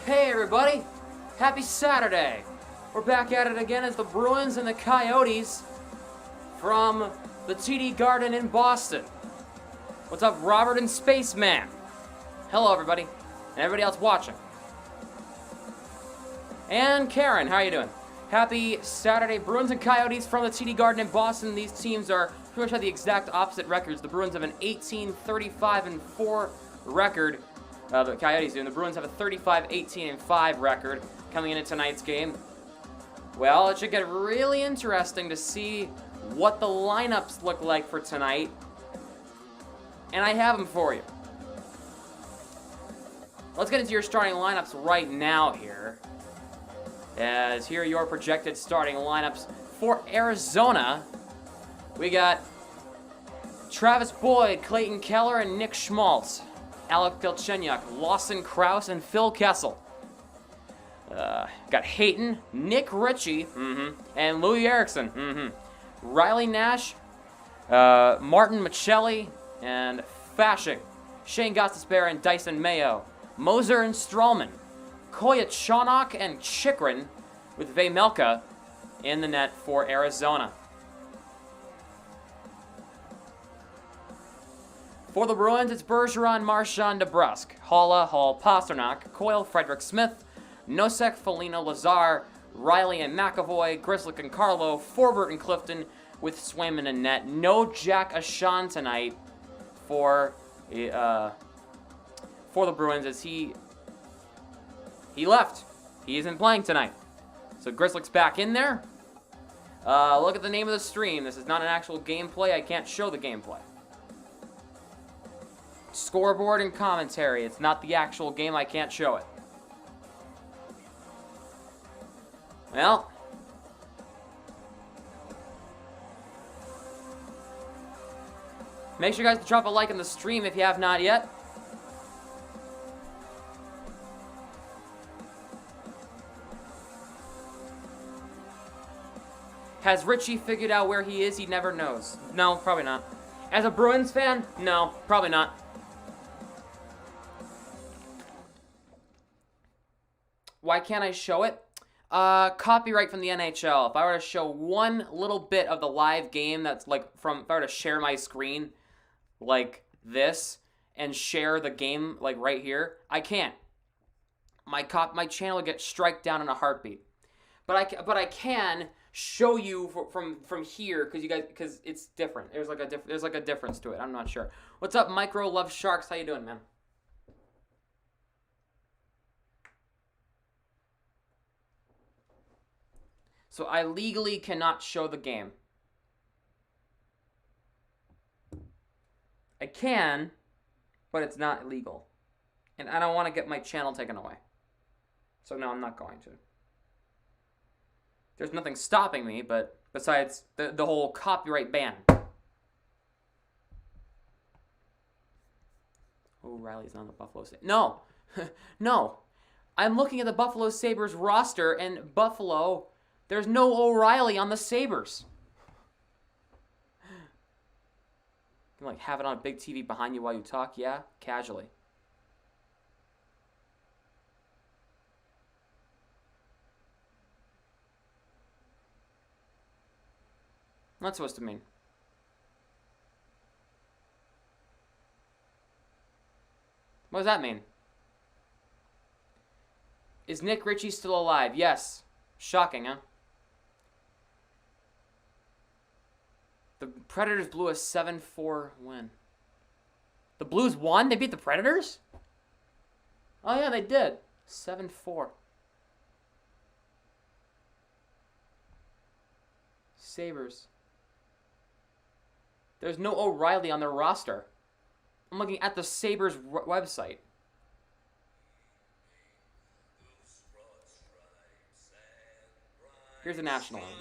Hey everybody, happy Saturday. We're back at it again as the Bruins and the Coyotes from the TD Garden in Boston. What's up, Robert and Spaceman? Hello everybody, and everybody else watching. And Karen, how are you doing? Happy Saturday. Bruins and Coyotes from the TD Garden in Boston. These teams are pretty much have the exact opposite records. The Bruins have an 18-35-4 record. The Coyotes do, and the Bruins have a 35-18-5 record coming into tonight's game. Well, it should get really interesting to see what the lineups look like for tonight. And I have them for you. Let's get into your starting lineups right now here. As here are your projected starting lineups for Arizona. We got Travis Boyd, Clayton Keller, and Nick Schmaltz. Alec Galchenyuk, Lawson Krause, and Phil Kessel. Got Hayton, Nick Ritchie, and Louis Eriksson. Riley Nash, Martin Michelli, and Fashing. Shane Gostisbehere and Dyson Mayo. Moser and Strawman. Koyachonok and Chikrin with Vejmelka in the net for Arizona. For the Bruins, it's Bergeron, Marchand, DeBrusk, Haula, Hall, Pasternak, Coyle, Frederick Smith, Nosek, Foligno, Lazar, Riley and McAvoy, Grzelcyk and Carlo, Forbort and Clifton with Swayman and net. No Jack Ashan tonight for the Bruins as he left. He isn't playing tonight. So Grzelcyk's back in there. Look at the name of the stream. This is not an actual gameplay. I can't show the gameplay. Scoreboard and commentary. It's not the actual game. I can't show it. Well. Make sure you guys drop a like on the stream if you have not yet. Has Richie figured out where he is? He never knows. No, probably not. As a Bruins fan? No, probably not. Why can't I show it? Copyright from the NHL. If I were to show one little bit of the live game that's like if I were to share my screen like this and share the game like right here, I can't. My channel would get striked down in a heartbeat. But I can show you from here because it's different. There's like a difference to it. I'm not sure. What's up, Micro Love Sharks? How you doing, man? So I legally cannot show the game. I can, but it's not illegal. And I don't want to get my channel taken away. So no, I'm not going to. There's nothing stopping me, but besides the whole copyright ban. O'Reilly's on the Buffalo Sabres. No, no. I'm looking at the Buffalo Sabres roster, and Buffalo, there's no O'Reilly on the Sabres. You can like have it on a big TV behind you while you talk, yeah, casually. What's supposed to mean? What does that mean? Is Nick Ritchie still alive? Yes. Shocking, huh? The Predators blew a 7-4 win. The Blues won? They beat the Predators? Oh yeah, they did. 7-4. Sabres. There's no O'Reilly on their roster. I'm looking at the Sabres website. Here's the national anthem.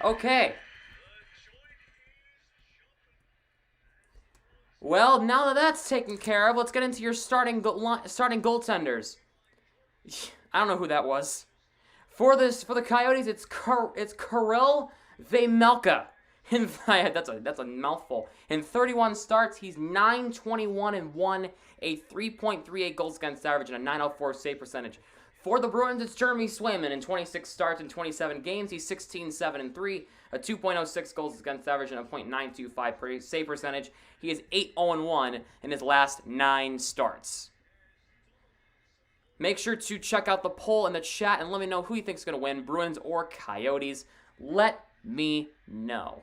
Okay. Well, now that that's taken care of, let's get into your starting goaltenders. I don't know who that was. For the Coyotes, it's Kirill Vejmelka. That's a mouthful. In 31 starts, he's .921-1, a 3.38 goals against average, and a .904 save percentage. For the Bruins, it's Jeremy Swayman. In 26 starts in 27 games, he's 16-7-3, a 2.06 goals against average, and a .925 save percentage. He is 8-0-1 in his last 9 starts. Make sure to check out the poll in the chat and let me know who you think is going to win, Bruins or Coyotes. Let me know.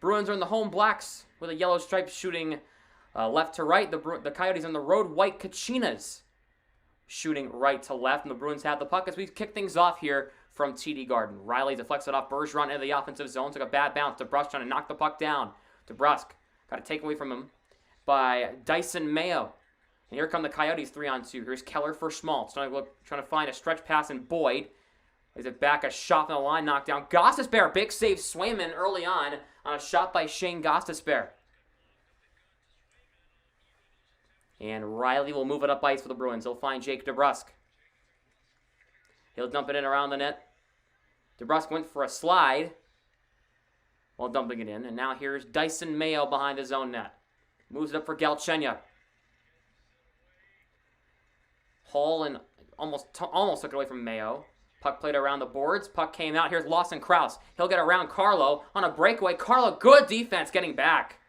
Bruins are in the home blacks with a yellow stripe shooting left to right. The Coyotes on the road, white Kachinas shooting right to left. And the Bruins have the puck as we kick things off here from TD Garden. Riley deflects it off Bergeron into the offensive zone. Took a bad bounce. DeBrusk trying to knock the puck down. DeBrusk got it taken away from him by Dyson Mayo. And here come the Coyotes 3-on-2. Here's Keller for Schmaltz. Trying to find a stretch pass in Boyd. Is it back? A shot from the line, knocked down. Gostisbehere, big save. Swayman early on a shot by Shane Gostisbehere. And Riley will move it up ice for the Bruins. He'll find Jake DeBrusk. He'll dump it in around the net. DeBrusk went for a slide while dumping it in. And now here's Dyson Mayo behind his own net. Moves it up for Galchenyuk. Hall and almost took it away from Mayo. Puck played around the boards. Puck came out. Here's Lawson Krause. He'll get around Carlo on a breakaway. Carlo, good defense getting back.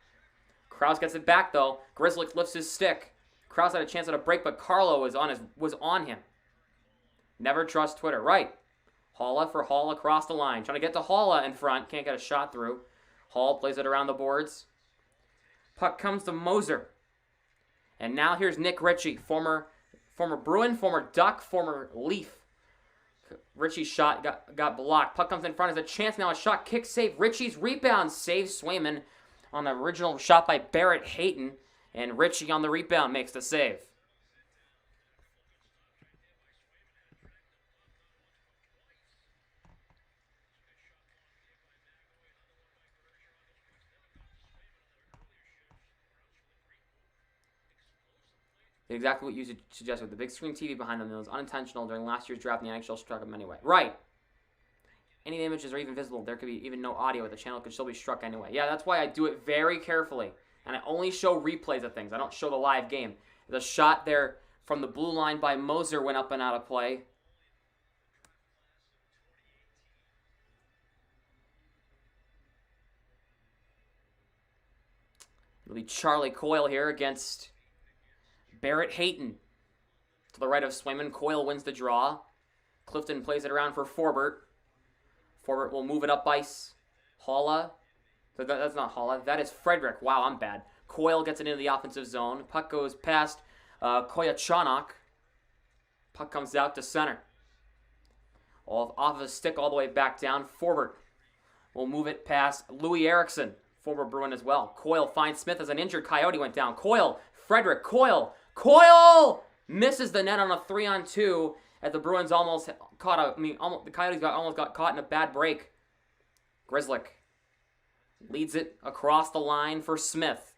Krause gets it back, though. Grzelcyk lifts his stick. Krause had a chance at a break, but Carlo was on him. Never trust Twitter. Right. Halla for Hall across the line. Trying to get to Halla in front. Can't get a shot through. Hall plays it around the boards. Puck comes to Moser. And now here's Nick Ritchie, former Bruin, former Duck, former Leaf. Ritchie's shot got blocked. Puck comes in front. There's a chance now. A shot, kick, save. Ritchie's rebound saves Swayman on the original shot by Barrett Hayton. And Ritchie on the rebound makes the save. Exactly what you suggested. The big screen TV behind them was unintentional during last year's draft, and the NHL struck them anyway. Right. Any images are even visible. There could be even no audio. The channel could still be struck anyway. Yeah, that's why I do it very carefully. And I only show replays of things. I don't show the live game. The shot there from the blue line by Moser went up and out of play. It'll be Charlie Coyle here against Barrett Hayton. To the right of Swayman. Coyle wins the draw. Clifton plays it around for Forbert. Forbert will move it up ice. Halla. That's not Halla. That is Frederick. Wow, I'm bad. Coyle gets it into the offensive zone. Puck goes past Koyachanok. Puck comes out to center. Off of his stick all the way back down. Forbert will move it past Louis Eriksson. Former Bruin as well. Coyle finds Smith as an injured Coyote went down. Coyle. Frederick. Coyle. Coyle misses the net on a 3-on-2 as the Bruins almost caught the Coyotes almost got caught in a bad break. Grzelcyk leads it across the line for Smith.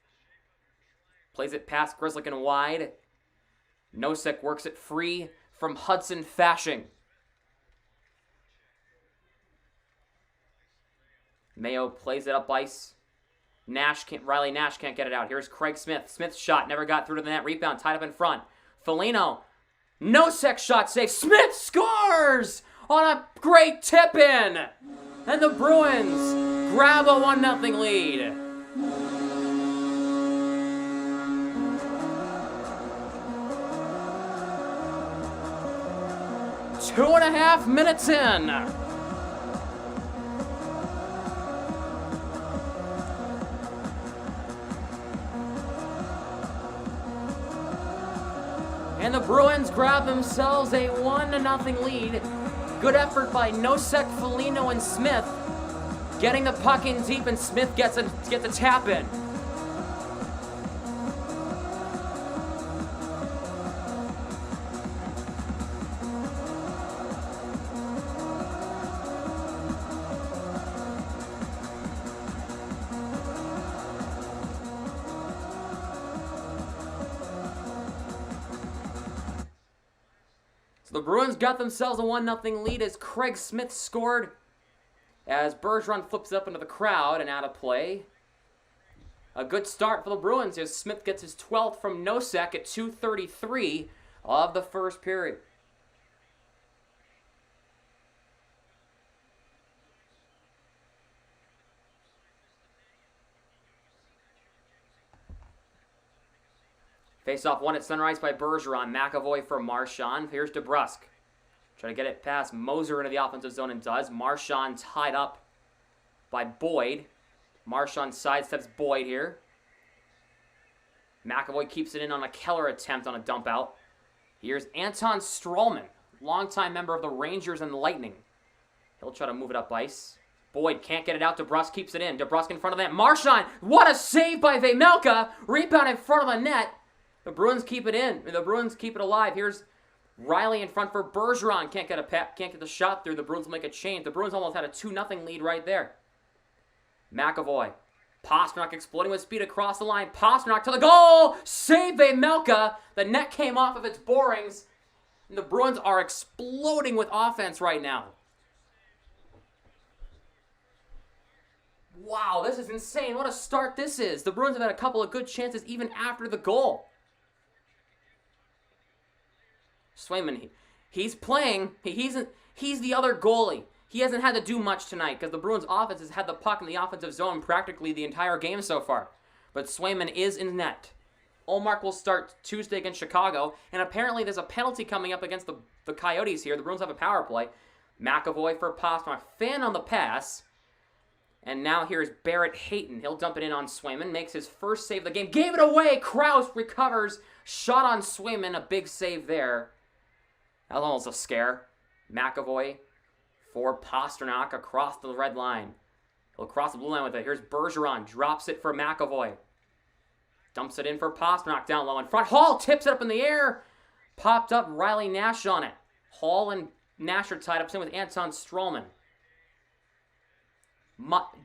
Plays it past Grzelcyk and wide. Nosek works it free from Hudson Fasching. Mayo plays it up ice. Riley Nash can't get it out. Here's Craig Smith. Smith's shot never got through to the net. Rebound tied up in front. Foligno. Nosek shot save. Smith scores on a great tip-in. And the Bruins grab a 1-0 lead. Two and a half minutes in. And the Bruins grab themselves a 1-0 lead. Good effort by Nosek, Foligno, and Smith. Getting the puck in deep, and Smith gets a tap in. the Bruins got themselves a 1-0 lead as Craig Smith scored. As Bergeron flips up into the crowd and out of play. A good start for the Bruins as Smith gets his 12th from Nosek at 2:33 of the first period. Face-off won at Sunrise by Bergeron. McAvoy for Marchand. Here's DeBrusk. Try to get it past Moser into the offensive zone and does. Marchand tied up by Boyd. Marchand sidesteps Boyd here. McAvoy keeps it in on a Keller attempt on a dump out. Here's Anton Stralman, longtime member of the Rangers and Lightning. He'll try to move it up ice. Boyd can't get it out. DeBrusk keeps it in. DeBrusk in front of that. Marchand, what a save by Vejmelka. Rebound in front of the net. The Bruins keep it in. The Bruins keep it alive. Here's Riley in front for Bergeron. Can't get the shot through. The Bruins will make a change. The Bruins almost had a 2-0 lead right there. McAvoy. Pastrnak exploding with speed across the line. Pastrnak to the goal. Save Vejmelka. The net came off of its borings. And the Bruins are exploding with offense right now. Wow, this is insane. What a start this is. The Bruins have had a couple of good chances even after the goal. Swayman, he's playing. He's the other goalie. He hasn't had to do much tonight because the Bruins' offense has had the puck in the offensive zone practically the entire game so far. But Swayman is in net. Ullmark will start Tuesday against Chicago, and apparently there's a penalty coming up against the Coyotes here. The Bruins have a power play. McAvoy for Pastrnak. Fan on the pass. And now here's Barrett Hayton. He'll dump it in on Swayman. Makes his first save of the game. Gave it away. Krause recovers. Shot on Swayman. A big save there. That was almost a scare. McAvoy for Pastrnak across the red line. He'll cross the blue line with it. Here's Bergeron. Drops it for McAvoy. Dumps it in for Pastrnak down low in front. Hall tips it up in the air. Popped up. Riley Nash on it. Hall and Nash are tied up. Same with Anton Stralman.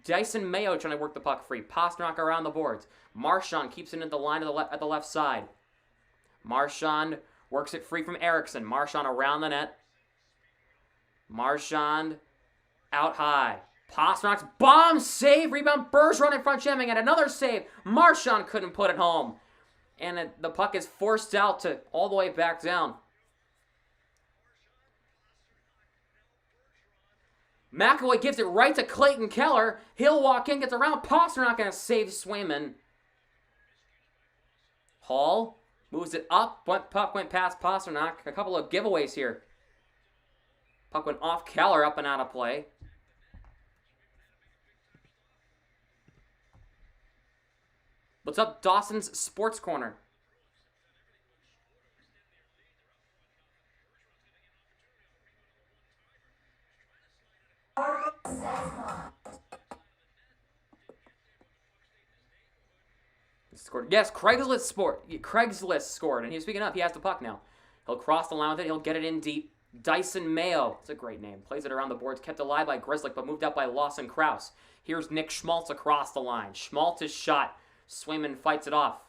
Dyson Mayo trying to work the puck free. Pastrnak around the boards. Marchand keeps it at the line at the left side. Marchand works it free from Eriksson. Marchand around the net. Marchand out high. Pasternak's bomb save. Rebound. Bergeron in front jamming and another save. Marchand couldn't put it home. And the puck is forced out to all the way back down. McAvoy gives it right to Clayton Keller. He'll walk in, gets around Pastrnak, and saves Swayman. Hall moves it up. Puck went past Pastrnak. A couple of giveaways here. Puck went off Keller, up and out of play. What's up, Dawson's Sports Corner? Scored. Yes, Craigslist scored, and speaking of, he has the puck now. He'll cross the line with it. He'll get it in deep. Dyson Mayo. It's a great name. Plays it around the boards. Kept alive by Grzelcyk, but moved out by Lawson Krause. Here's Nick Schmaltz across the line. Schmaltz is shot. Swayman fights it off.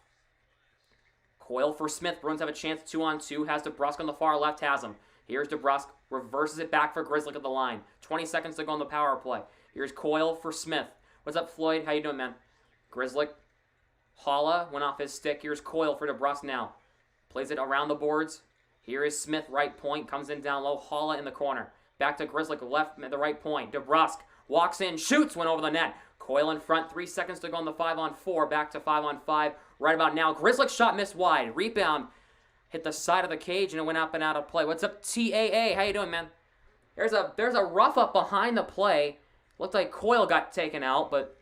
Coyle for Smith. Bruins have a chance 2-on-2. Has DeBrusk on the far left. Has him. Here's DeBrusk. Reverses it back for Grzelcyk at the line. 20 seconds to go on the power play. Here's Coyle for Smith. What's up, Floyd? How you doing, man? Grzelcyk. Holla went off his stick. Here's Coyle for DeBrusk now. Plays it around the boards. Here is Smith, right point. Comes in down low. Holla in the corner. Back to Grzelcyk, left at the right point. DeBrusk walks in, shoots, went over the net. Coyle in front. 3 seconds to go on the 5-on-4. Back to 5-on-5 right about now. Grzelcyk shot missed wide. Rebound hit the side of the cage and it went up and out of play. What's up, TAA? How you doing, man? There's a rough up behind the play. Looked like Coyle got taken out, but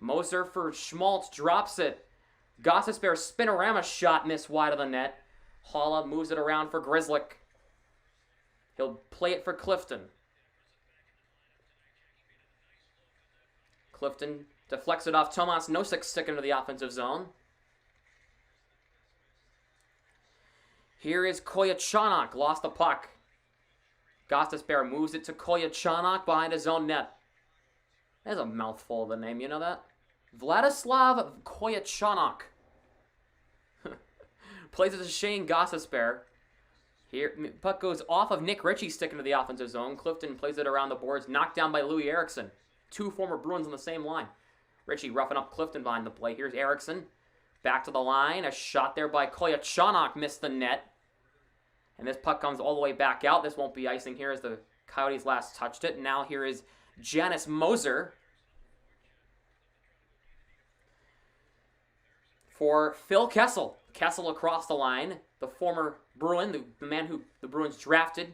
Moser for Schmaltz drops it. Gossesbear spinorama shot missed wide of the net. Holla moves it around for Grzelcyk. He'll play it for Clifton. Clifton deflects it off Tomas Nosek, stick into the offensive zone. Here is Koyachanok. Lost the puck. Gossesbear moves it to Koyachanok behind his own net. That's a mouthful of the name, you know that? Vladislav Koyachanok. Plays it to Shane Gossesbear. Here, puck goes off of Nick Ritchie, sticking to the offensive zone. Clifton plays it around the boards, knocked down by Louis Eriksson. 2 former Bruins on the same line. Ritchie roughing up Clifton behind the play. Here's Eriksson. Back to the line. A shot there by Koyachonok missed the net. And this puck comes all the way back out. This won't be icing here as the Coyotes last touched it. Now here is Janice Moser for Phil Kessel. Kessel across the line. The former Bruin, the man who the Bruins drafted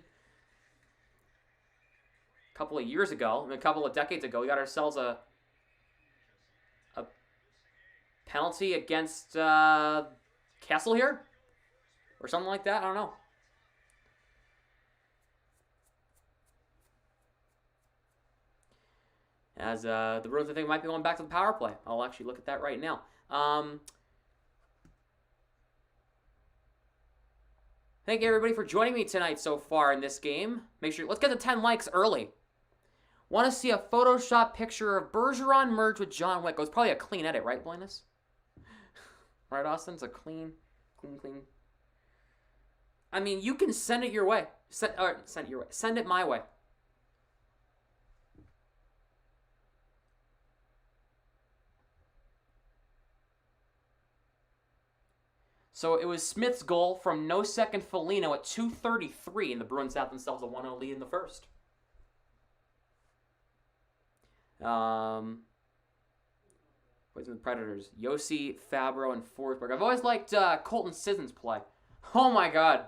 a couple of years ago, a couple of decades ago. We got ourselves a penalty against Kessel here? Or something like that? I don't know. As the Bruins, I think, might be going back to the power play. I'll actually look at that right now. Thank you, everybody, for joining me tonight so far in this game. Make sure, let's get to 10 likes early. Want to see a Photoshop picture of Bergeron merged with John Wick. It was probably a clean edit, right, Blinus? Right, Austin? It's a clean. I mean, you can send it your way. Send it your way. Send it my way. So it was Smith's goal from Nosek and Foligno at 2:33, and the Bruins have themselves a 1-0 lead in the first. What's in the Predators? Yossi, Fabro, and Forsberg. I've always liked Colton Sisson's play. Oh my god,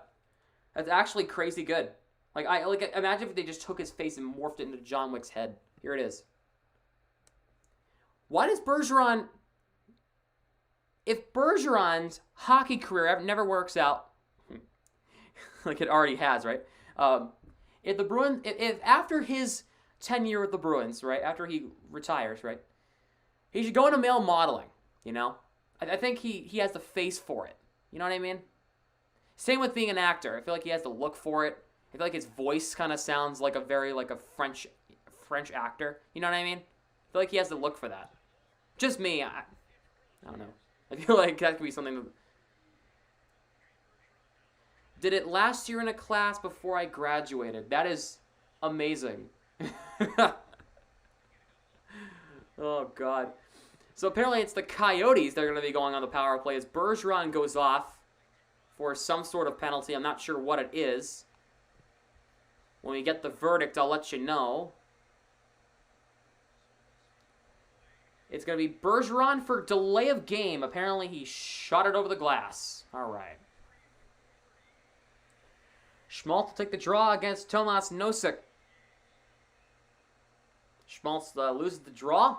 that's actually crazy good. Like imagine if they just took his face and morphed it into John Wick's head. Here it is. Why does Bergeron? If Bergeron's hockey career never works out, like it already has, right? If the Bruins, if after his tenure with the Bruins, right, after he retires, right, he should go into male modeling. You know, I think he has the face for it. You know what I mean? Same with being an actor. I feel like he has the look for it. I feel like his voice kind of sounds like a very like a French actor. You know what I mean? I feel like he has the look for that. Just me. I don't know. I feel like that could be something. Did it last year in a class before I graduated. That is amazing. Oh, God. So apparently it's the Coyotes that are going to be going on the power play as Bergeron goes off for some sort of penalty. I'm not sure what it is. When we get the verdict, I'll let you know. It's going to be Bergeron for delay of game. Apparently, he shot it over the glass. All right. Schmaltz will take the draw against Tomas Nosek. Schmaltz loses the draw.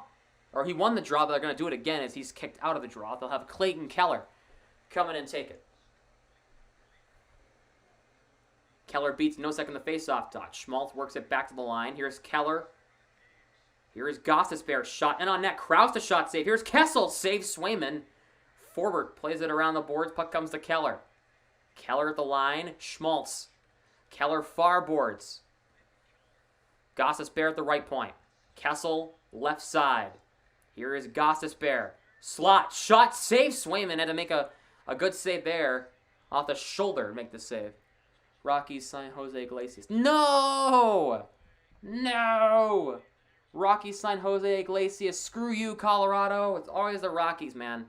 Or he won the draw, but they're going to do it again as he's kicked out of the draw. They'll have Clayton Keller come in and take it. Keller beats Nosek in the faceoff dot. Schmaltz works it back to the line. Here's Keller. Here is Gostisbehere, shot and on net. Krause, the shot save. Here's Kessel, saves Swayman. Forward plays it around the boards. Puck comes to Keller. Keller at the line. Schmaltz. Keller far boards. Gostisbehere at the right point. Kessel left side. Here is Gostisbehere. Slot, shot, save. Swayman had to make a good save there. Off the shoulder to make the save. Rockies sign Jose Iglesias. No! No! Rockies sign Jose Iglesias. Screw you, Colorado. It's always the Rockies, man.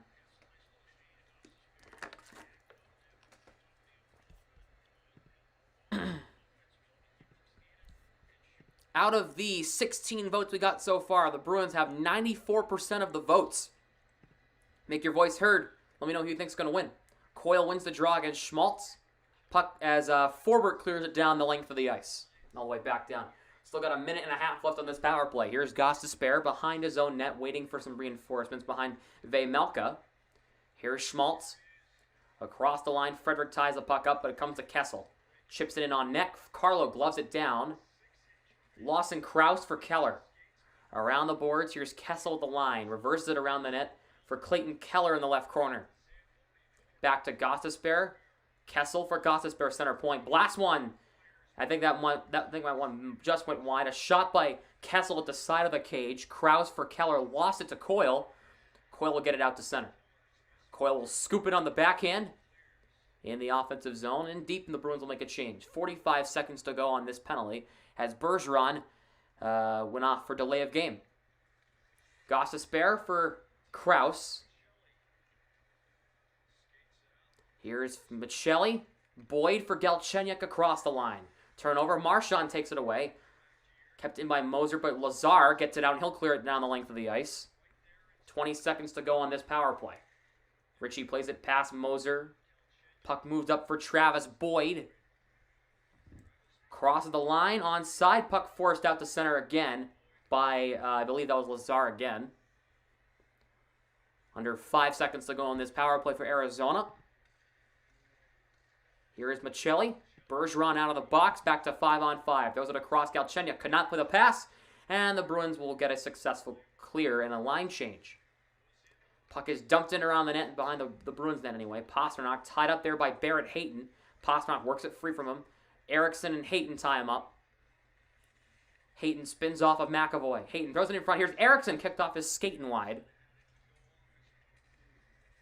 Out of the 16 votes we got so far, the Bruins have 94% of the votes. Make your voice heard. Let me know who you think's going to win. Coyle wins the draw against Schmaltz. Puck as Forbert clears it down the length of the ice. All the way back down. Still got a minute and a half left on this power play. Here's Gostisbehere behind his own net, waiting for some reinforcements behind Vejmelka. Here's Schmaltz. Across the line, Frederick ties the puck up, but it comes to Kessel. Chips it in on net. Carlo gloves it down. Lawson Krause for Keller. Around the boards, here's Kessel at the line. Reverses it around the net for Clayton Keller in the left corner. Back to Gostisbehere. Kessel for Gostisbehere, center point. Blast one. I think that one just went wide. A shot by Kessel at the side of the cage. Krause for Keller. Lost it to Coyle. Coyle will get it out to center. Coyle will scoop it on the backhand. in the offensive zone, and deep, and the Bruins will make a change. 45 seconds to go on this penalty as Bergeron went off for delay of game. Goss to spare for Kraus. Here's Michelli. Boyd for Galchenyuk across the line. Turnover. Marchand takes it away. Kept in by Moser, but Lazar gets it out, and he'll clear it down the length of the ice. 20 seconds to go on this power play. Ritchie plays it past Moser. Puck moved up for Travis Boyd. Crosses the line. Onside. Puck forced out to center again by, I believe that was Lazar again. Under 5 seconds to go on this power play for Arizona. Here is Michelli. Bergeron out of the box. Back to 5-on-5. Throws it across. Galchenyuk could not play the pass. And the Bruins will get a successful clear and a line change. Puck is dumped in around the net, behind the Bruins net anyway. Pasternak tied up there by Barrett Hayton. Pasternak works it free from him. Eriksson and Hayton tie him up. Hayton spins off of McAvoy. Hayton throws it in front. Here's Eriksson, kicked off his skating wide.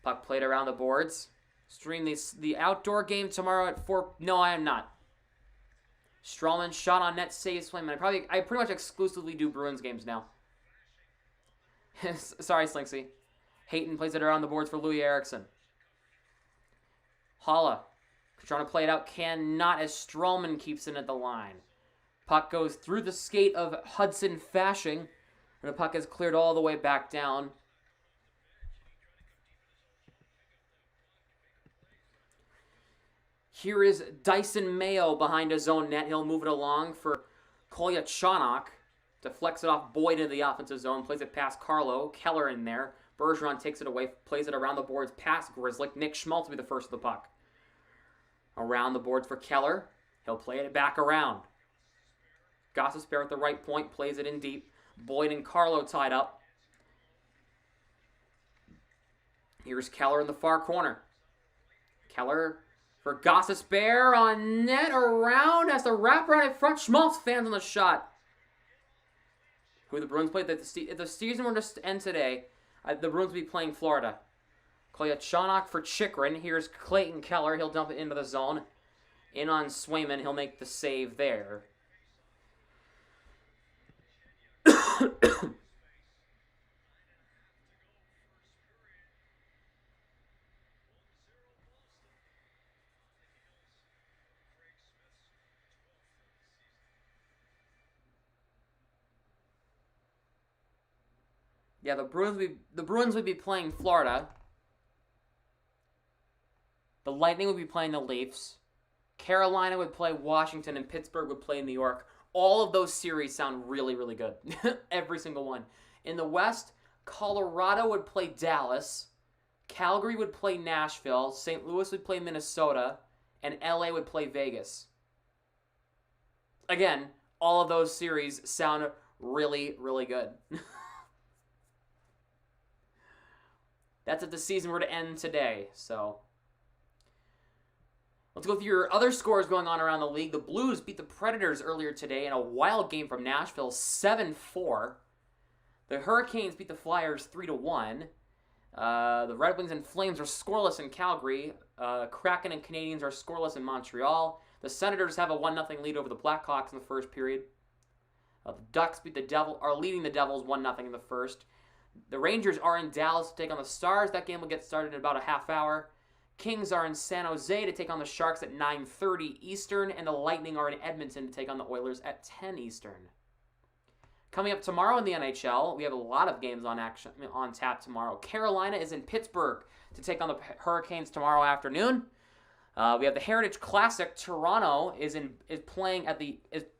Puck played around the boards. Stream the outdoor game tomorrow at 4. No, I am not. Strawman shot on net, saves Swayman. I pretty much exclusively do Bruins games now. Sorry, Slinksy. Hayton plays it around the boards for Louis Eriksson. Holla trying to play it out, cannot, as Strawman keeps it at the line. Puck goes through the skate of Hudson Fashing, and the puck is cleared all the way back down. Here is Dyson Mayo behind his own net. He'll move it along for Kolyachonok. Deflects it off Boyd into the offensive zone. Plays it past Carlo. Keller in there. Bergeron takes it away. Plays it around the boards past Grzelcyk. Nick Schmaltz will be the first of the puck. Around the boards for Keller. He'll play it back around. Gostisbehere at the right point. Plays it in deep. Boyd and Carlo tied up. Here's Keller in the far corner. Keller for Gostisbehere on net, around, has to wrap around in front. Schmaltz fans on the shot. Who the Bruins played? If the season were to end today, the Bruins would be playing Florida. Kolyachonok for Chychrun. Here's Clayton Keller. He'll dump it into the zone. In on Swayman. He'll make the save there. Yeah, the Bruins would be playing Florida. The Lightning would be playing the Leafs. Carolina would play Washington, and Pittsburgh would play New York. All of those series sound really, really good. Every single one. In the West, Colorado would play Dallas. Calgary would play Nashville. St. Louis would play Minnesota. And LA would play Vegas. Again, all of those series sound really, really good. That's if the season were to end today, so. Let's go through your other scores going on around the league. The Blues beat the Predators earlier today in a wild game from Nashville, 7-4. The Hurricanes beat the Flyers 3-1. The Red Wings and Flames are scoreless in Calgary. Kraken and Canadiens are scoreless in Montreal. The Senators have a 1-0 lead over the Blackhawks in the first period. The Ducks are leading the Devils 1-0 in the first. The Rangers are in Dallas to take on the Stars. That game will get started in about a half hour. Kings are in San Jose to take on the Sharks at 9:30 Eastern. And the Lightning are in Edmonton to take on the Oilers at 10 Eastern. Coming up tomorrow in the NHL, we have a lot of games on tap tomorrow. Carolina is in Pittsburgh to take on the Hurricanes tomorrow afternoon. We have the Heritage Classic. Toronto is playing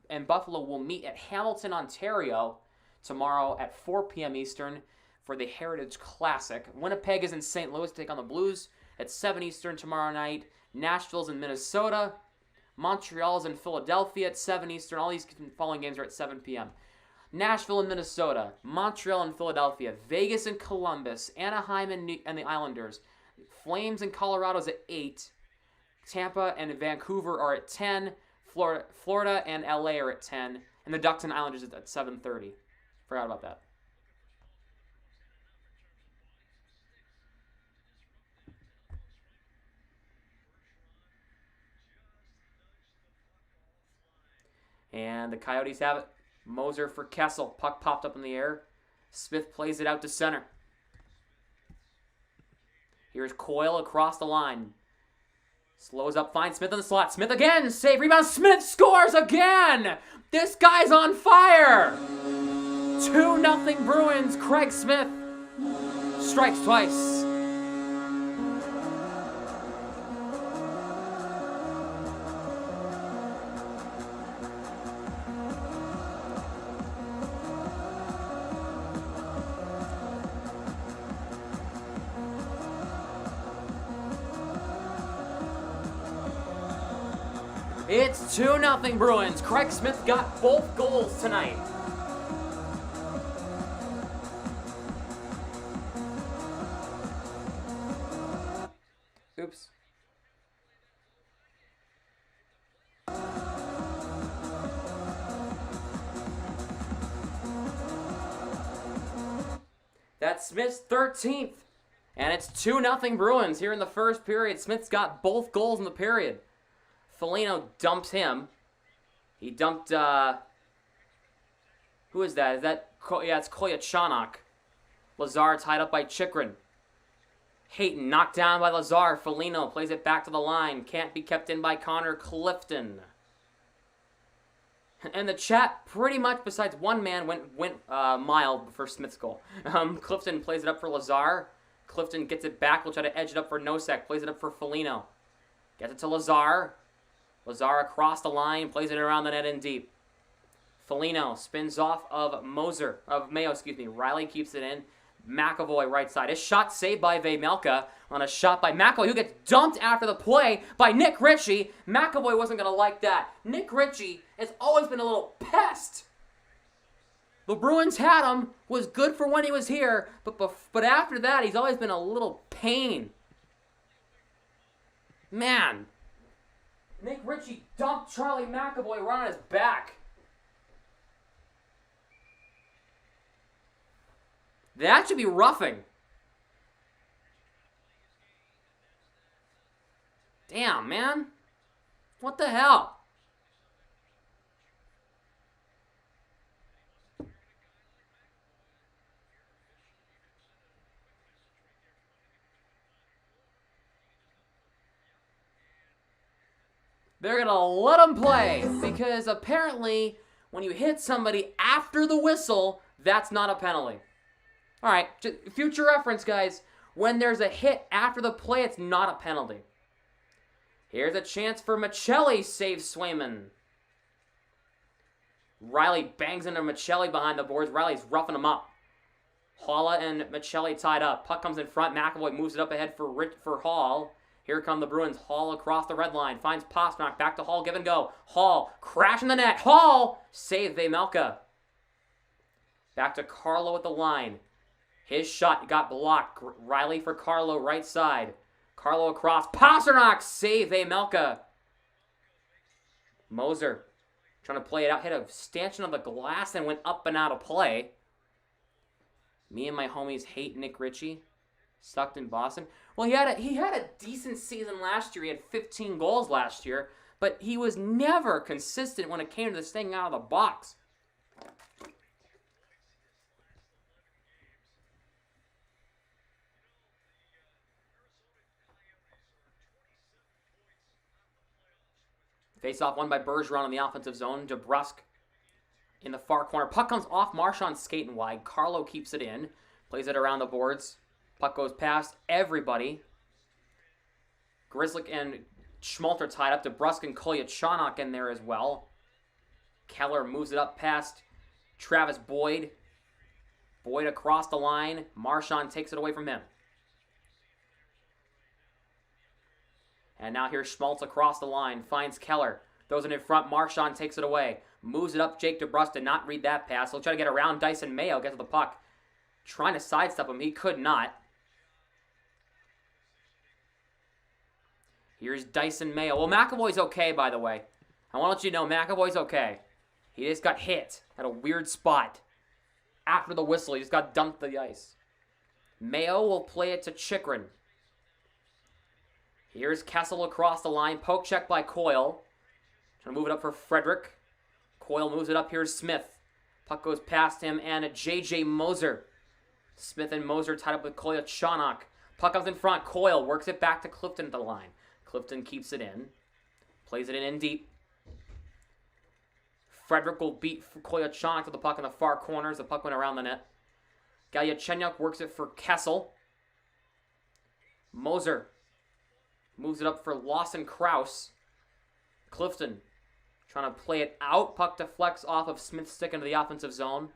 and Buffalo will meet at Hamilton, Ontario tomorrow at 4 p.m. Eastern for the Heritage Classic. Winnipeg is in St. Louis to take on the Blues at 7 Eastern tomorrow night. Nashville's in Minnesota. Montreal's in Philadelphia at 7 Eastern. All these following games are at 7 p.m. Nashville and Minnesota. Montreal and Philadelphia. Vegas and Columbus. Anaheim and the Islanders. Flames and Colorado's at 8. Tampa and Vancouver are at 10. Florida and LA are at 10. And the Ducks and Islanders at 7:30. Forgot about that. And the Coyotes have it. Moser for Kessel. Puck popped up in the air. Smith plays it out to center. Here's Coyle across the line. Slows up, finds Smith in the slot. Smith again, save, rebound. Smith scores again! This guy's on fire! 2-0 Bruins. Craig Smith strikes twice. It's 2-0 Bruins. Craig Smith got both goals tonight. Oops. That's Smith's 13th. And it's 2-0 Bruins here in the first period. Smith's got both goals in the period. Foligno dumps him. He dumped, who is that? Yeah, it's Koyachanok. Lazar tied up by Chikrin. Hayton knocked down by Lazar. Foligno plays it back to the line. Can't be kept in by Connor Clifton. And the chat, pretty much besides one man, went mild for Smith's goal. Clifton plays it up for Lazar. Clifton gets it back. Will try to edge it up for Nosek. Plays it up for Foligno. Gets it to Lazar. Lazar across the line, plays it around the net and deep. Foligno spins off of Mayo. Riley keeps it in. McAvoy right side. His shot saved by Vejmelka on a shot by McAvoy, who gets dumped after the play by Nick Ritchie. McAvoy wasn't going to like that. Nick Ritchie has always been a little pest. The Bruins had him, was good for when he was here, but after that, he's always been a little pain. Man. Nick Ritchie dumped Charlie McAvoy right on his back. That should be roughing. Damn, man. What the hell? They're going to let him play because apparently when you hit somebody after the whistle, that's not a penalty. All right, just future reference, guys. When there's a hit after the play, it's not a penalty. Here's a chance for Michelli, saves Swayman. Riley bangs into Michelli behind the boards. Riley's roughing him up. Halla and Michelli tied up. Puck comes in front. McAvoy moves it up ahead for Hall. Here come the Bruins. Hall across the red line. Finds Pastrnak. Back to Hall. Give and go. Hall crashing the net. Hall save Vejmelka. Back to Carlo at the line. His shot got blocked. Riley for Carlo, right side. Carlo across. Pastrnak save Vejmelka. Moser trying to play it out. Hit a stanchion on the glass and went up and out of play. Me and my homies hate Nick Ritchie. Sucked in Boston. Well, he had a decent season last year. He had 15 goals last year, but he was never consistent when it came to this thing out of the box. Face-off won by Bergeron in the offensive zone. DeBrusk in the far corner. Puck comes off Marchand skating wide. Carlo keeps it in. Plays it around the boards. Puck goes past everybody. Grzelcyk and Schmalter tied up. DeBrusk and Kolyachonok in there as well. Keller moves it up past Travis Boyd. Boyd across the line. Marchand takes it away from him. And now here's Schmaltz across the line. Finds Keller. Throws it in front. Marchand takes it away. Moves it up. Jake DeBrusk did not read that pass. He'll try to get around Dyson Mayo. Gets to the puck. Trying to sidestep him. He could not. Here's Dyson Mayo. Well, McAvoy's okay, by the way. I want to let you know McAvoy's okay. He just got hit at a weird spot. After the whistle, he just got dumped to the ice. Mayo will play it to Chikrin. Here's Kessel across the line. Poke check by Coyle. Trying to move it up for Frederick. Coyle moves it up. Here's Smith. Puck goes past him and a J.J. Moser. Smith and Moser tied up with Kolyachonok. Puck comes in front. Coyle works it back to Clifton at the line. Clifton keeps it in. Plays it in deep. Frederick will beat Kolyachonok to the puck in the far corners. The puck went around the net. Galchenyuk works it for Kessel. Moser moves it up for Lawson Krause. Clifton trying to play it out. Puck deflects off of Smith's stick into the offensive zone.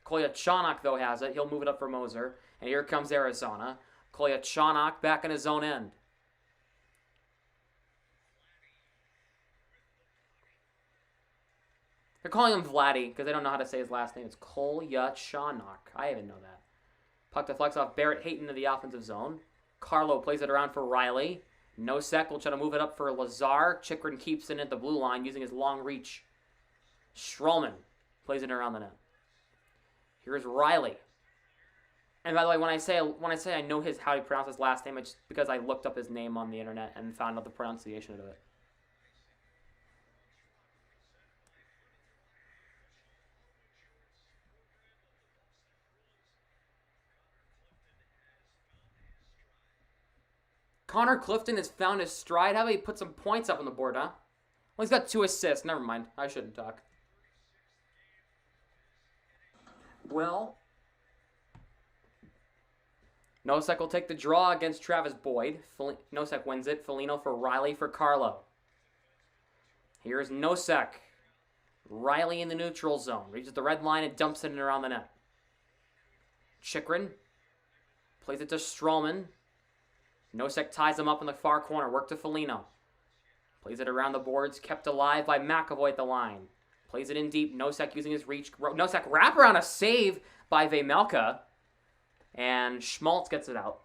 Kolyachonok, though, has it. He'll move it up for Moser. And here comes Arizona. Kolyachonok back in his own end. They're calling him Vladdy because they don't know how to say his last name. It's Kolyachonok. I even know that. Puck deflects off Barrett Hayton into the offensive zone. Carlo plays it around for Riley. Nosek will try to move it up for Lazar. Chychrun keeps it at the blue line using his long reach. Strowman plays it around the net. Here's Riley. And by the way, when I say I know how to pronounce his last name, it's because I looked up his name on the internet and found out the pronunciation of it. Connor Clifton has found his stride. How about he put some points up on the board, huh? Well, he's got 2 assists. Never mind. I shouldn't talk. Well, Nosek will take the draw against Travis Boyd. Nosek wins it. Foligno for Riley for Carlo. Here's Nosek. Riley in the neutral zone. Reaches the red line and dumps it in around the net. Chychrun plays it to Strowman. Nosek ties him up in the far corner. Work to Foligno. Plays it around the boards. Kept alive by McAvoy at the line. Plays it in deep. Nosek using his reach. Nosek wrap around a save by Vejmelka. And Schmaltz gets it out.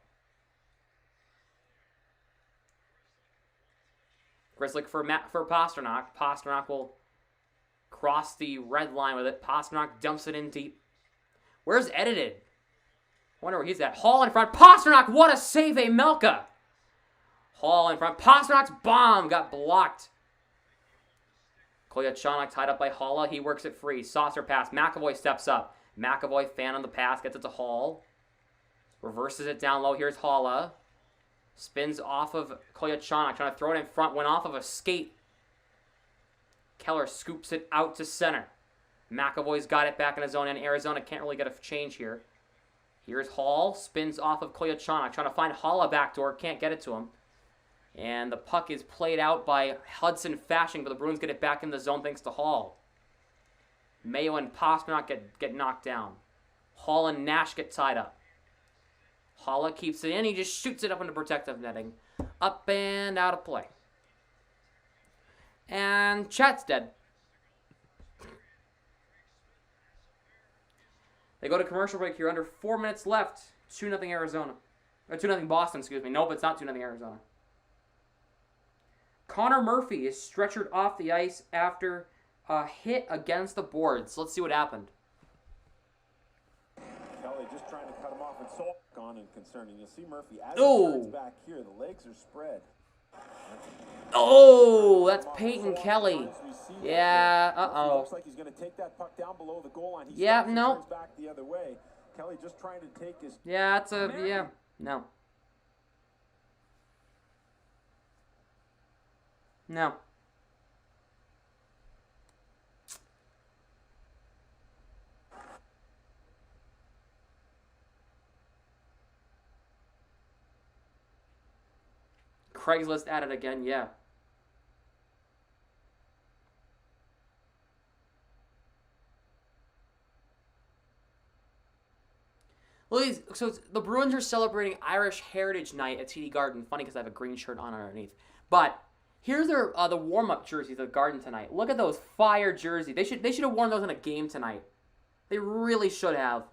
Grzelcyk for Pasternak. Pasternak will cross the red line with it. Pasternak dumps it in deep. Where's Edited? I wonder where he's at. Hall in front. Pasternak, what a save, Vejmelka. Hall in front. Pasternak's bomb got blocked. Kolyachonok tied up by Halla. He works it free. Saucer pass. McAvoy steps up. McAvoy fan on the pass. Gets it to Hall. Reverses it down low. Here's Halla. Spins off of Kolyachonok. Trying to throw it in front. Went off of a skate. Keller scoops it out to center. McAvoy's got it back in his zone, and Arizona can't really get a change here. Here's Hall. Spins off of Kolyachonok. Trying to find Halla backdoor. Can't get it to him. And the puck is played out by Hudson Fasching, but the Bruins get it back in the zone thanks to Hall. Mayo and Pasternak get knocked down. Hall and Nash get tied up. Halla keeps it in. He just shoots it up into protective netting. Up and out of play. And Chat's dead. They go to commercial break here. Under 4 minutes left. 2-0 Arizona. Or 2-0 Boston, excuse me. Nope, it's not 2-0 Arizona. Connor Murphy is stretchered off the ice after a hit against the boards. Let's see what happened. Kelly just trying to cut him off, and so gone and concerning. You'll see Murphy as he turns back here. The legs are spread. Oh, that's Peyton Kelly. Yeah, Looks like he's going to take that puck down below the goal line. He no. turns back the other way. Kelly just trying to take his... Yeah, it's a... Yeah, no. No. Craigslist at it again, yeah. Well, so the Bruins are celebrating Irish Heritage Night at TD Garden. Funny because I have a green shirt on underneath. But here's their the warm-up jerseys at Garden tonight. Look at those fire jerseys. They should have worn those in a game tonight. They really should have.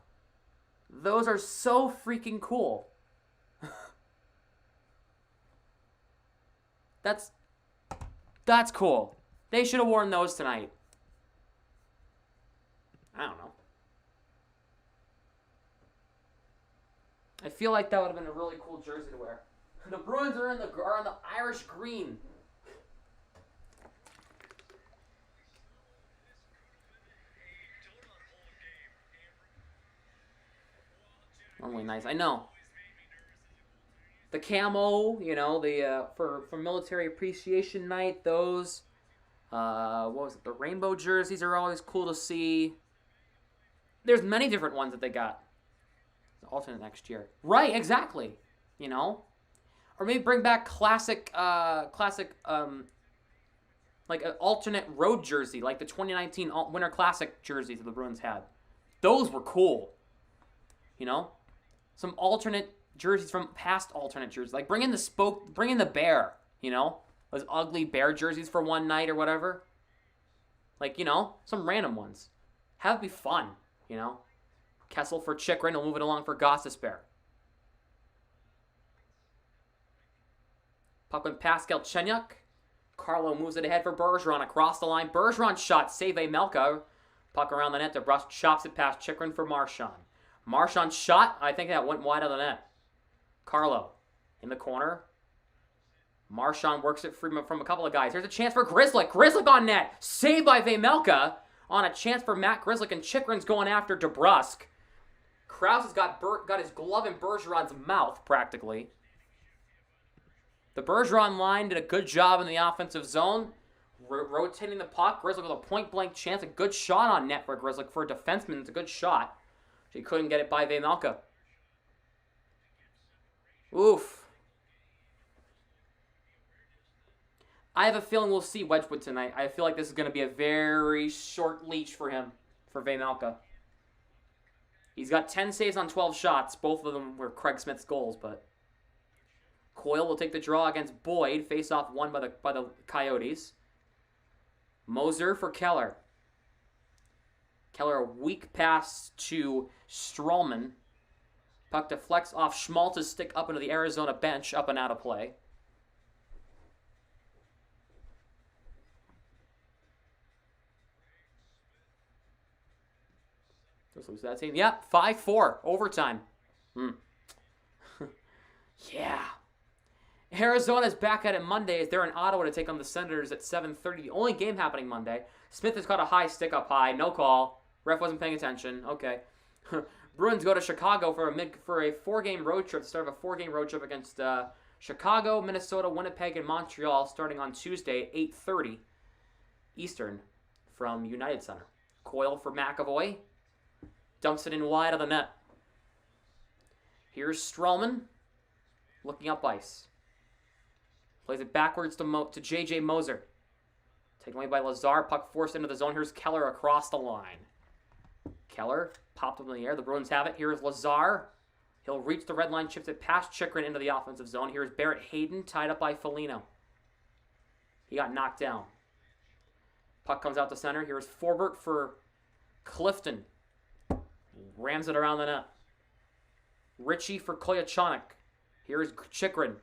Those are so freaking cool. That's cool. They should have worn those tonight. I don't know. I feel like that would have been a really cool jersey to wear. The Bruins are on the Irish green. Normally nice. I know. The camo, you know, the for Military Appreciation Night, those. What was it? The rainbow jerseys are always cool to see. There's many different ones that they got. The alternate next year. Right, exactly. You know? Or maybe bring back classic, like an alternate road jersey, like the 2019 Winter Classic jerseys that the Bruins had. Those were cool. You know? Some alternate jerseys from past alternate jerseys. Like bring in the bear, you know? Those ugly bear jerseys for one night or whatever. Like, you know, some random ones. Have it be fun, you know? Kessel for Chychrun. We'll move it along for Gostisbehere. Puck with Pascal Chenyuk. Carlo moves it ahead for Bergeron across the line. Bergeron shot, save Melka. Puck around the net. DeBrusk chops it past Chychrun for Marchand. Marchand shot. I think that went wide of the net. Carlo in the corner. Marchand works it free from a couple of guys. Here's a chance for Grzelcyk. Grzelcyk on net. Saved by Vejmelka on a chance for Matt Grzelcyk, and Chychrun's going after DeBrusk. Krause has got his glove in Bergeron's mouth, practically. The Bergeron line did a good job in the offensive zone, rotating the puck. Grzelcyk with a point-blank chance. A good shot on net for Grzelcyk. For a defenseman, it's a good shot. He couldn't get it by Vejmelka. Oof. I have a feeling we'll see Wedgwood tonight. I feel like this is going to be a very short leash for him, for Vejmelka. He's got 10 saves on 12 shots. Both of them were Craig Smith's goals, but Coyle will take the draw against Boyd. Face-off won by the Coyotes. Moser for Keller. Keller a weak pass to Stralman. Puck deflects off Schmaltz's stick up into the Arizona bench, up and out of play. Let's lose that team. Yep, 5-4. Overtime. Yeah. Arizona's back at it Monday as they're in Ottawa to take on the Senators at 7:30. The only game happening Monday. Smith has caught a high stick up high. No call. Ref wasn't paying attention. Okay. Bruins go to Chicago for a 4-game road trip. Start of a 4-game road trip against Chicago, Minnesota, Winnipeg, and Montreal starting on Tuesday at 8:30 Eastern from United Center. Coyle for McAvoy. Dumps it in wide of the net. Here's Stralman. Looking up ice. Plays it backwards to J.J. Moser. Taken away by Lazar. Puck forced into the zone. Here's Keller across the line. Keller popped up in the air. The Bruins have it. Here's Lazar. He'll reach the red line. Chips it past Chychrun into the offensive zone. Here's Barrett Hayden tied up by Foligno. He got knocked down. Puck comes out to center. Here's Forbert for Clifton. Rams it around the net. Ritchie for Koyachonic. Here's Chychrun.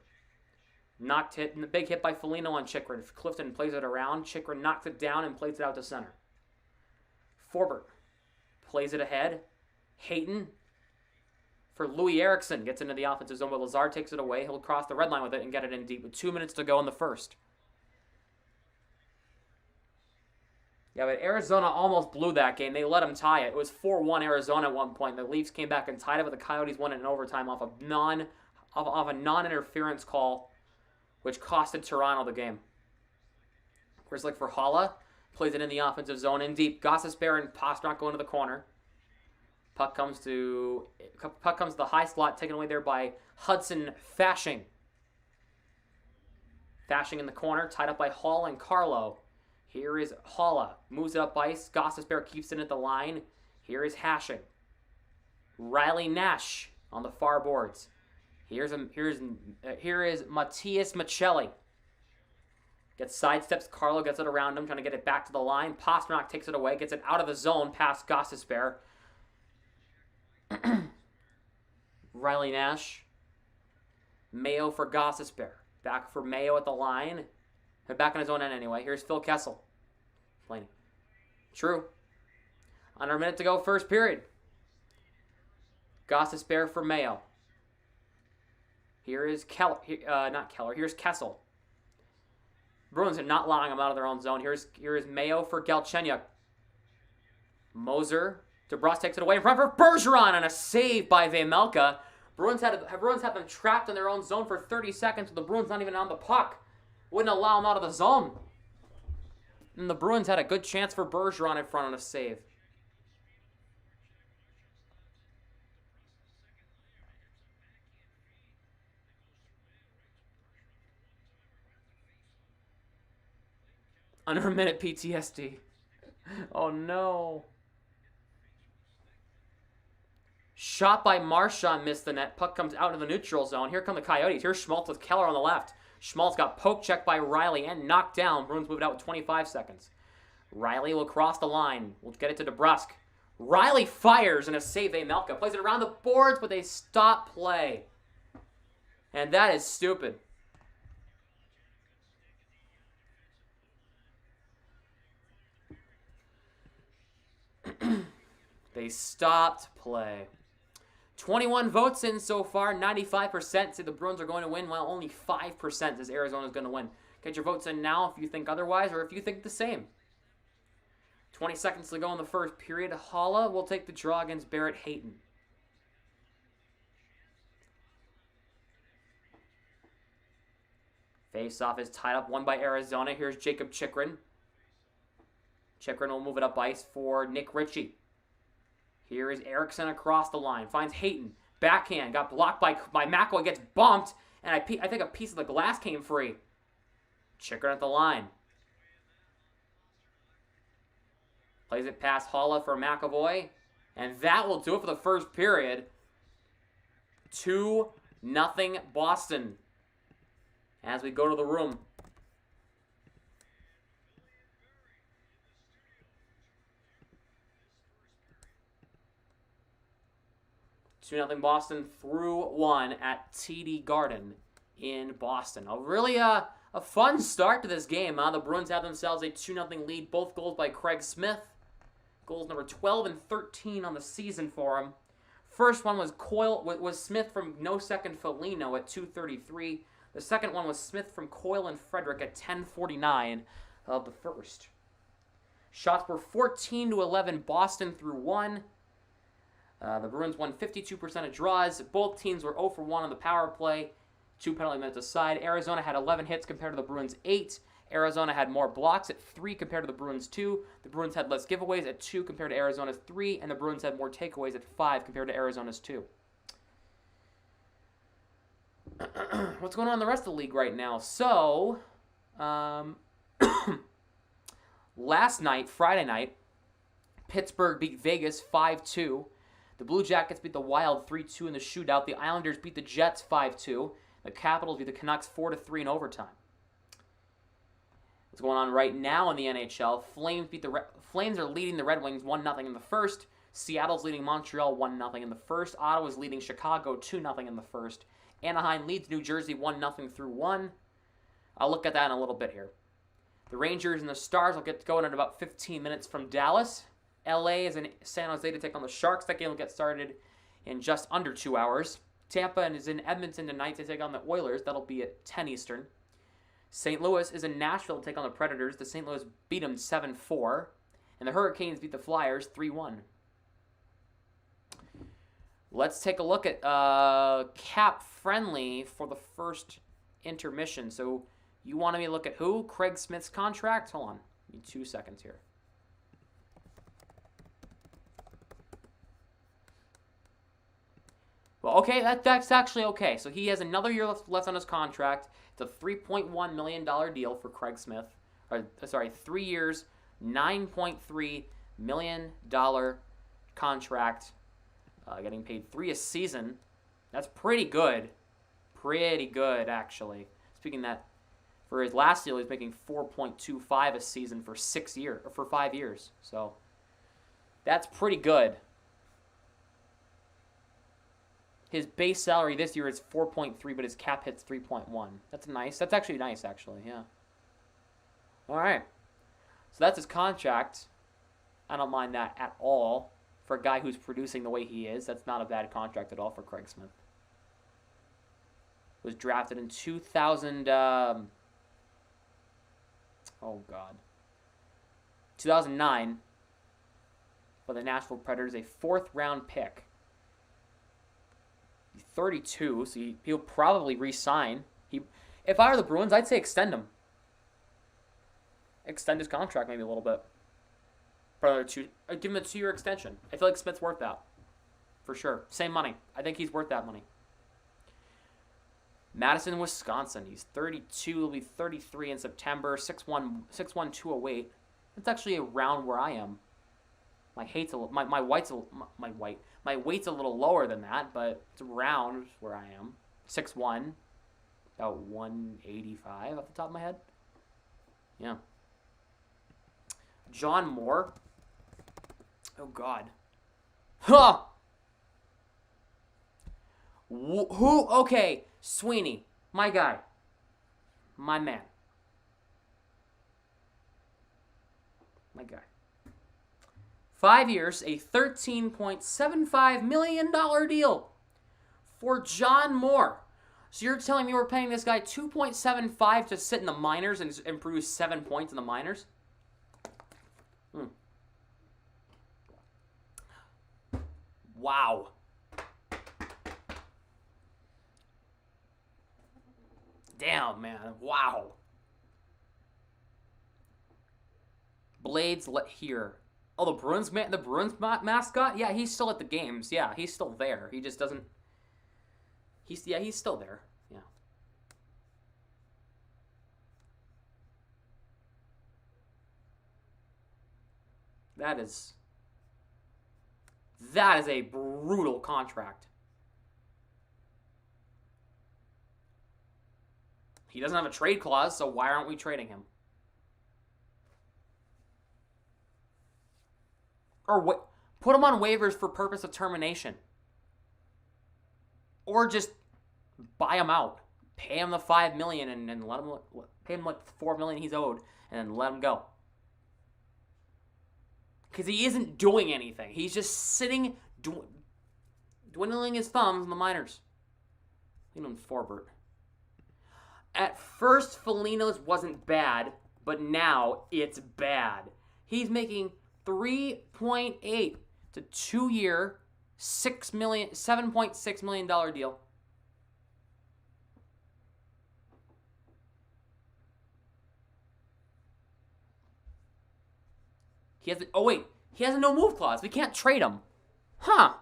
Big hit by Foligno on Chychrun. Clifton plays it around. Chychrun knocks it down and plays it out to center. Forbert plays it ahead. Hayton for Louis Eriksson. Gets into the offensive zone, but Lazar takes it away. He'll cross the red line with it and get it in deep with 2 minutes to go in the first. Yeah, but Arizona almost blew that game. They let them tie it. It was 4-1 Arizona at one point. The Leafs came back and tied it, but the Coyotes won it in overtime off a non-interference call, which costed Toronto the game. Grzelcyk for Holla. Plays it in the offensive zone in deep. Gostisbehere and Pastrnak go into the corner. Puck comes to the high slot, taken away there by Hudson Fasching. Fasching in the corner, tied up by Hall and Carlo. Here is Holla. Moves it up ice. Gostisbehere keeps it at the line. Here is Hashing. Riley Nash on the far boards. Here is Matthias Maccelli. Gets sidesteps. Carlo gets it around him, trying to get it back to the line. Pastrnak takes it away. Gets it out of the zone past Gostisbehere. Riley Nash. Mayo for Gostisbehere. Back for Mayo at the line. Back on his own end anyway. Here's Phil Kessel. Playing. True. Under a minute to go, first period. Gostisbehere for Mayo. Here is Here's Kessel. Bruins are not allowing him out of their own zone. Here is Mayo for Galchenyuk. Moser DeBrus takes it away in front for Bergeron, and a save by Vejmelka. Bruins have them trapped in their own zone for 30 seconds, with the Bruins not even on the puck. Wouldn't allow them out of the zone. And the Bruins had a good chance for Bergeron in front on a save. Under a minute PTSD. Oh no. Shot by Marchand, missed the net. Puck comes out of the neutral zone. Here come the Coyotes. Here's Schmaltz with Keller on the left. Schmaltz got poke checked by Riley and knocked down. Bruins move it out with 25 seconds. Riley will cross the line. We'll get it to DeBrus. Riley fires and a save. Vejmelka plays it around the boards, but they stop play. And that is stupid. They stopped play. 21 votes in so far. 95% say the Bruins are going to win, while only 5% says Arizona's going to win. Get your votes in now if you think otherwise or if you think the same. 20 seconds to go in the first period. Holla will take the draw against Barrett Hayton. Face-off is tied up, won by Arizona. Here's Jacob Chychrun. Chychrun will move it up ice for Nick Ritchie. Here is Erickson across the line. Finds Hayton. Backhand. Got blocked by McAvoy. Gets bumped. And I think a piece of the glass came free. Chychrun at the line. Plays it past Holla for McAvoy. And that will do it for the first period. 2-0 Boston. As we go to the room. 2-0 Boston through 1 at TD Garden in Boston. A fun start to this game. The Bruins have themselves a 2-0 lead. Both goals by Craig Smith. Goals number 12 and 13 on the season for him. First one was Smith from No Second Foligno at 2:33. The second one was Smith from Coyle and Frederick at 10:49 of the first. Shots were 14-11 Boston through 1. The Bruins won 52% of draws. Both teams were 0 for 1 on the power play. 2 penalty minutes aside. Arizona had 11 hits compared to the Bruins' 8. Arizona had more blocks at 3 compared to the Bruins' 2. The Bruins had less giveaways at 2 compared to Arizona's 3. And the Bruins had more takeaways at 5 compared to Arizona's 2. What's going on in the rest of the league right now? So, last night, Friday night, Pittsburgh beat Vegas 5-2. The Blue Jackets beat the Wild 3-2 in the shootout. The Islanders beat the Jets 5-2. The Capitals beat the Canucks 4-3 in overtime. What's going on right now in the NHL? Flames are leading the Red Wings 1-0 in the first. Seattle's leading Montreal 1-0 in the first. Ottawa's leading Chicago 2-0 in the first. Anaheim leads New Jersey 1-0 through 1. I'll look at that in a little bit here. The Rangers and the Stars will get going in about 15 minutes from Dallas. LA is in San Jose to take on the Sharks. That game will get started in just under 2 hours. Tampa is in Edmonton tonight to take on the Oilers. That'll be at 10 Eastern. St. Louis is in Nashville to take on the Predators. The St. Louis beat them 7-4. And the Hurricanes beat the Flyers 3-1. Let's take a look at cap friendly for the first intermission. So you wanted me to look at who? Craig Smith's contract? Hold on. Give me 2 seconds here. Well, okay, that's actually okay. So he has another year left on his contract. It's a $3.1 million deal for Craig Smith. 3 years, $9.3 million contract. Getting paid $3 a season. That's pretty good. Pretty good, actually. Speaking of that, for his last deal, he's making $4.25 a season for 5 years. So that's pretty good. His base salary this year is 4.3, but his cap hit's 3.1. That's nice. That's actually nice, actually. Yeah. All right. So that's his contract. I don't mind that at all. For a guy who's producing the way he is, that's not a bad contract at all for Craig Smith. Was drafted in 2009. for the Nashville Predators, a 4th-round pick. He's 32, so he'll probably re-sign. If I were the Bruins, I'd say extend him. Extend his contract maybe a little bit. For another give him a 2-year extension. I feel like Smith's worth that. For sure. Same money. I think he's worth that money. Madison, Wisconsin. He's 32. He'll be 33 in September. 6'1", 208. That's actually around where I am. My weight's a little lower than that, but it's around where I am. 6'1", about 185 off the top of my head. Yeah. John Moore. Oh God. Huh. Who? Okay, Sweeney, my guy, my man, my guy. 5 years, a $13.75 million deal for John Moore. So you're telling me we're paying this guy $2.75 to sit in the minors and produce 7 points in the minors? Wow. Damn, man. Wow. Blades here. Oh, the Bruins mascot? Yeah, he's still at the games. Yeah, he's still there. He just doesn't... He's still there. Yeah. That is a brutal contract. He doesn't have a trade clause, so why aren't we trading him? Or put him on waivers for purpose of termination. Or just buy him out. Pay him the $5 million and let him pay him like $4 million he's owed and then let him go. Because he isn't doing anything. He's just sitting, dwindling his thumbs in the minors. Leland Forbert. At first, Foligno's wasn't bad, but now it's bad. He's making $3.8 to 2-year, $7.6 million deal. He has a no move clause. We can't trade him. Huh.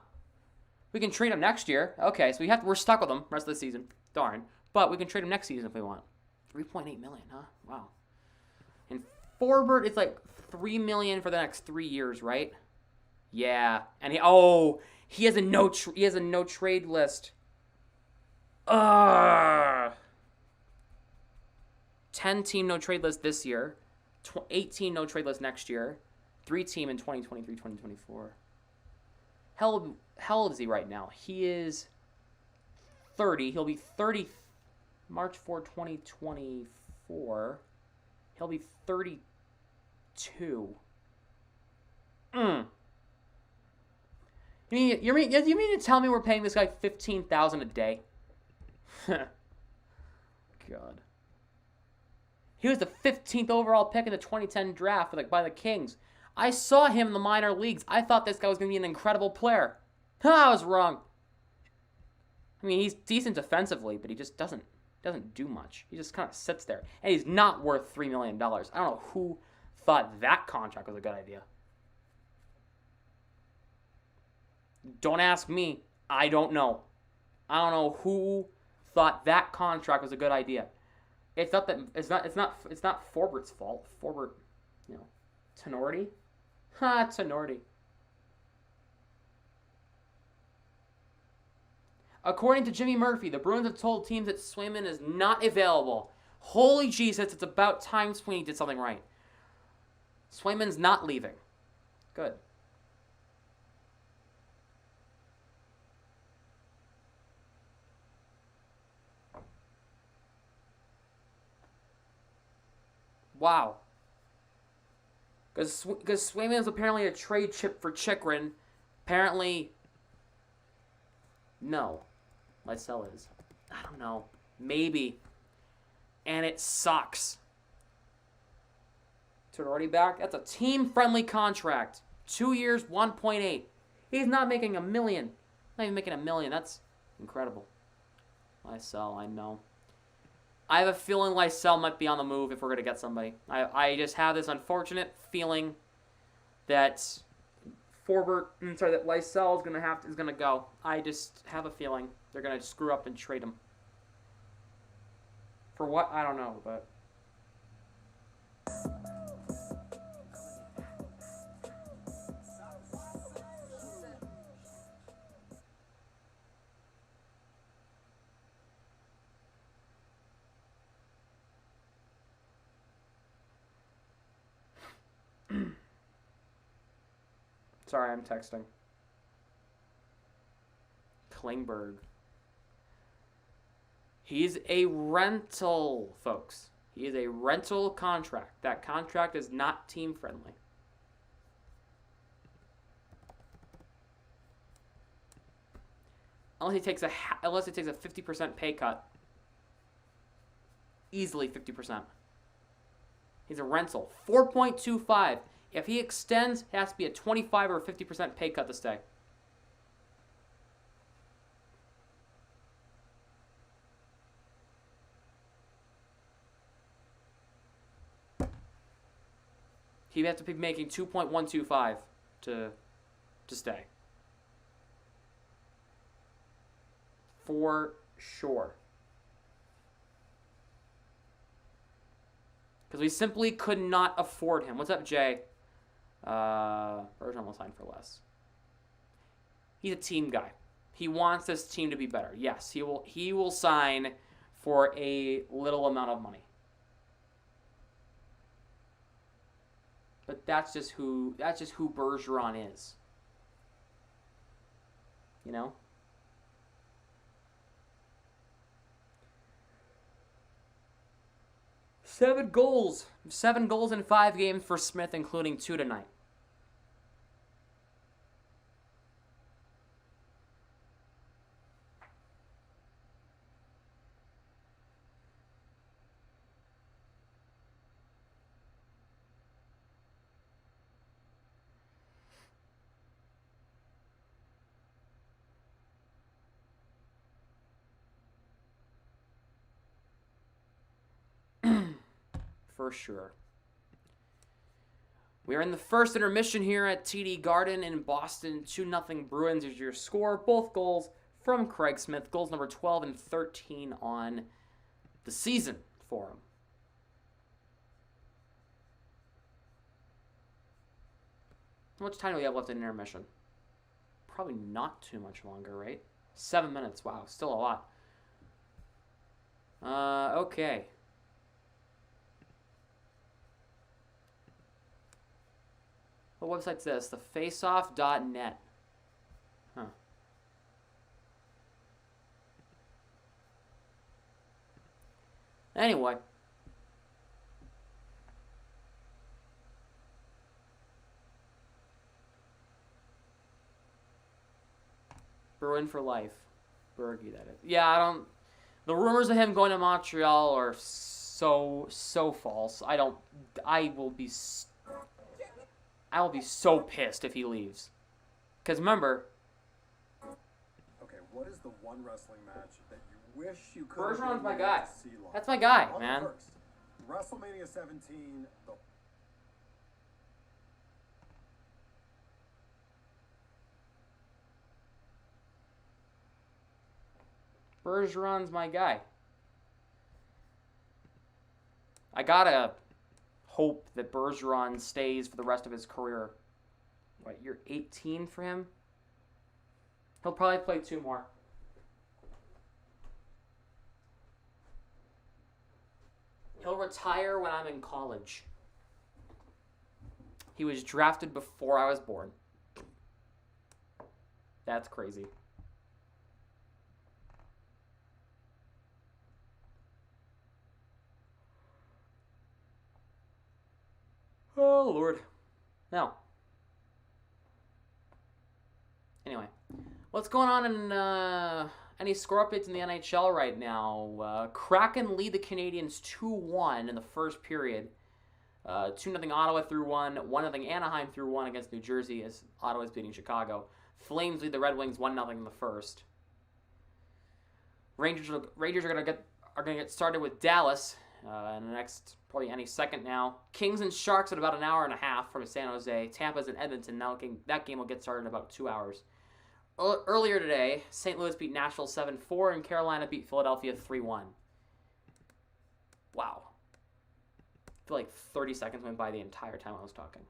We can trade him next year. Okay, so we're stuck with him rest of the season. Darn. But we can trade him next season if we want. $3.8 million, huh? Wow. And Forbert, it's like $3 million for the next 3 years, right? Yeah. And he has a no trade list. 10-team no trade list this year. 18 no trade list next year. 3-team in 2023, 2024. How old is he right now? He is 30. He'll be 30 March 4, 2024. He'll be 32. You mean to tell me we're paying this guy $15,000 a day? God. He was the 15th overall pick in the 2010 draft by the Kings. I saw him in the minor leagues. I thought this guy was going to be an incredible player. I was wrong. I mean, he's decent defensively, but he just doesn't do much. He just kind of sits there. And he's not worth $3 million. I don't know who thought that contract was a good idea. Don't ask me. I don't know. I don't know who thought that contract was a good idea. It's not Forbert's fault. Forbert, tenority. Tenority. According to Jimmy Murphy, the Bruins have told teams that Swayman is not available. Holy Jesus, it's about time Sweeney did something right. Swayman's not leaving. Good. Wow. Because Swayman's apparently a trade chip for Chychrun. Apparently, no. Lysell is. I don't know. Maybe. And it sucks. Turn already back? That's a team-friendly contract. 2 years, 1.8. He's not making $1 million. Not even making $1 million. That's incredible. Lysell, I know. I have a feeling Lysell might be on the move if we're going to get somebody. I just have this unfortunate feeling that that Lysell is gonna go. I just have a feeling they're gonna screw up and trade him. For what? I don't know, but sorry, I'm texting. Klingberg. He's a rental, folks. He is a rental contract. That contract is not team friendly. Unless he takes a 50% pay cut. Easily 50%. He's a rental. 4.25. If he extends, it has to be a 25 or 50% pay cut to stay. He'd have to be making 2.125 to stay. For sure. Because we simply could not afford him. What's up, Jay? Bergeron will sign for less. He's a team guy. He wants this team to be better. Yes, he will sign for a little amount of money. But that's just who Bergeron is. You know? Seven goals in 5 games for Smith, including 2 tonight. For sure. We are in the first intermission here at TD Garden in Boston. 2-0 Bruins is your score. Both goals from Craig Smith. Goals number 12 and 13 on the season for him. How much time do we have left in intermission? Probably not too much longer, right? 7 minutes. Wow, still a lot. Okay. What website's this? Thefaceoff.net. Huh. Anyway. Bruin for life. Bergie, that is. Yeah, I don't... The rumors of him going to Montreal are so false. I will be so pissed if he leaves. Because remember... Okay, what is the one wrestling match that you wish you could Bergeron's my guy. That's my guy, man. First, WrestleMania 17, the... Bergeron's my guy. I gotta hope that Bergeron stays for the rest of his career. What, you're 18 for him? He'll probably play 2 more. He'll retire when I'm in college. He was drafted before I was born. That's crazy. Oh, Lord. Now. Anyway. What's going on in any score updates in the NHL right now? Kraken lead the Canadiens 2-1 in the first period. 2-0 Ottawa through 1, 1-0 Anaheim through 1 against New Jersey as Ottawa's beating Chicago. Flames lead the Red Wings 1-0 in the first. Rangers are gonna get started with Dallas in the next probably any second now. Kings and Sharks at about an hour and a half from San Jose. Tampa's in Edmonton. That game will get started in about 2 hours. Earlier today, St. Louis beat Nashville 7-4 and Carolina beat Philadelphia 3-1. Wow. I feel like 30 seconds went by the entire time I was talking.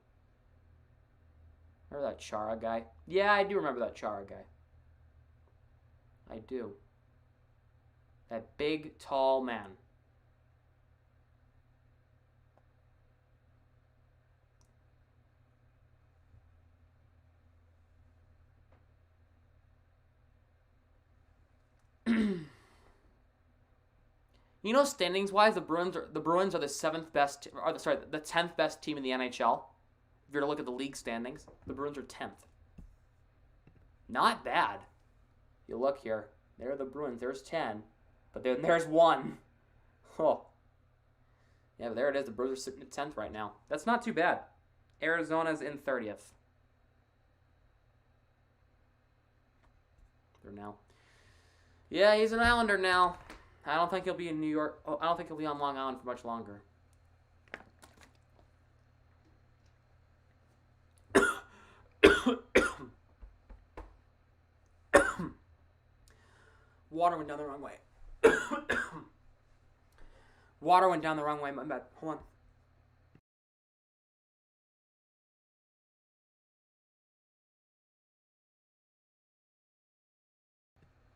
Remember that Chara guy? Yeah, I do remember that Chara guy. I do. That big, tall man. You know, standings-wise, the Bruins are the 7th best, the 10th best team in the NHL. If you're to look at the league standings, the Bruins are 10th. Not bad. You look here, there are the Bruins. There's 10, but then there's 1. Oh, yeah, but there it is. The Bruins are sitting at 10th right now. That's not too bad. Arizona's in 30th. They're now. Yeah, he's an Islander now. I don't think he'll be in New York. Oh, I don't think he'll be on Long Island for much longer. Water went down the wrong way. Water went down the wrong way. My bad. Hold on.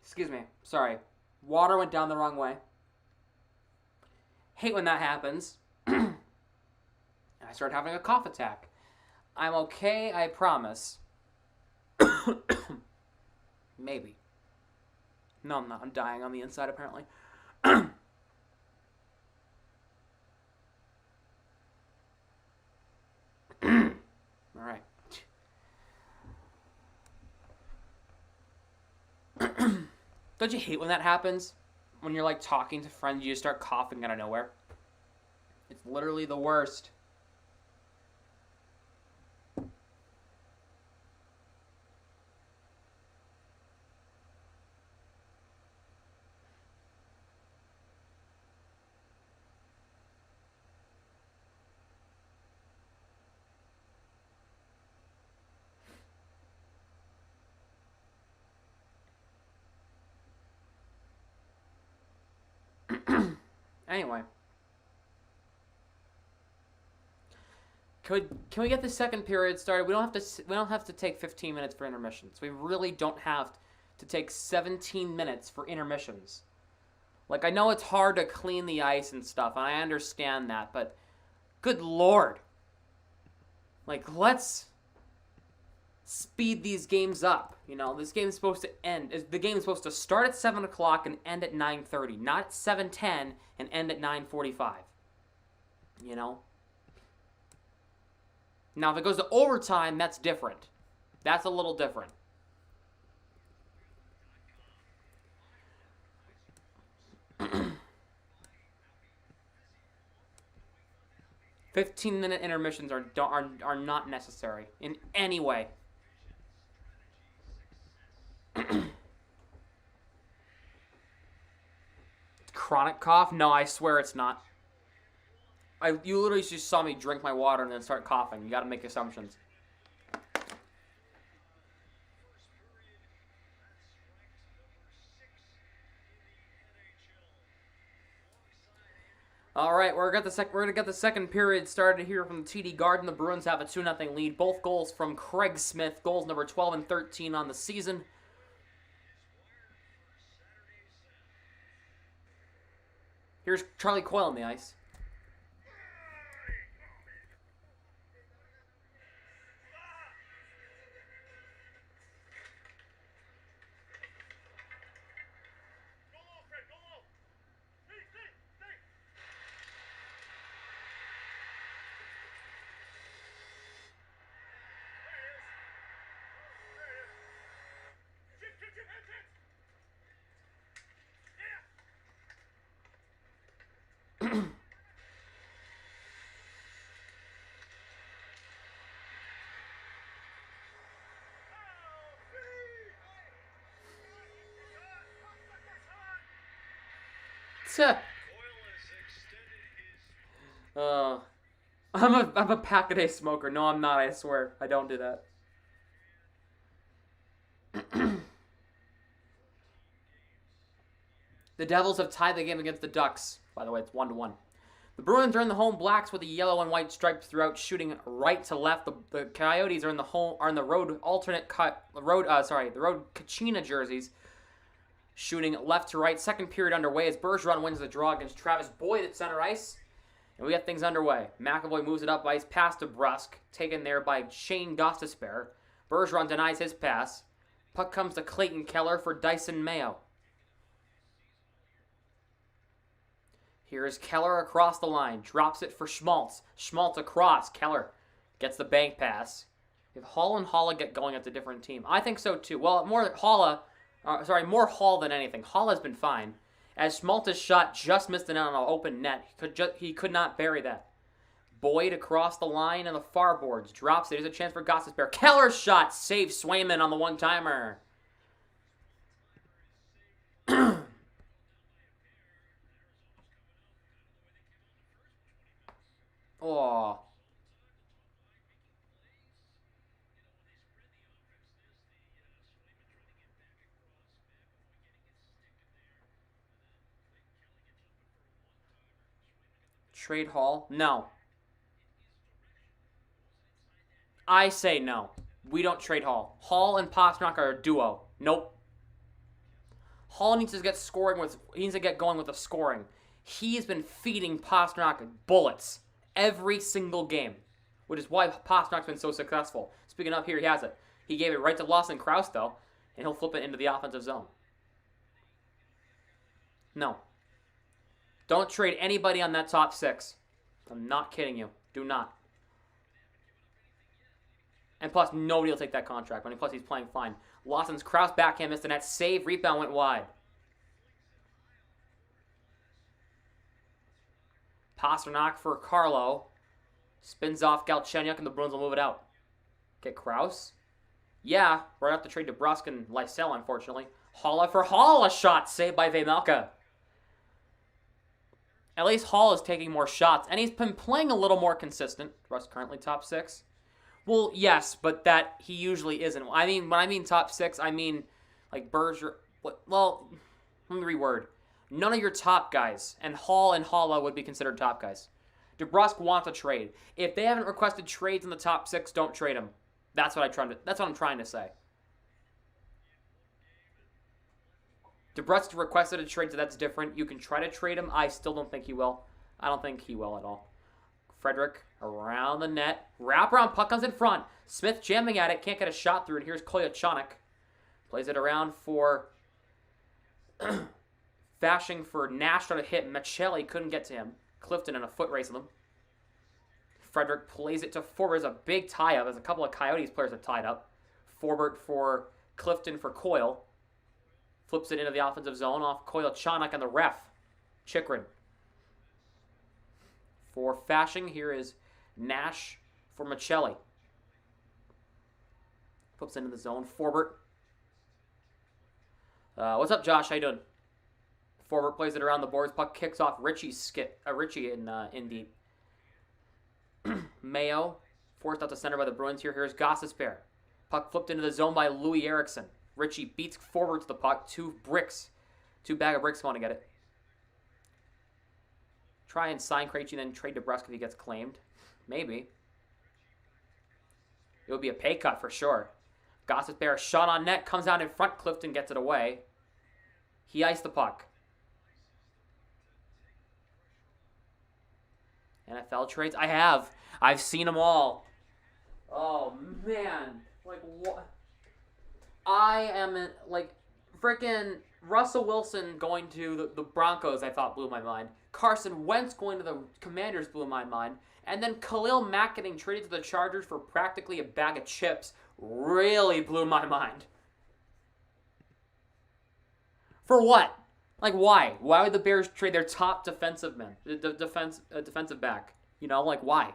Excuse me. Sorry. Water went down the wrong way. Hate when that happens. I started having a cough attack. I'm okay, I promise. Maybe. No, I'm not. I'm dying on the inside, apparently. Alright. Don't you hate when that happens? When you're like talking to friends, you just start coughing out of nowhere. It's literally the worst. Anyway. Can we get the second period started? We don't have to take 15 minutes for intermissions. We really don't have to take 17 minutes for intermissions. Like, I know it's hard to clean the ice and stuff, and I understand that, but good Lord. Like, let's speed these games up. You know, this game is supposed to end. The game is supposed to start at 7 o'clock and end at 9:30, not at 7:10 and end at 9:45. You know? Now, if it goes to overtime, that's different. That's a little different. "15-minute intermissions are not necessary in any way." Chronic cough? No, I swear it's not. You literally just saw me drink my water and then start coughing. You gotta make assumptions. All right, we're gonna get the second period started here from the TD Garden. The Bruins have a 2-0 lead. Both goals from Craig Smith. Goals number 12 and 13 on the season. Here's Charlie Coyle on the ice. I'm a pack-a-day smoker. No, I'm not, I swear. I don't do that. The Devils have tied the game against the Ducks. By the way, it's 1-1. The Bruins are in the home blacks with the yellow and white stripes throughout, shooting right to left. The Coyotes are in the road Kachina jerseys, shooting left to right. Second period underway as Bergeron wins the draw against Travis Boyd at center ice. And we got things underway. McAvoy moves it up ice, pass to Brusk, taken there by Shane Gostisbehere. Bergeron denies his pass. Puck comes to Clayton Keller for Dyson Mayo. Here's Keller across the line. Drops it for Schmaltz. Schmaltz across. Keller gets the bank pass. If Hall and Haula get going, it's a different team. I think so too. Well, more Hall than anything. Hall has been fine. As Schmaltz's shot just missed it on an open net. He could not bury that. Boyd across the line and the far boards. Drops it. There's a chance for Gostisbehere. Keller's shot saves Swayman on the one-timer. Oh. Trade Hall? No. I say no. We don't trade Hall. Hall and Pastrnak are a duo. Nope. Hall needs to get going with the scoring. He's been feeding Pastrnak bullets every single game, which is why Pasternak's been so successful. Speaking of, here he has it. He gave it right to Lawson Krause, though, and he'll flip it into the offensive zone. No. Don't trade anybody on that top six. I'm not kidding you. Do not. And plus, nobody will take that contract. Plus, he's playing fine. Lawson's Krause backhand missed the net. Save. Rebound went wide. Pastrnak for Carlo. Spins off Galchenyuk, and the Bruins will move it out. Get Krause. Yeah, right off the trade to Brusk and Lysell, unfortunately. Haula for Hall. A shot saved by Vejmelka. At least Hall is taking more shots, and he's been playing a little more consistent. Brusk currently top six. Well, yes, but that he usually isn't. I mean, when I mean top six, I mean like Berger. Well, let me reword. None of your top guys, and Hall and Haula would be considered top guys. DeBrusk wants a trade. If they haven't requested trades in the top six, don't trade them. That's what I'm trying to say. DeBrusk requested a trade, so that's different. You can try to trade him. I still don't think he will. I don't think he will at all. Frederick around the net. Wraparound puck comes in front. Smith jamming at it. Can't get a shot through it. Here's Koyachonic. Plays it around for Fashing for Nash trying to hit. Michelli couldn't get to him. Clifton in a foot race with him. Frederick plays it to Forbert. There's a big tie-up. There's a couple of Coyotes players that tied up. Forbert for Clifton for Coyle. Flips it into the offensive zone off Koyachonic and the ref. Chikrin. For Fashing, here is Nash for Michelli. Flips into the zone. Forbert. What's up, Josh? How you doing? Forbert plays it around the boards. Puck kicks off Richie in deep. Mayo forced out to center by the Bruins here. Here's Gostisbehere. Puck flipped into the zone by Louis Eriksson. Richie beats forward to the puck. Two bag of bricks going to get it. Try and sign Krejci and then trade DeBrusk if he gets claimed. Maybe. It would be a pay cut for sure. Gostisbehere shot on net. Comes out in front. Clifton gets it away. He iced the puck. NFL trades? I have. I've seen them all. Oh, man. Like, what? I am, freaking Russell Wilson going to the Broncos, I thought blew my mind. Carson Wentz going to the Commanders blew my mind. And then Khalil Mack getting traded to the Chargers for practically a bag of chips really blew my mind. For what? Like, why? Why would the Bears trade their top defensive defensive back? Why?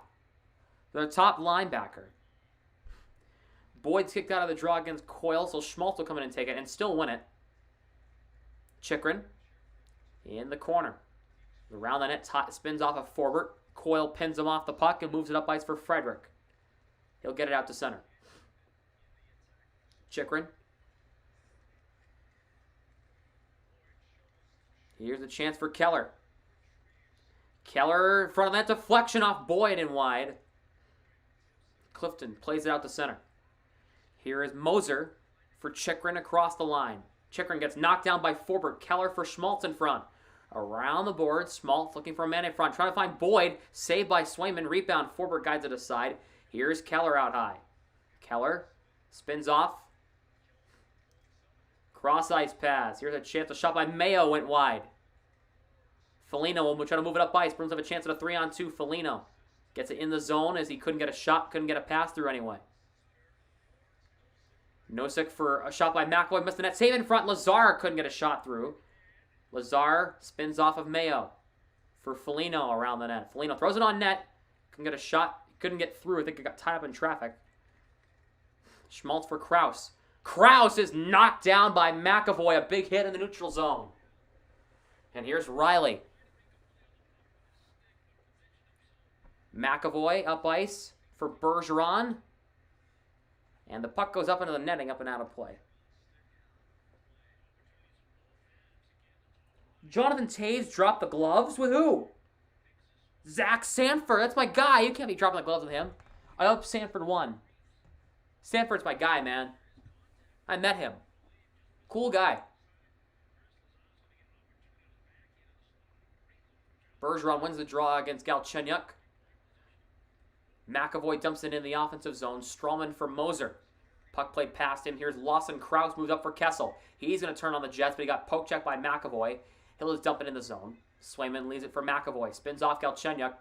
Their top linebacker. Boyd's kicked out of the draw against Coyle, so Schmaltz will come in and take it and still win it. Chikrin in the corner. Around the net, spins off of Forbert. Coyle pins him off the puck and moves it up ice for Frederick. He'll get it out to center. Chychrun. Here's a chance for Keller. Keller in front of that deflection off Boyd and wide. Clifton plays it out to center. Here is Moser for Chychrun across the line. Chychrun gets knocked down by Forbert. Keller for Schmaltz in front. Around the board, Schmaltz looking for a man in front. Trying to find Boyd. Saved by Swayman. Rebound. Forbert guides it aside. Here's Keller out high. Keller spins off. Cross ice pass. Here's a chance. A shot by Mayo went wide. Foligno will try to move it up ice. Bruins have a chance at a 3-on-2. Foligno gets it in the zone as he couldn't get a shot, couldn't get a pass through anyway. Nosek for a shot by McAvoy. Missed the net. Save in front. Lazar couldn't get a shot through. Lazar spins off of Mayo for Foligno around the net. Foligno throws it on net. Couldn't get a shot. Couldn't get through. I think it got tied up in traffic. Schmaltz for Kraus. Kraus is knocked down by McAvoy. A big hit in the neutral zone. And here's Riley. McAvoy up ice for Bergeron. And the puck goes up into the netting, up and out of play. Jonathan Toews dropped the gloves with who? Zach Sanford. That's my guy. You can't be dropping the gloves with him. I hope Sanford won. Sanford's my guy, man. I met him. Cool guy. Bergeron wins the draw against Galchenyuk. McAvoy dumps it in the offensive zone. Strawman for Moser. Puck played past him. Here's Lawson. Kraus moves up for Kessel. He's going to turn on the Jets, but he got poke checked by McAvoy. He'll just dump it in the zone. Swayman leaves it for McAvoy. Spins off Galchenyuk.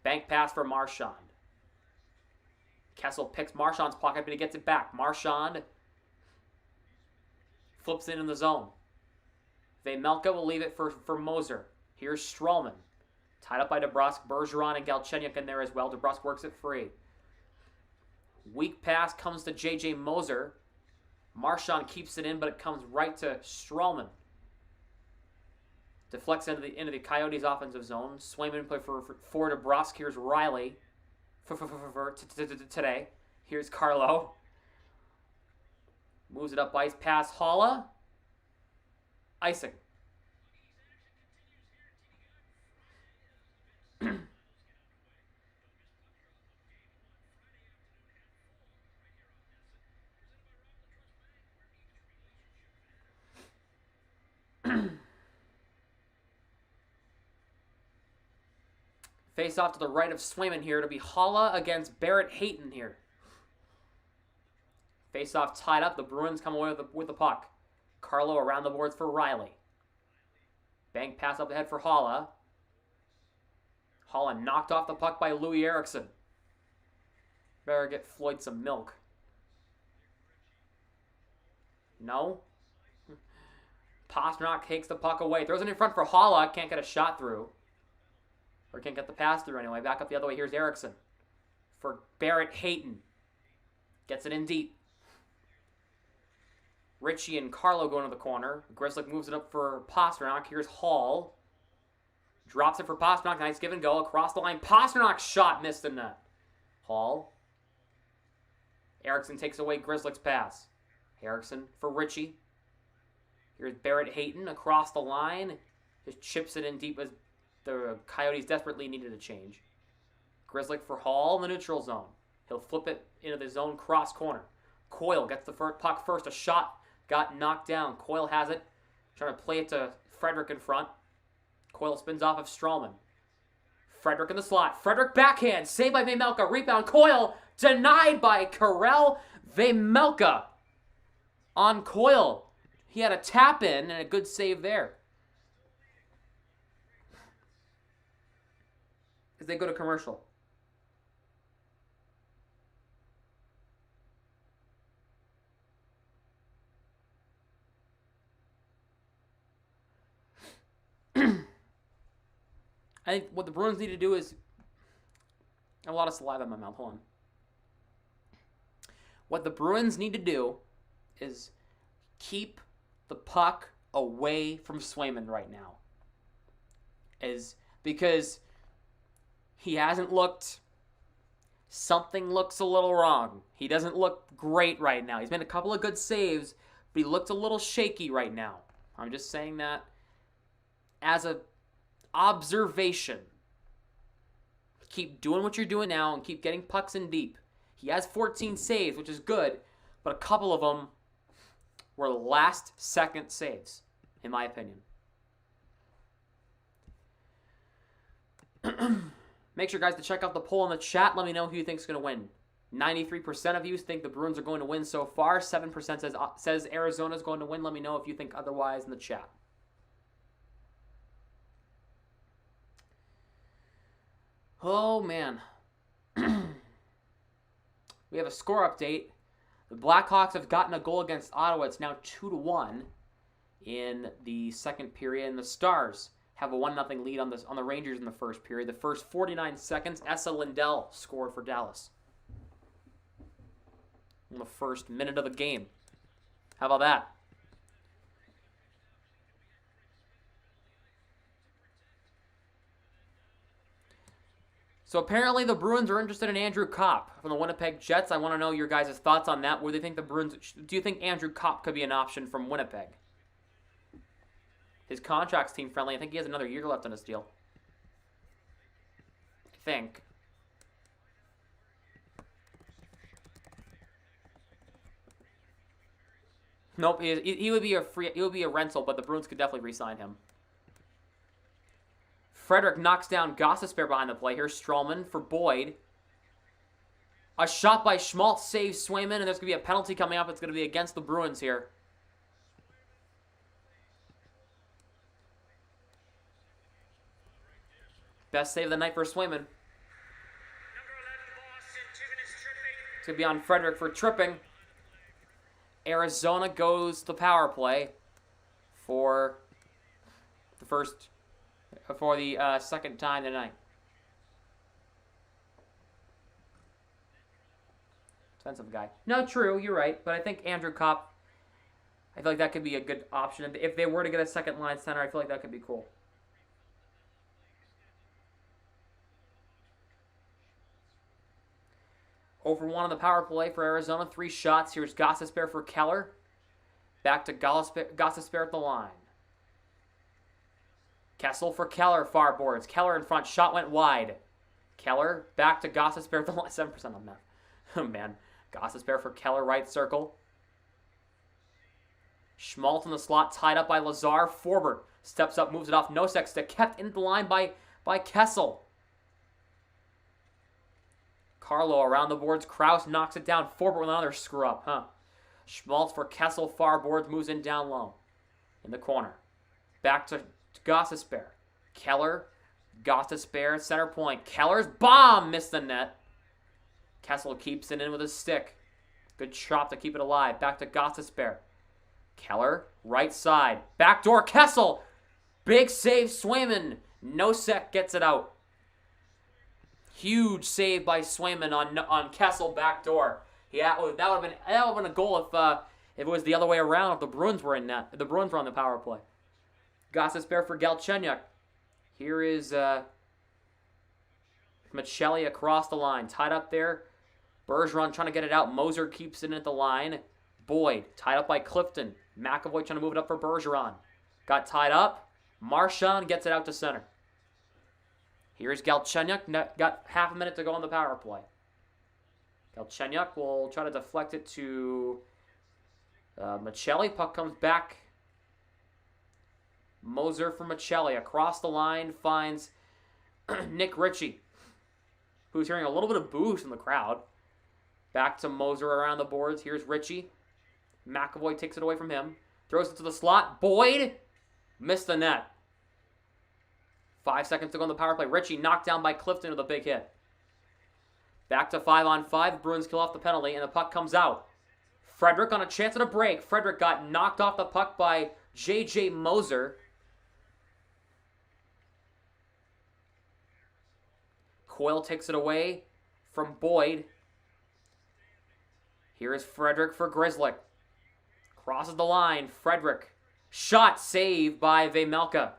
Bank pass for Marchand. Kessel picks Marchand's pocket, but he gets it back. Marchand flips it in the zone. Vejmelka will leave it for Moser. Here's Strawman. Tied up by DeBrusk. Bergeron and Galchenyuk in there as well. DeBrusk works it free. Weak pass comes to J.J. Moser. Marchand keeps it in, but it comes right to Strawman. Deflects into the Coyotes' offensive zone. Swayman play for DeBrusk. Here's Riley today. Here's Carlo. Moves it up ice past Holla. Icing. Face off to the right of Swayman here. It'll be Holla against Barrett Hayton here. Face off tied up. The Bruins come away with the puck. Carlo around the boards for Riley. Bank pass up ahead for Holla. Holla knocked off the puck by Louis Eriksson. Better get Floyd some milk. No. Pastrnak takes the puck away. Throws it in front for Holla. Can't get a shot through. Or can't get the pass through anyway. Back up the other way. Here's Eriksson for Barrett Hayton. Gets it in deep. Ritchie and Carlo go into the corner. Grzelcyk moves it up for Pastrnak. Here's Hall. Drops it for Pastrnak. Nice give and go. Across the line. Pasternak's shot missed the net. Hall. Eriksson takes away Grzelcyk's pass. Eriksson for Ritchie. Here's Barrett Hayton across the line. Just chips it in deep as the Coyotes desperately needed a change. Grzelcyk for Hall in the neutral zone. He'll flip it into the zone cross corner. Coyle gets the puck first. A shot got knocked down. Coyle has it. Trying to play it to Frederick in front. Coyle spins off of Strawman. Frederick in the slot. Frederick backhand. Saved by Vejmelka. Rebound. Coyle denied by Karel Vejmelka on Coyle. He had a tap in and a good save there. As they go to commercial. I think what the Bruins need to do is... I have a lot of saliva in my mouth. Hold on. What the Bruins need to do is keep the puck away from Swayman right now. is because he hasn't looked... Something looks a little wrong. He doesn't look great right now. He's made a couple of good saves, but he looks a little shaky right now. I'm just saying that as an observation. Keep doing what you're doing now and keep getting pucks in deep. He has 14 saves, which is good, but a couple of them were last-second saves, in my opinion. Make sure, guys, to check out the poll in the chat. Let me know who you think is going to win. 93% of you think the Bruins are going to win so far. 7% says Arizona is going to win. Let me know if you think otherwise in the chat. Oh, man. We have a score update. The Blackhawks have gotten a goal against Ottawa. It's now 2-1 in the second period. And the Stars have a 1-0 lead on the Rangers in the first period. The first 49 seconds, Esa Lindell scored for Dallas in the first minute of the game. How about that? So apparently the Bruins are interested in Andrew Kopp from the Winnipeg Jets. I want to know your guys' thoughts on that. Where do you think the Bruins? Do you think Andrew Kopp could be an option from Winnipeg? His contract's team friendly. I think he has another year left on his deal. I think. Nope, he would be a rental, but the Bruins could definitely re-sign him. Frederick knocks down Gostisbehere behind the play. Here's Stroman for Boyd. A shot by Schmaltz saves Swayman, and there's going to be a penalty coming up. It's going to be against the Bruins here. Best save of the night for Swayman. It's going to be on Frederick for tripping. Arizona goes to the power play for the second time tonight. Expensive guy. No, true, you're right. But I think Andrew Kopp, I feel like that could be a good option. If they were to get a second line center, I feel like that could be cool. Over 1 on the power play for Arizona. 3 shots. Here's Gostisbehere for Keller. Back to Gostisbehere at the line. Kessel for Keller, far boards. Keller in front. Shot went wide. Keller back to Gostisbehere at the line. 7% on that. Oh, man. Gostisbehere for Keller, right circle. Schmaltz in the slot, tied up by Lazar. Forbert steps up, moves it off. Nosek stick kept in the line by Kessel. Carlo around the boards. Krause knocks it down. Forbert with another screw up, huh? Schmaltz for Kessel, far boards, moves in down low. In the corner. Back to Gostisbehere. Keller. Gostisbehere, center point. Keller's bomb missed the net. Kessel keeps it in with his stick. Good chop to keep it alive. Back to Gostisbehere. Keller, right side. Backdoor Kessel. Big save, Swayman. Nosek gets it out. Huge save by Swayman on Kessel backdoor. Yeah, that would have been a goal if it was the other way around. If the Bruins were in net, if the Bruins were on the power play. Gostisbehere for Galchenyuk. Here is Michelli across the line, tied up there. Bergeron trying to get it out. Moser keeps it in at the line. Boyd tied up by Clifton. McAvoy trying to move it up for Bergeron. Got tied up. Marchand gets it out to center. Here's Galchenyuk. Got half a minute to go on the power play. Galchenyuk will try to deflect it to Michelli. Puck comes back. Moser for Michelli. Across the line finds Nick Ritchie, who's hearing a little bit of boos from the crowd. Back to Moser around the boards. Here's Ritchie. McAvoy takes it away from him. Throws it to the slot. Boyd missed the net. 5 seconds to go on the power play. Ritchie knocked down by Clifton with a big hit. Back to 5-on-5. Bruins kill off the penalty, and the puck comes out. Frederick on a chance at a break. Frederick got knocked off the puck by J.J. Moser. Coyle takes it away from Boyd. Here is Frederick for Grzelcyk. Crosses the line. Frederick. Shot saved by Vejmelka.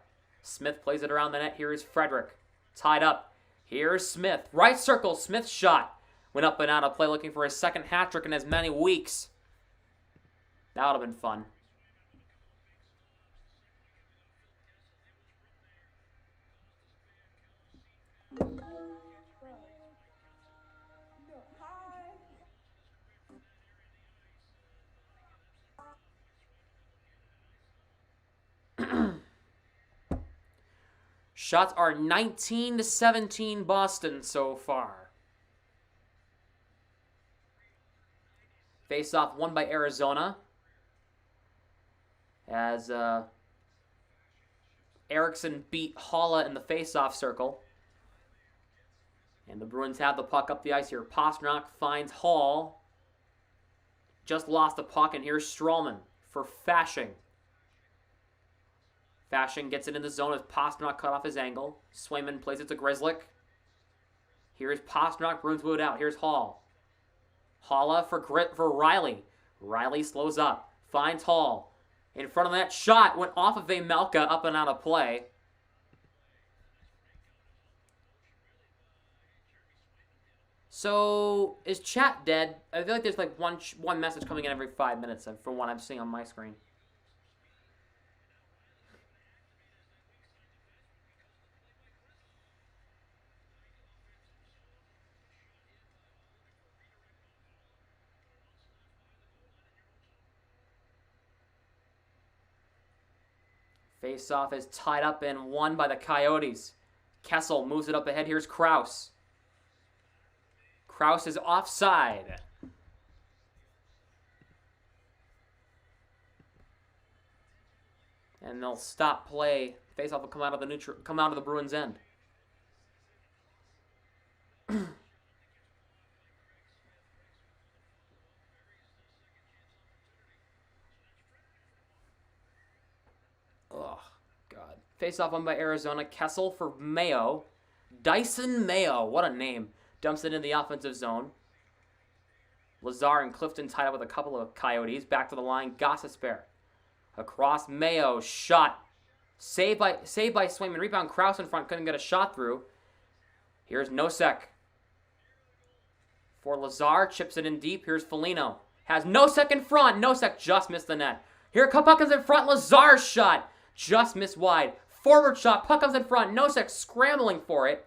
Smith plays it around the net. Here is Frederick. Tied up. Here's Smith. Right circle. Smith's shot. Went up and out of play looking for his second hat trick in as many weeks. That would have been fun. Shots are 19-17 Boston so far. Face-off won by Arizona. As Eriksson beat Haula in the face-off circle. And the Bruins have the puck up the ice here. Pastrnak finds Hall. Just lost the puck, and here's Stralman for Fasching. Fasching gets it in the zone as Pastrnak cut off his angle. Swayman plays it to Grzelcyk. Here's Pastrnak, Bruins move it out. Here's Hall. Haula for Riley. Riley slows up. Finds Hall. In front of that shot, went off of Vejmelka, up and out of play. So, is chat dead? I feel like there's like one message coming in every 5 minutes from what I'm seeing on my screen. Face-off is tied up and won by the Coyotes. Kessel moves it up ahead. Here's Kraus. Kraus is offside. And they'll stop play. Face-off will come out of the Bruins' end. Oh, God. Face-off won by Arizona. Kessel for Mayo. Dyson Mayo. What a name. Dumps it in the offensive zone. Lazar and Clifton tied up with a couple of Coyotes. Back to the line. Gossespierre. Across Mayo. Shot. Saved by Swayman. Rebound. Kraus in front. Couldn't get a shot through. Here's Nosek. For Lazar. Chips it in deep. Here's Foligno. Has Nosek in front. Nosek just missed the net. Here puck comes in front. Lazar's shot. Just missed wide. Forward shot. Puck comes in front. Nosek scrambling for it.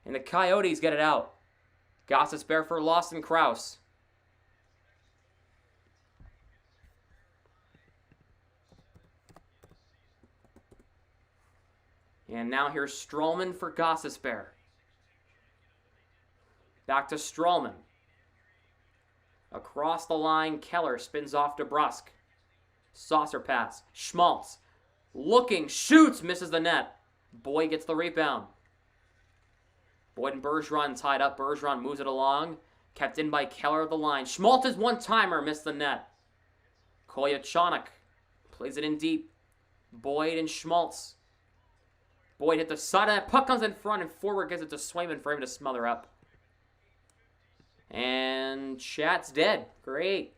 And the Coyotes get it out. Gossespierre for Lawson Kraus. And now here's Stralman for Gossespierre. Back to Stralman. Across the line, Keller spins off to Brusk. Saucer pass. Schmaltz. Looking, shoots, misses the net. Boyd gets the rebound. Boyd and Bergeron tied up. Bergeron moves it along. Kept in by Keller at the line. Schmaltz's one-timer missed the net. Koyachanik plays it in deep. Boyd and Schmaltz. Boyd hit the side of that. Puck comes in front and forward gets it to Swayman for him to smother up. And chat's dead. Great.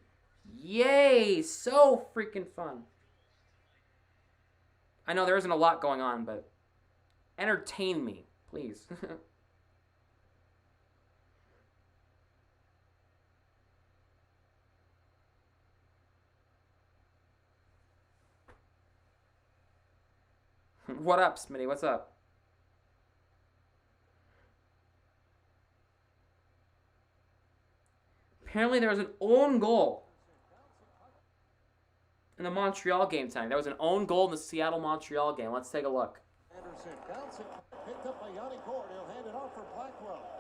Yay! So freaking fun. I know there isn't a lot going on, but entertain me, please. What up, Smitty? What's up? Apparently there was an own goal in the Montreal game tonight. There was an own goal in the Seattle-Montreal game. Let's take a look.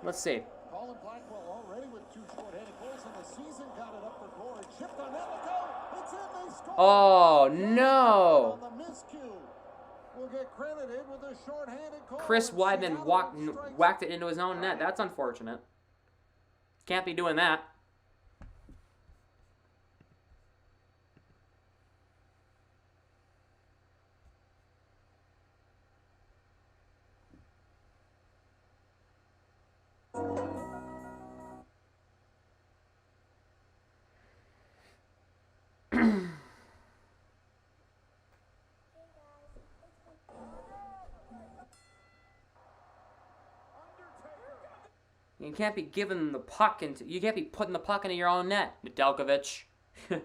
Let's see. Colin Blackwell already with 2 short-handed goals in the season. Got it up for Gord. Chipped on net. It's in. They score. Oh, no. On the miscue. Will get credited with a short-handed goal. Chris Weidman whacked it into his own net. That's unfortunate. Can't be doing that. You can't be giving the puck into. You can't be putting the puck into your own net, Nedeljkovic. Let's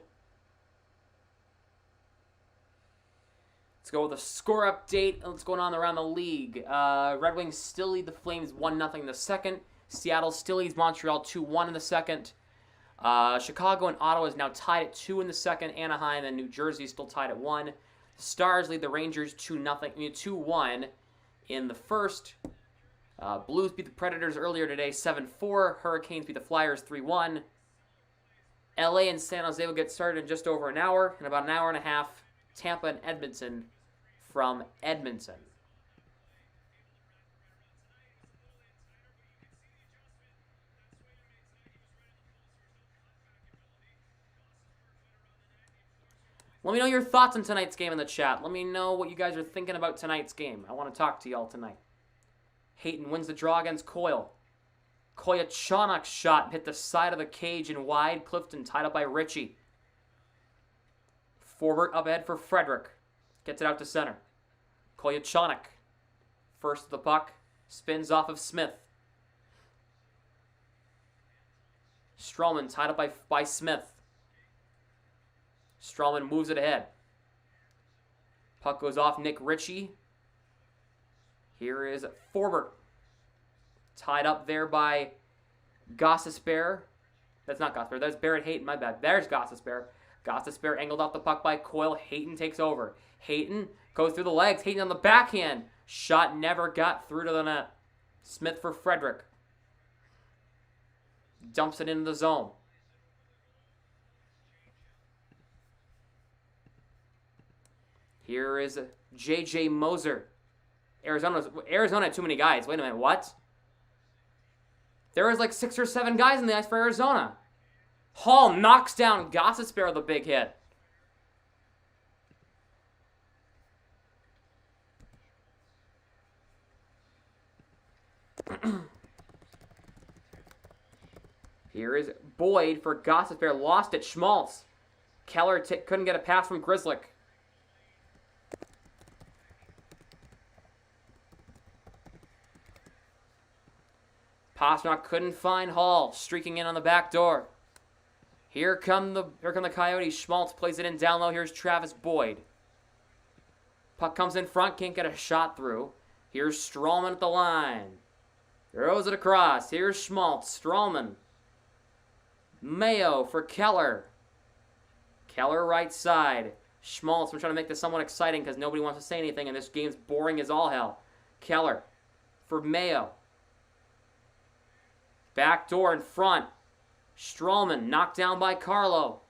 go with a score update. What's going on around the league? Red Wings still lead the Flames 1-0 in the second. Seattle still leads Montreal 2-1 in the second. Chicago and Ottawa is now tied at 2 in the second. Anaheim and New Jersey is still tied at 1. The Stars lead the Rangers 2-1 in the first. Blues beat the Predators earlier today 7-4. Hurricanes beat the Flyers 3-1. LA and San Jose will get started in just over an hour. In about an hour and a half, Tampa and Edmonton from Edmonton. Let me know your thoughts on tonight's game in the chat. Let me know what you guys are thinking about tonight's game. I want to talk to y'all tonight. Hayton wins the draw against Coyle. Koyachonok's shot hit the side of the cage and wide. Clifton tied up by Ritchie. Forward up ahead for Frederick. Gets it out to center. Koyachonok. First to the puck. Spins off of Smith. Strowman tied up by Smith. Strowman moves it ahead. Puck goes off Nick Ritchie. Here is Forbert. Tied up there by Gostisbehere. That's not Gostisbehere. That's Barrett Hayton. My bad. There's Gostisbehere. Gostisbehere angled off the puck by Coyle. Hayton takes over. Hayton goes through the legs. Hayton on the backhand. Shot never got through to the net. Smith for Frederick. Dumps it into the zone. Here is J.J. Moser. Arizona had too many guys. Wait a minute, what? There was like 6 or 7 guys in the ice for Arizona. Hall knocks down Gostisbehere with a big hit. Here is Boyd for Gostisbehere. Lost it. Schmaltz. Keller couldn't get a pass from Grzelcyk. Pastrnak couldn't find Hall, streaking in on the back door. Here come the Coyotes. Schmaltz plays it in down low. Here's Travis Boyd. Puck comes in front, can't get a shot through. Here's Strowman at the line. Throws it across. Here's Schmaltz. Strowman. Mayo for Keller. Keller right side. Schmaltz, we're trying to make this somewhat exciting because nobody wants to say anything and this game's boring as all hell. Keller for Mayo. Back door in front. Strowman knocked down by Carlo.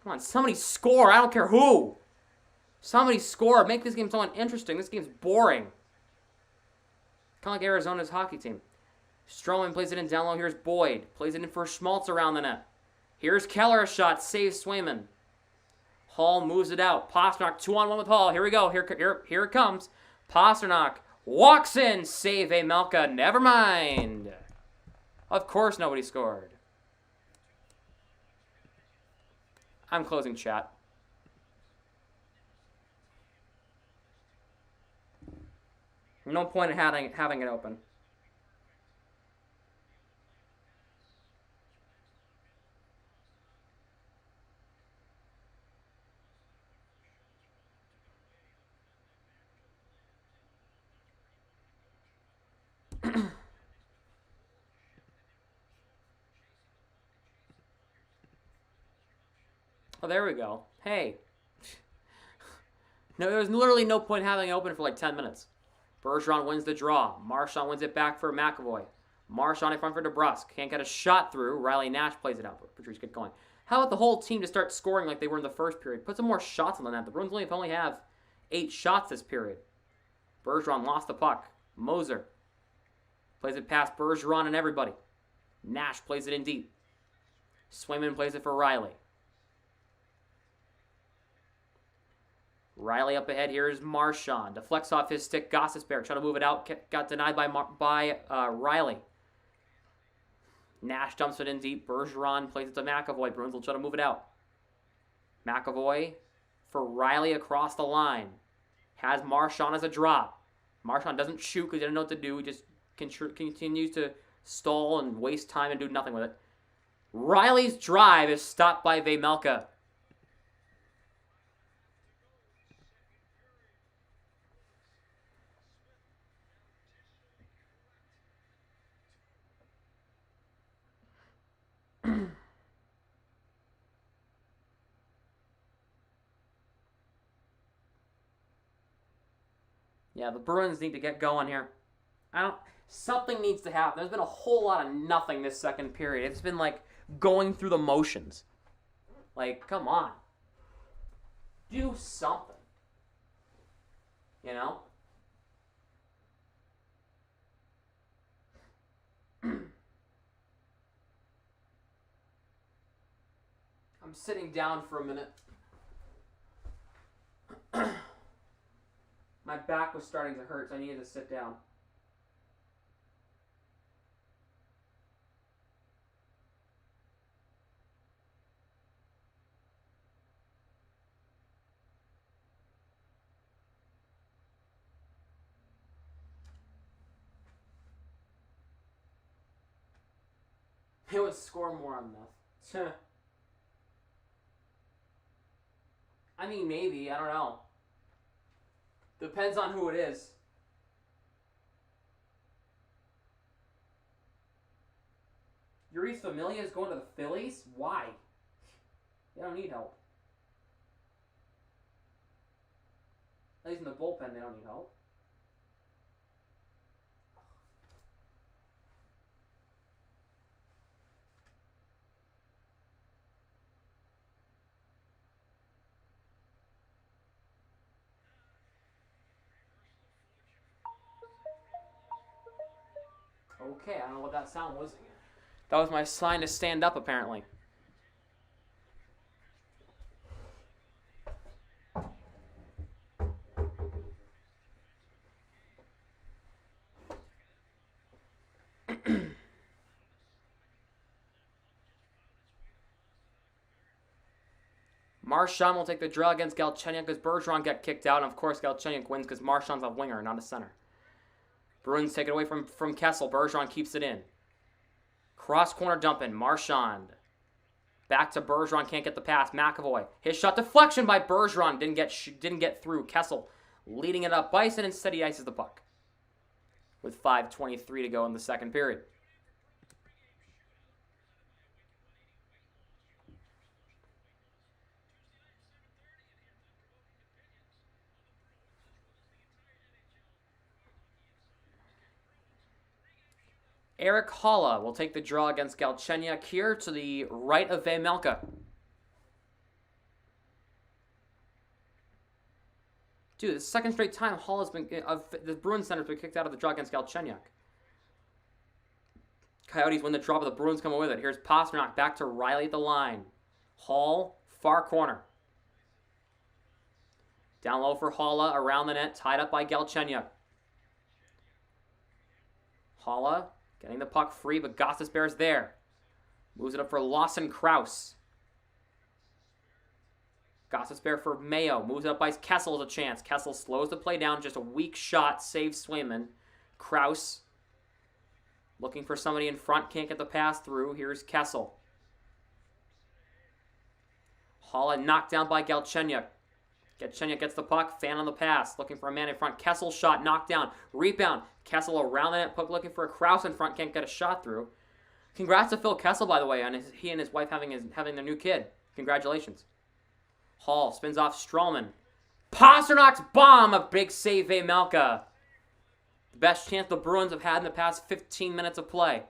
Come on, somebody score. I don't care who. Somebody score. Make this game somewhat interesting. This game's boring. Kind of like Arizona's hockey team. Strowman plays it in down low. Here's Boyd. Plays it in for Schmaltz around the net. Here's Keller, a shot. Saves Swayman. Hall moves it out. Pastrnak 2-on-1 with Hall. Here we go. Here it comes. Pastrnak walks in. Save Melka. Never mind. Of course nobody scored. I'm closing chat. No point in having it open. Oh, there we go. Hey. No, there's literally no point having it open for like 10 minutes. Bergeron wins the draw. Marchand wins it back for McAvoy. Marchand in front for DeBrusk. Can't get a shot through. Riley Nash plays it out. But Patrice get going. How about the whole team to start scoring like they were in the first period? Put some more shots on the net. The Bruins only have 8 shots this period. Bergeron lost the puck. Moser plays it past Bergeron and everybody. Nash plays it in deep. Swayman plays it for Riley. Riley up ahead. Here's Marchand. Deflects off his stick. Gostisbehere trying to move it out. Got denied by Riley. Nash dumps it in deep. Bergeron plays it to McAvoy. Bruins will try to move it out. McAvoy for Riley across the line. Has Marchand as a drop. Marchand doesn't shoot because he doesn't know what to do. He just continues to stall and waste time and do nothing with it. Riley's drive is stopped by Vejmelka. Yeah, the Bruins need to get going here. Something needs to happen. There's been a whole lot of nothing this second period. It's been like going through the motions. Like, come on. Do something. You know? I'm sitting down for a minute. My back was starting to hurt, so I needed to sit down. It would score more on this. I mean, maybe. I don't know. Depends on who it is. Yuri's Familia is going to the Phillies? Why? They don't need help. At least in the bullpen, they don't need help. Okay, I don't know what that sound was. That was my sign to stand up, apparently. Marchand will take the draw against Galchenyuk because Bergeron got kicked out, and of course Galchenyuk wins because Marchand's a winger, not a center. Bruins take it away from Kessel. Bergeron keeps it in. Cross corner dump in. Marchand. Back to Bergeron. Can't get the pass. McAvoy. His shot deflection by Bergeron. Didn't get through. Kessel leading it up. Bison instead he ices the puck. With 5:23 to go in the second period. Eric Halla will take the draw against Galchenyuk here to the right of Vejmelka. Dude, the second straight time Halla's been the Bruins center's been kicked out of the draw against Galchenyuk. Coyotes win the draw, but the Bruins come away with it. Here's Pastrnak back to Riley at the line. Hall, far corner. Down low for Halla, around the net, tied up by Galchenyuk. Halla getting the puck free, but Gostisbehere's there. Moves it up for Lawson Krause. Gostisbehere for Mayo. Moves it up by Kessel as a chance. Kessel slows the play down. Just a weak shot. Saves Swayman. Krause looking for somebody in front. Can't get the pass through. Here's Kessel. Halla knocked down by Galchenyuk. Galchenyuk gets the puck. Fan on the pass. Looking for a man in front. Kessel shot. Knocked down. Rebound. Kessel around the net. Puck looking for a Krause in front. Can't get a shot through. Congrats to Phil Kessel, by the way, on he and his wife having their new kid. Congratulations. Hall spins off Stralman. Pasternak's bomb. A big save, Vejmelka. The best chance the Bruins have had in the past 15 minutes of play.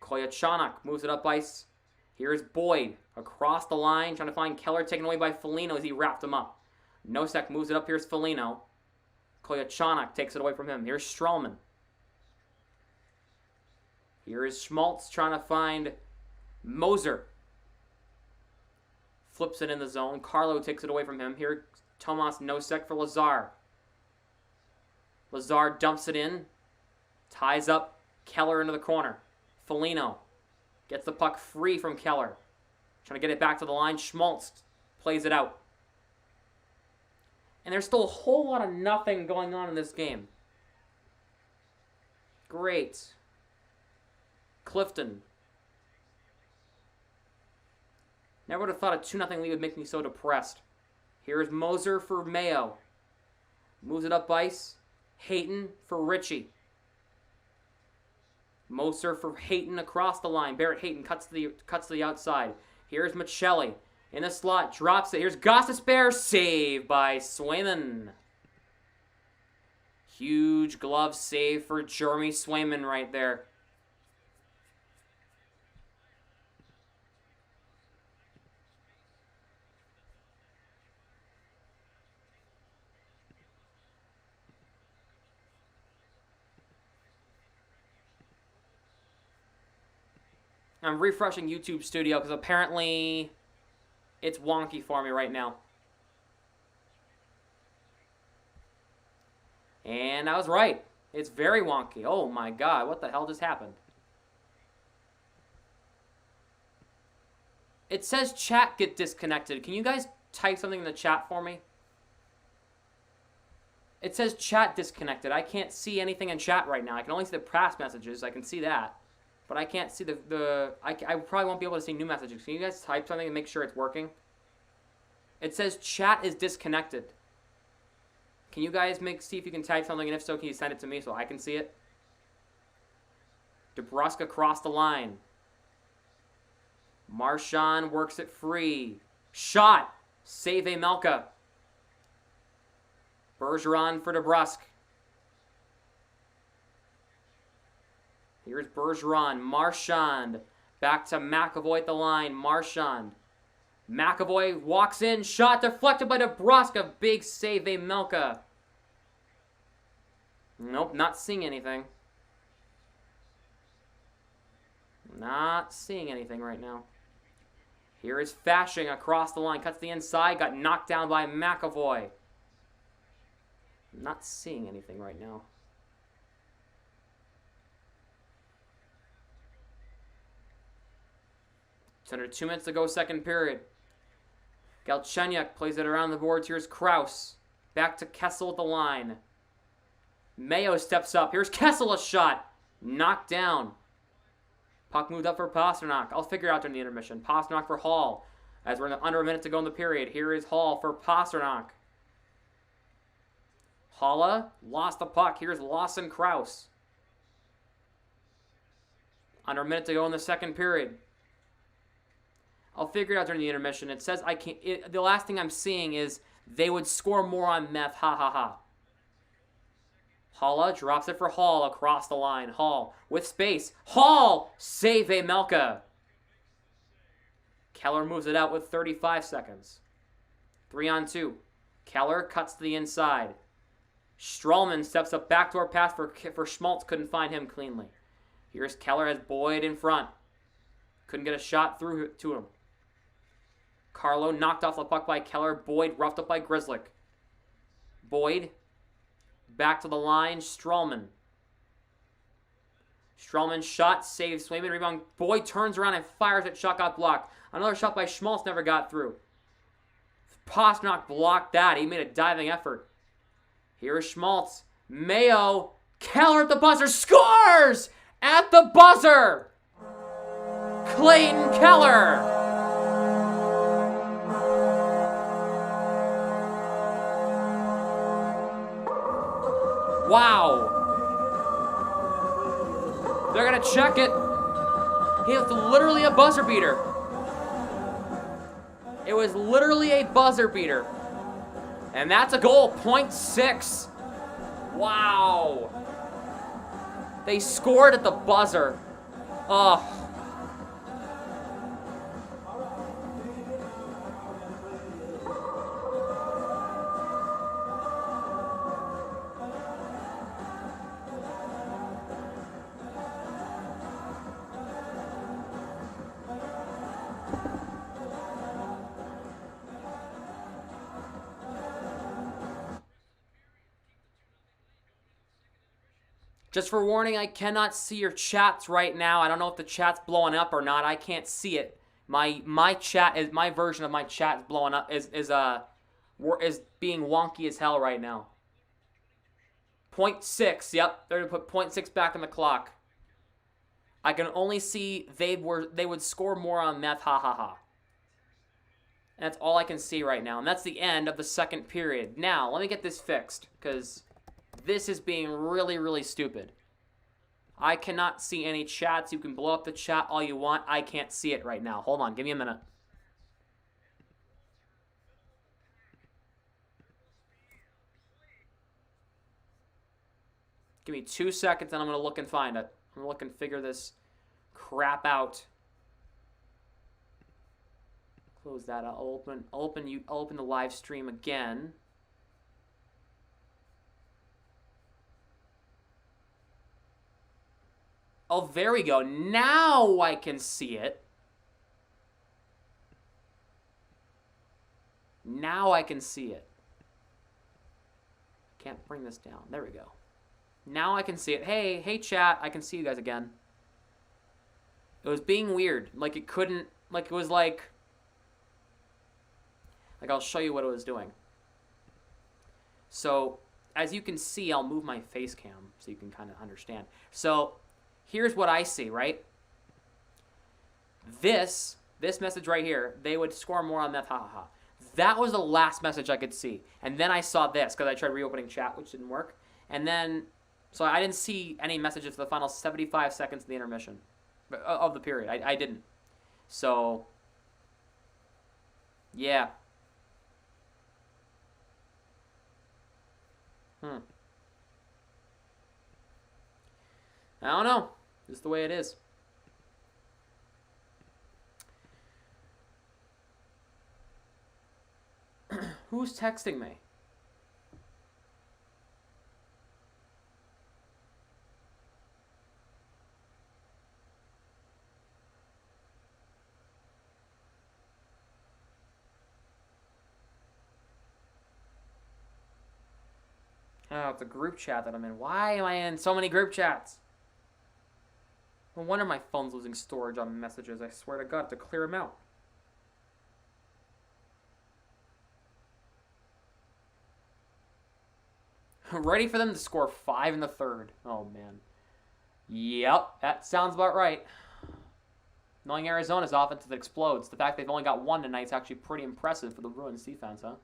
Koyachanok moves it up ice. Here's Boyd across the line, trying to find Keller, taken away by Foligno as he wrapped him up. Nosek moves it up. Here's Foligno. Koyachanok takes it away from him. Here's Stralman. Here is Schmaltz trying to find Moser. Flips it in the zone. Carlo takes it away from him. Here, Tomas Nosek for Lazar. Lazar dumps it in. Ties up Keller into the corner. Foligno gets the puck free from Keller. Trying to get it back to the line. Schmaltz plays it out. And there's still a whole lot of nothing going on in this game. Great. Clifton. Never would have thought a 2-0 lead would make me so depressed. Here's Moser for Mayo. Moves it up ice. Hayton for Ritchie. Moser for Hayton across the line. Barrett Hayton cuts to the outside. Here's Michelli in the slot. Drops it. Here's Gostisbehere. Save by Swayman. Huge glove save for Jeremy Swayman right there. I'm refreshing YouTube Studio because apparently it's wonky for me right now. And I was right. It's very wonky. Oh my god, what the hell just happened? It says chat get disconnected. Can you guys type something in the chat for me? It says chat disconnected. I can't see anything in chat right now. I can only see the past messages. I can see that. But I can't see I probably won't be able to see new messages. Can you guys type something and make sure it's working? It says chat is disconnected. Can you guys see if you can type something, and if so, can you send it to me so I can see it? DeBrusk across the line. Marchand works it free. Shot. Save a Melka. Bergeron for DeBrusk. Here's Bergeron. Marchand. Back to McAvoy at the line. Marchand. McAvoy walks in. Shot deflected by DeBrusk. A big save, a Melka. Nope, not seeing anything. Not seeing anything right now. Here is Fashing across the line. Cuts the inside. Got knocked down by McAvoy. Not seeing anything right now. It's under 2 minutes to go, second period. Galchenyuk plays it around the boards. Here's Krause. Back to Kessel at the line. Mayo steps up. Here's Kessel, a shot. Knocked down. Puck moved up for Pasternak. I'll figure it out during the intermission. Pasternak for Hall. As we're under a minute to go in the period. Here is Hall for Pasternak. Halla lost the puck. Here's Lawson Krause. Under a minute to go in the second period. I'll figure it out during the intermission. It says I can't. The last thing I'm seeing is they would score more on meth. Ha ha ha. Halla drops it for Hall across the line. Hall with space. Hall! Save a Melka. Keller moves it out with 35 seconds. 3-on-2. Keller cuts to the inside. Stralman steps up backdoor pass for Schmaltz. Couldn't find him cleanly. Here's Keller has Boyd in front. Couldn't get a shot through to him. Carlo knocked off the puck by Keller. Boyd roughed up by Grzelcyk. Boyd back to the line. Stralman. Stralman shot, saves Swayman, rebound. Boyd turns around and fires it. Shot got blocked. Another shot by Schmaltz never got through. Pasternak blocked that. He made a diving effort. Here is Schmaltz. Mayo. Keller at the buzzer. Scores! At the buzzer! Clayton Keller! Wow. They're going to check it. He was literally a buzzer beater. It was literally a buzzer beater. And that's a goal. .6. Wow. They scored at the buzzer. Ugh. Just for warning, I cannot see your chats right now. I don't know if the chat's blowing up or not. I can't see it. My chat is my version of my chat is blowing up is being wonky as hell right now. 0.6. Yep, they're gonna put 0.6 back on the clock. I can only see they would score more on meth. Ha ha ha. And that's all I can see right now, and that's the end of the second period. Now let me get this fixed because this is being really, really stupid. I cannot see any chats. You can blow up the chat all you want. I can't see it right now. Hold on. Give me a minute. Give me 2 seconds and I'm going to look and find it. I'm going to look and figure this crap out. Close that. I'll open the live stream again. Oh, there we go. Now I can see it. Now I can see it. Can't bring this down. There we go. Now I can see it. Hey chat, I can see you guys again. It was being weird. Like it couldn't, like it was like I'll show you what it was doing. So, as you can see, I'll move my face cam so you can kind of understand. So, here's what I see, right? This message right here, they would score more on meth, ha ha ha. That was the last message I could see. And then I saw this, because I tried reopening chat, which didn't work. And then, so I didn't see any messages for the final 75 seconds of the intermission, of the period. I didn't. So, yeah. I don't know. Just the way it is. Who's texting me? Oh, it's a group chat that I'm in. Why am I in so many group chats? No wonder my phone's losing storage on messages. I swear to God, to clear them out. Ready for them to score 5 in the third. Oh, man. Yep, that sounds about right. Knowing Arizona's offense that explodes, the fact they've only got 1 tonight is actually pretty impressive for the Bruins defense, huh?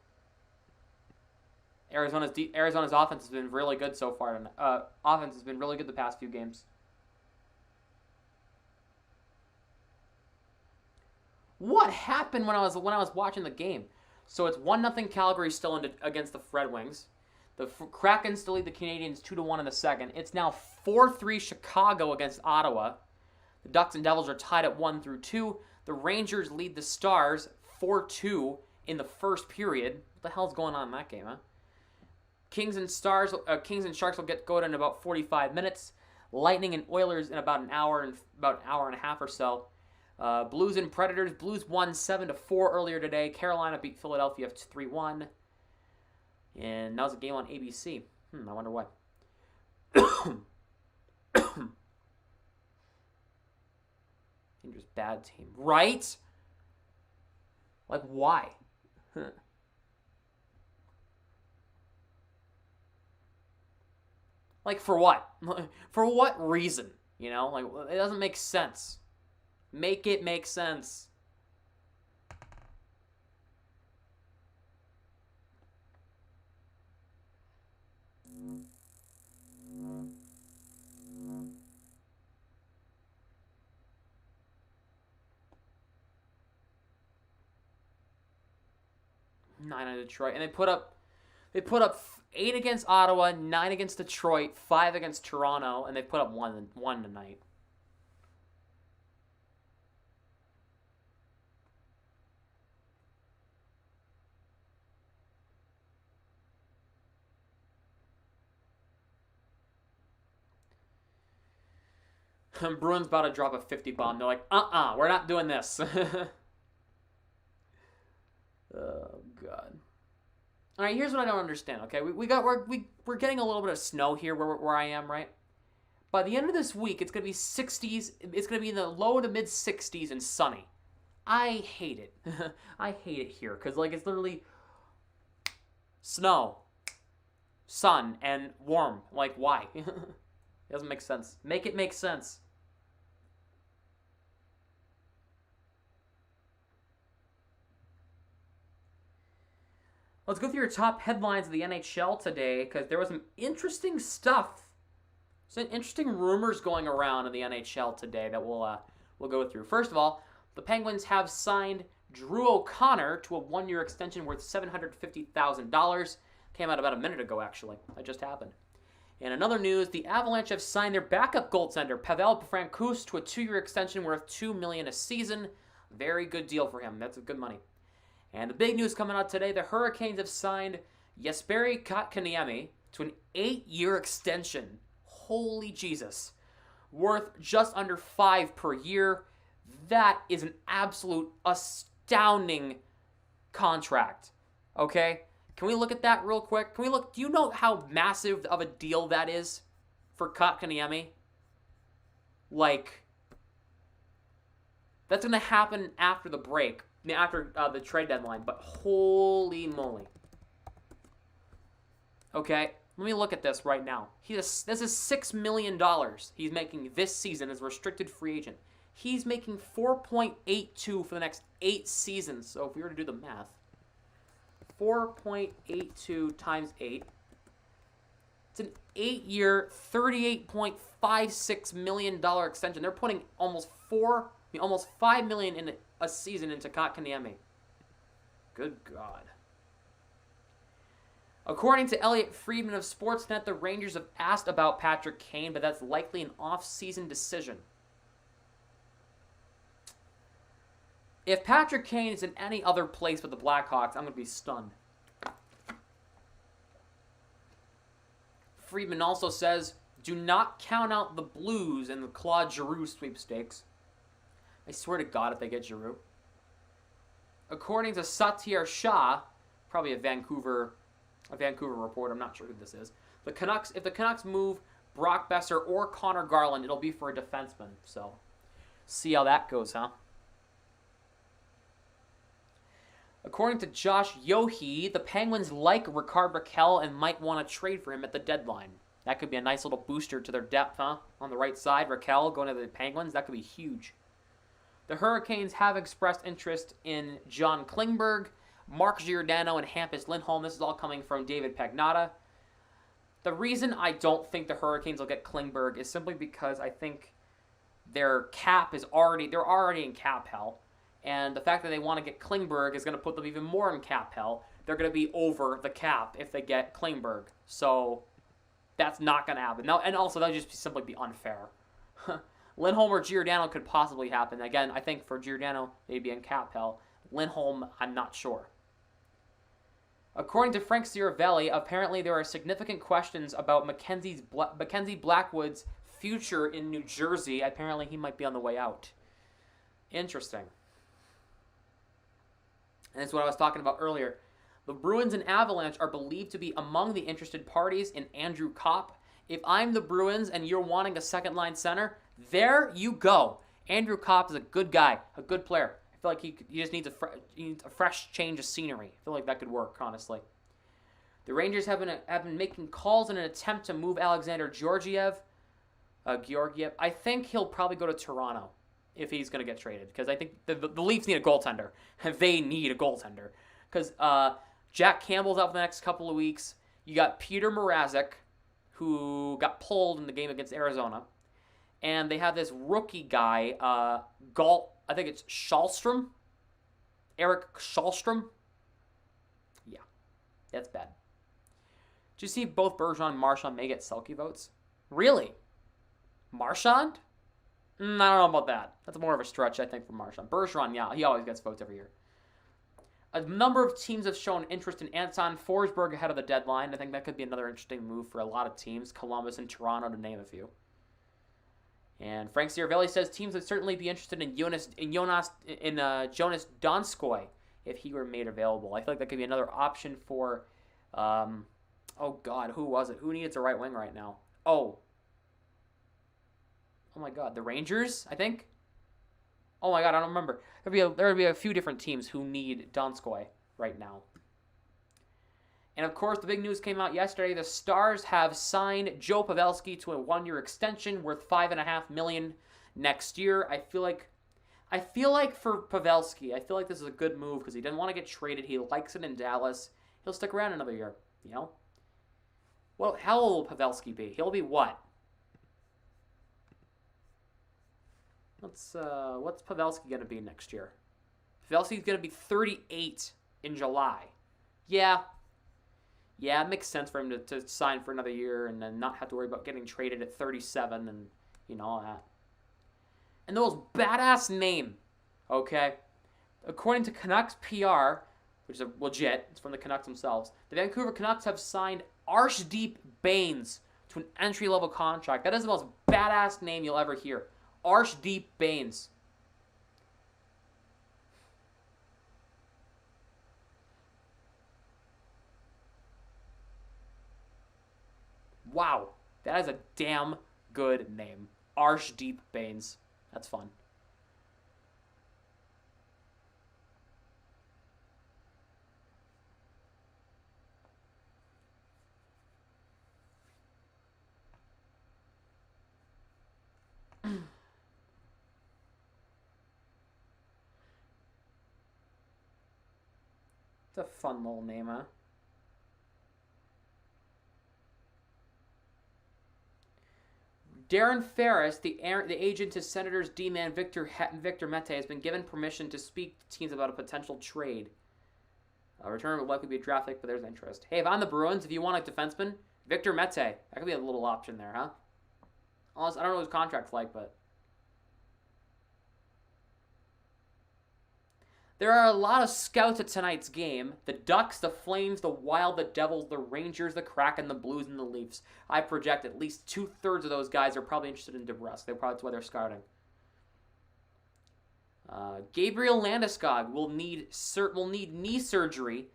Arizona's offense has been really good so far. Offense has been really good the past few games. What happened when I was watching the game? So it's 1-0 Calgary still against the Red Wings. The Kraken still lead the Canadiens 2-1 in the second. It's now 4-3 Chicago against Ottawa. The Ducks and Devils are tied at 1-2. The Rangers lead the Stars 4-2 in the first period. What the hell's going on in that game, huh? Kings and Sharks will get going in about 45 minutes. Lightning and Oilers in about an hour and a half or so. Blues and Predators. Blues won 7-4 earlier today. Carolina beat Philadelphia 3-1. And that was a game on ABC. I wonder why. Rangers bad team, right? Like why? Like, for what? For what reason? You know? Like, it doesn't make sense. Make it make sense. Nine on Detroit. And they put up 8 against Ottawa, 9 against Detroit, 5 against Toronto, and they put up one tonight. Bruins about to drop a 50 bomb. They're like, we're not doing this. Oh God. All right, here's what I don't understand. Okay, we're getting a little bit of snow here where I am, right? By the end of this week, it's going to be 60s. It's going to be in the low to mid 60s and sunny. I hate it. I hate it here because, like, it's literally snow, sun, and warm. Like, why? It doesn't make sense. Make it make sense. Let's go through your top headlines of the NHL today because there was some interesting stuff. Some interesting rumors going around in the NHL today that we'll go through. First of all, the Penguins have signed Drew O'Connor to a 1-year extension worth $750,000. Came out about a minute ago, actually. That just happened. In another news, the Avalanche have signed their backup goaltender, Pavel Francouz, to a 2-year extension worth $2 million a season. Very good deal for him. That's good money. And the big news coming out today, the Hurricanes have signed Jesperi Kotkaniemi to an 8-year extension. Holy Jesus. Worth just under $5 per year. That is an absolute astounding contract. Okay? Can we look at that real quick? Can we look? Do you know how massive of a deal that is for Kotkaniemi? Like, that's going to happen after the break. After the trade deadline, but holy moly. Okay, let me look at this right now. This is $6 million he's making this season as a restricted free agent. He's making $4.82 for the next 8 seasons. So if we were to do the math, 4.82 times 8. It's an 8-year, $38.56 million extension. They're putting almost $5 million in a season into Kotkaniemi. Good God. According to Elliot Friedman of Sportsnet, the Rangers have asked about Patrick Kane, but that's likely an off-season decision. If Patrick Kane is in any other place with the Blackhawks, I'm going to be stunned. Friedman also says, do not count out the Blues in the Claude Giroux sweepstakes. I swear to God if they get Giroux. According to Satyar Shah, probably a Vancouver reporter, I'm not sure who this is. If the Canucks move Brock Besser or Connor Garland, it'll be for a defenseman. So, see how that goes, huh? According to Josh Yohe, the Penguins like Rickard Rakell and might want to trade for him at the deadline. That could be a nice little booster to their depth, huh? On the right side, Rakell going to the Penguins, that could be huge. The Hurricanes have expressed interest in John Klingberg, Mark Giordano, and Hampus Lindholm. This is all coming from David Pagnotta. The reason I don't think the Hurricanes will get Klingberg is simply because I think their cap is they're already in cap hell. And the fact that they want to get Klingberg is going to put them even more in cap hell. They're going to be over the cap if they get Klingberg. So that's not going to happen. Now, and also, that would just simply be unfair. Lindholm or Giordano could possibly happen. Again, I think for Giordano, they'd be in cap hell. Lindholm, I'm not sure. According to Frank Siravelli, apparently there are significant questions about Mackenzie Blackwood's future in New Jersey. Apparently he might be on the way out. Interesting. And that's what I was talking about earlier. The Bruins and Avalanche are believed to be among the interested parties in Andrew Kopp. If I'm the Bruins and you're wanting a second-line center, there you go. Andrew Kopp is a good guy, a good player. I feel like he just needs a fresh change of scenery. I feel like that could work, honestly. The Rangers have been making calls in an attempt to move Alexander Georgiev. I think he'll probably go to Toronto if he's going to get traded, because I think the Leafs need a goaltender. They need a goaltender. Because Jack Campbell's out for the next couple of weeks. You got Peter Mrazek, who got pulled in the game against Arizona. And they have this rookie guy, I think it's Shalstrom. Eric Shalstrom. Yeah, that's bad. Did you see both Bergeron and Marchand may get Selke votes? Really? Marchand? I don't know about that. That's more of a stretch, I think, for Marchand. Bergeron, yeah, he always gets votes every year. A number of teams have shown interest in Anton Forsberg ahead of the deadline. I think that could be another interesting move for a lot of teams, Columbus and Toronto, to name a few. And Frank Siravelli says teams would certainly be interested in Jonas Donskoy if he were made available. I feel like that could be another option for, oh God, who was it? Who needs a right wing right now? Oh, Oh my God, the Rangers, I think. Oh my God, I don't remember. There would be a few different teams who need Donskoy right now. And of course, the big news came out yesterday. The Stars have signed Joe Pavelski to a 1-year extension worth $5.5 million next year. I feel like for Pavelski, I feel like this is a good move because he didn't want to get traded. He likes it in Dallas. He'll stick around another year. You know. Well, how old will Pavelski be? He'll be what? What's Pavelski gonna be next year? Pavelski's gonna be 38 in July. Yeah, it makes sense for him to sign for another year and then not have to worry about getting traded at 37 and all that. And the most badass name, okay? According to Canucks PR, which is legit, it's from the Canucks themselves, the Vancouver Canucks have signed Arshdeep Bains to an entry-level contract. That is the most badass name you'll ever hear. Arshdeep Bains. Wow, that is a damn good name. Arshdeep Bains. That's fun. It's a fun little name, huh? Darren Ferris, the agent to Senators D-man Victor Mete, has been given permission to speak to teams about a potential trade. A return would likely be a draft pick, but there's interest. Hey, if I'm the Bruins, if you want a defenseman, Victor Mete, that could be a little option there, huh? Honestly, I don't know what his contract's like, but... There are a lot of scouts at tonight's game. The Ducks, the Flames, the Wild, the Devils, the Rangers, the Kraken, the Blues, and the Leafs. I project at least 2/3 of those guys are probably interested in DeBrusk. That's why they're scouting. Gabriel Landeskog will need knee surgery.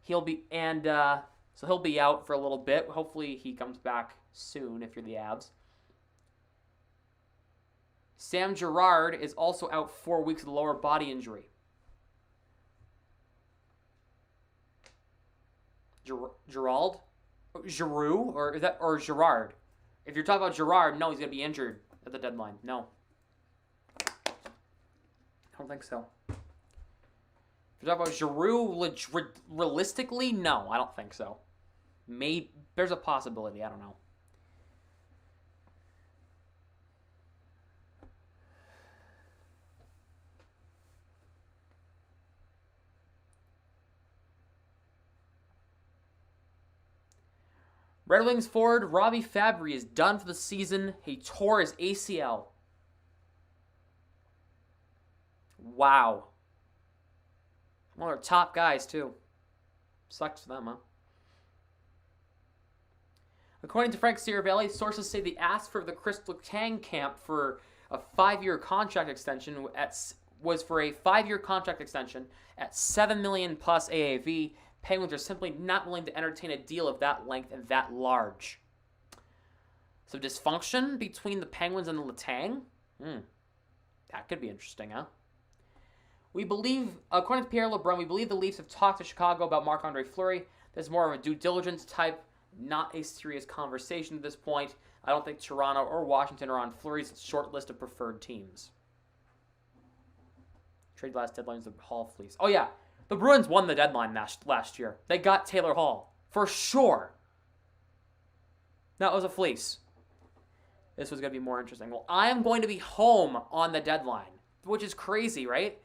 He'll be out for a little bit. Hopefully he comes back soon if you're the Avs. Sam Girard is also out 4 weeks with a lower body injury. Gerald? Giroux? Or Girard? If you're talking about Girard, no, he's going to be injured at the deadline. No. I don't think so. If you're talking about Giroux, realistically, no, I don't think so. Maybe there's a possibility. I don't know. Red Wings forward Robbie Fabry is done for the season. He tore his ACL. Wow. One of our top guys, too. Sucks for them, huh? According to Frank Siravelli, sources say they asked for the Crystal Tang camp for a 5-year contract extension was for a 5-year contract extension at $7 million plus AAV. Penguins are simply not willing to entertain a deal of that length and that large. So dysfunction between the Penguins and the Letang? That could be interesting, huh? We believe, according to Pierre LeBrun, we believe the Leafs have talked to Chicago about Marc-Andre Fleury. There's more of a due diligence type, not a serious conversation at this point. I don't think Toronto or Washington are on Fleury's short list of preferred teams. Trade last deadline is the Hall Fleece. Oh yeah, the Bruins won the deadline last year. They got Taylor Hall. For sure. That was a fleece. This was going to be more interesting. Well, I am going to be home on the deadline, which is crazy, right?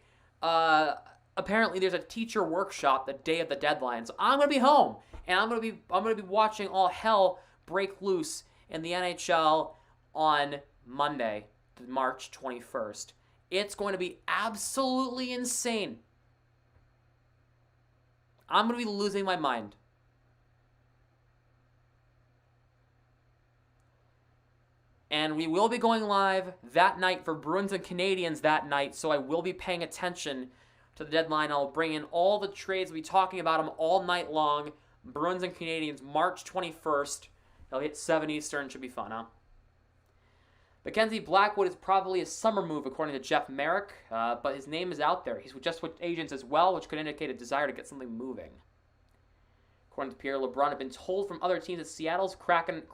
Apparently there's a teacher workshop the day of the deadline, so I'm going to be home, and I'm going to be watching all hell break loose in the NHL on Monday, March 21st. It's going to be absolutely insane. I'm going to be losing my mind. And we will be going live that night for Bruins and Canadiens that night, so I will be paying attention to the deadline. I'll bring in all the trades. We'll be talking about them all night long. Bruins and Canadiens, March 21st. They'll hit 7 Eastern. Should be fun, huh? Mackenzie Blackwood is probably a summer move, according to Jeff Merrick, but his name is out there. He's just with agents as well, which could indicate a desire to get something moving. According to Pierre, LeBrun had been told from other teams that Seattle Kraken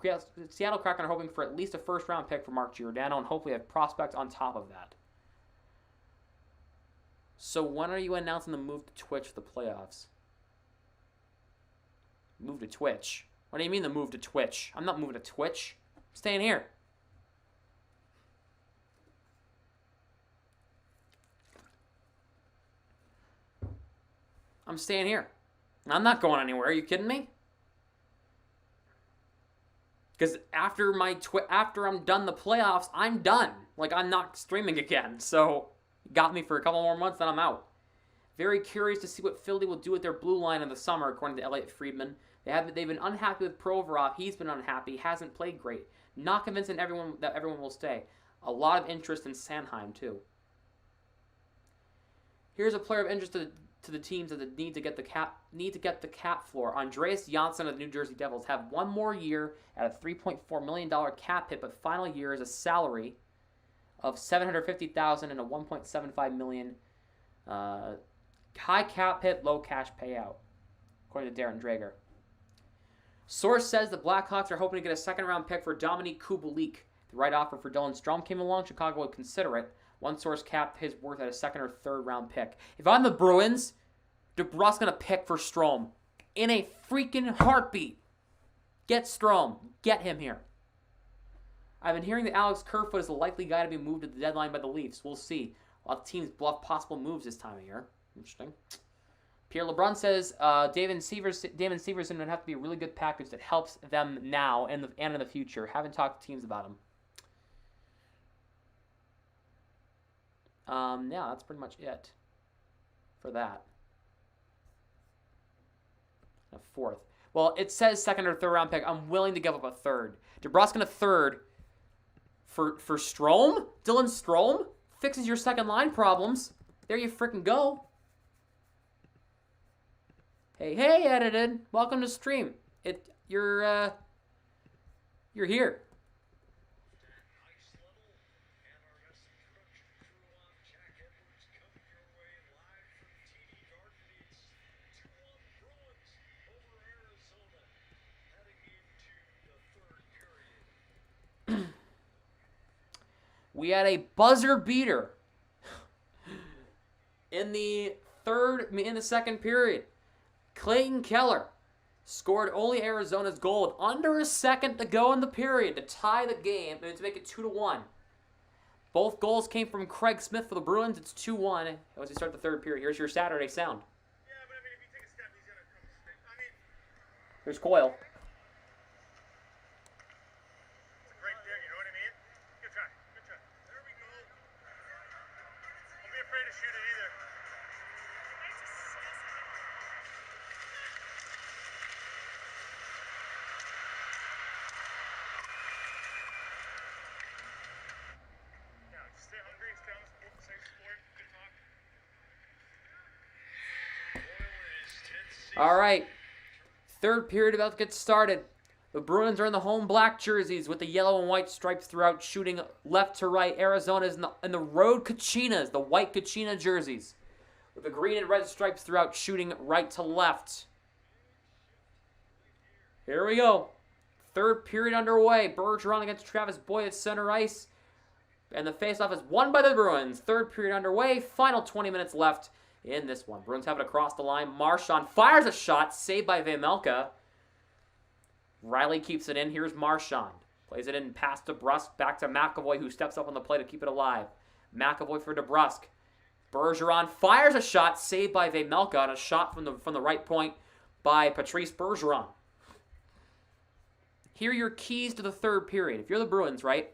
are hoping for at least a first-round pick for Mark Giordano and hopefully a prospect on top of that. So when are you announcing the move to Twitch for the playoffs? Move to Twitch? What do you mean the move to Twitch? I'm not moving to Twitch. I'm staying here. I'm staying here. I'm not going anywhere. Are you kidding me? Because after I'm done the playoffs, I'm done. Like, I'm not streaming again. So, got me for a couple more months, then I'm out. Very curious to see what Philly will do with their blue line in the summer, according to Elliot Friedman. They've been unhappy with Provorov. He's been unhappy. Hasn't played great. Not convincing everyone that everyone will stay. A lot of interest in Sanheim, too. Here's a player of interest to the teams that need to get the cap floor. Andreas Janssen of the New Jersey Devils have one more year at a $3.4 million cap hit, but final year is a salary of $750,000 and a $1.75 million high cap hit, low cash payout, according to Darren Drager. Source says the Blackhawks are hoping to get a second-round pick for Dominique Kubelik. The right offer for Dylan Strome came along. Chicago would consider it. One source capped his worth at a second or third round pick. If I'm the Bruins, DeBrusk's going to pick for Strome in a freaking heartbeat. Get Strome. Get him here. I've been hearing that Alex Kerfoot is the likely guy to be moved at the deadline by the Leafs. We'll see. A lot of teams bluff possible moves this time of year. Interesting. Pierre LeBrun says Damon Severson would have to be a really good package that helps them now and in the future. Haven't talked to teams about him. Yeah, that's pretty much it for that. A fourth. Well, it says second or third round pick. I'm willing to give up a third. DeBrusk in a third for Strome? Dylan Strome? Fixes your second line problems. There you freaking go. Hey, edited. Welcome to stream. You're here. We had a buzzer beater in the second period. Clayton Keller scored only Arizona's goal with under a second to go in the period to tie the game and to make it 2-1. Both goals came from Craig Smith for the Bruins. It's 2-1 as we start the third period. Here's your Saturday sound. Yeah, but I mean, if you take a step, he's gonna come straight. I mean, here's Coyle. it's a great thing, you know what I mean? Good try. There we go. Don't be afraid to shoot it either. Stay hungry, stay on the sport, stay sport, good talk. All right. Third period about to get started. The Bruins are in the home black jerseys with the yellow and white stripes throughout, shooting left to right. Arizona's in the road Kachinas, the white Kachina jerseys, with the green and red stripes throughout, shooting right to left. Here we go. Third period underway. Bergeron against Travis Boyd at center ice. And the faceoff is won by the Bruins. Third period underway. Final 20 minutes left in this one. Bruins have it across the line. Marchand fires a shot. Saved by Vejmelka. Riley keeps it in. Here's Marchand. Plays it in past DeBrusk. Back to McAvoy, who steps up on the play to keep it alive. McAvoy for DeBrusk. Bergeron fires a shot. Saved by Vejmelka. And a shot from the right point by Patrice Bergeron. Here are your keys to the third period. If you're the Bruins, right?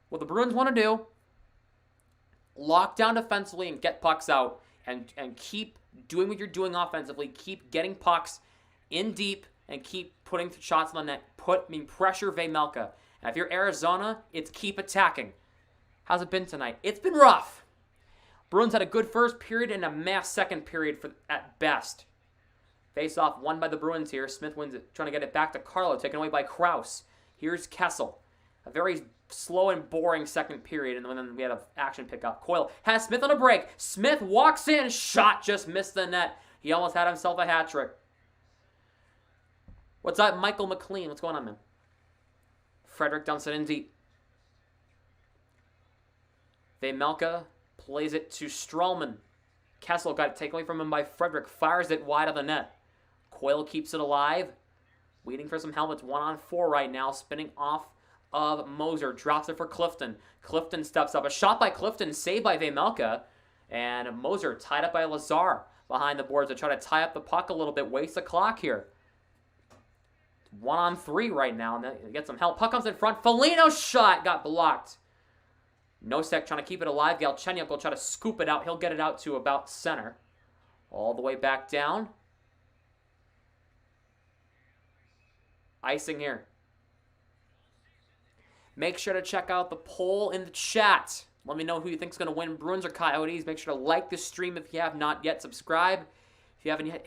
What the Bruins want to do, lock down defensively and get pucks out and keep doing what you're doing offensively. Keep getting pucks in deep and keep putting shots on the net. Pressure Vejmelka. And if you're Arizona, it's keep attacking. How's it been tonight? It's been rough. Bruins had a good first period and a mass second period at best. Face-off won by the Bruins here. Smith wins it, trying to get it back to Carlo, taken away by Krause. Here's Kessel. A very slow and boring second period, and then we had an action pickup. Coyle has Smith on a break. Smith walks in. Shot just missed the net. He almost had himself a hat trick. What's up, Michael McLean? What's going on, man? Frederick dumps it in deep. Vejmelka plays it to Stralman. Kessel got it taken away from him by Frederick. Fires it wide of the net. Coyle keeps it alive. Waiting for some helmets. 1-on-4 right now. Spinning off of Moser. Drops it for Clifton. Clifton steps up. A shot by Clifton. Saved by Vejmelka. And Moser tied up by Lazar behind the boards to try to tie up the puck a little bit. Waste the clock here. 1-on-3 right now. And then get some help. Puck comes in front. Foligno's shot got blocked. Nosek trying to keep it alive. Galchenyuk will try to scoop it out. He'll get it out to about center. All the way back down. Icing here. Make sure to check out the poll in the chat. Let me know who you think is going to win, Bruins or Coyotes. Make sure to like the stream if you have not yet. Subscribe. If you haven't yet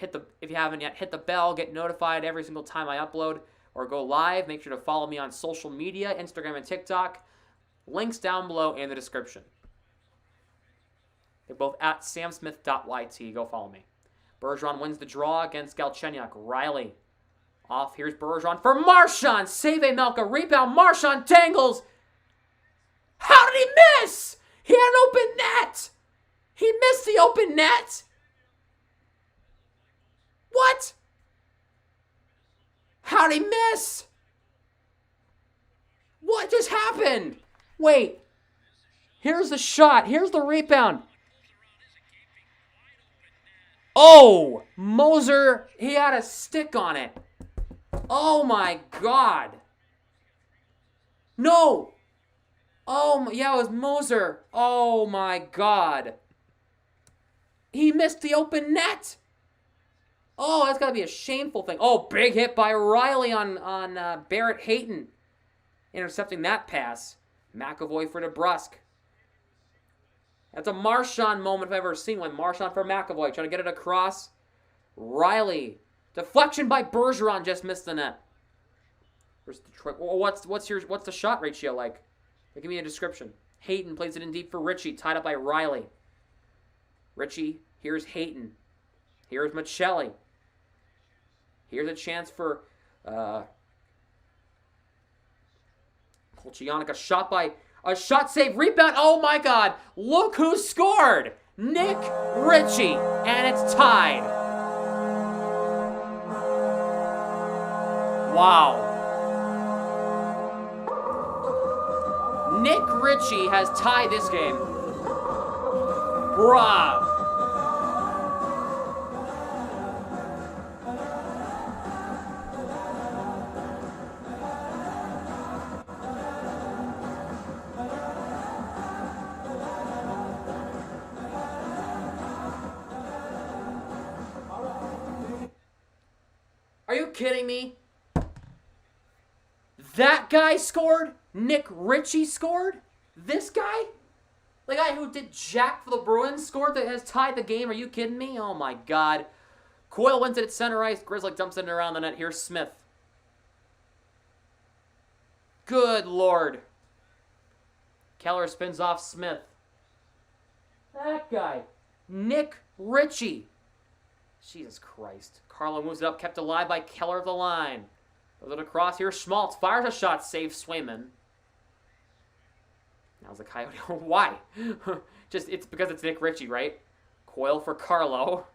hit the bell, get notified every single time I upload or go live. Make sure to follow me on social media, Instagram and TikTok. Links down below in the description. They're both at samsmith.yt. Go follow me. Bergeron wins the draw against Galchenyuk. Riley off. Here's Bergeron for Marchand. Save Vejmelka. Rebound. Marchand dangles. How did he miss? He had an open net. He missed the open net. What? How did he miss? What just happened? Wait. Here's the shot. Here's the rebound. Oh, Moser, he had a stick on it. Oh my God. No. Oh, yeah, it was Moser. Oh my God. He missed the open net. Oh, that's got to be a shameful thing. Oh, big hit by Riley on Barrett Hayton. Intercepting that pass. McAvoy for DeBrusque. That's a Marchand moment if I've ever seen one. Marchand for McAvoy. Trying to get it across. Riley. Deflection by Bergeron. Just missed the net. Where's Detroit? What's the shot ratio like? Give me a description. Hayton plays it in deep for Ritchie. Tied up by Riley. Ritchie. Here's Hayton. Here's Michelli. Here's a chance for Kolchianik. A shot save. Rebound. Oh my God. Look who scored. Nick Ritchie. And it's tied. Wow. Nick Ritchie has tied this game. Bruh. Are you kidding me? That guy scored? Nick Ritchie scored? This guy? The guy who did jack for the Bruins scored that has tied the game? Are you kidding me? Oh my God. Coyle wins it at center ice. Grizzly dumps it around the net. Here's Smith. Good Lord. Keller spins off Smith. That guy. Nick Ritchie. Jesus Christ. Carlo moves it up, kept alive by Keller of the line. Goes it across. Here's Schmaltz. Fires a shot. Saves Swayman. Now's the Coyote. Why? It's because it's Nick Ritchie, right? Coyle for Carlo.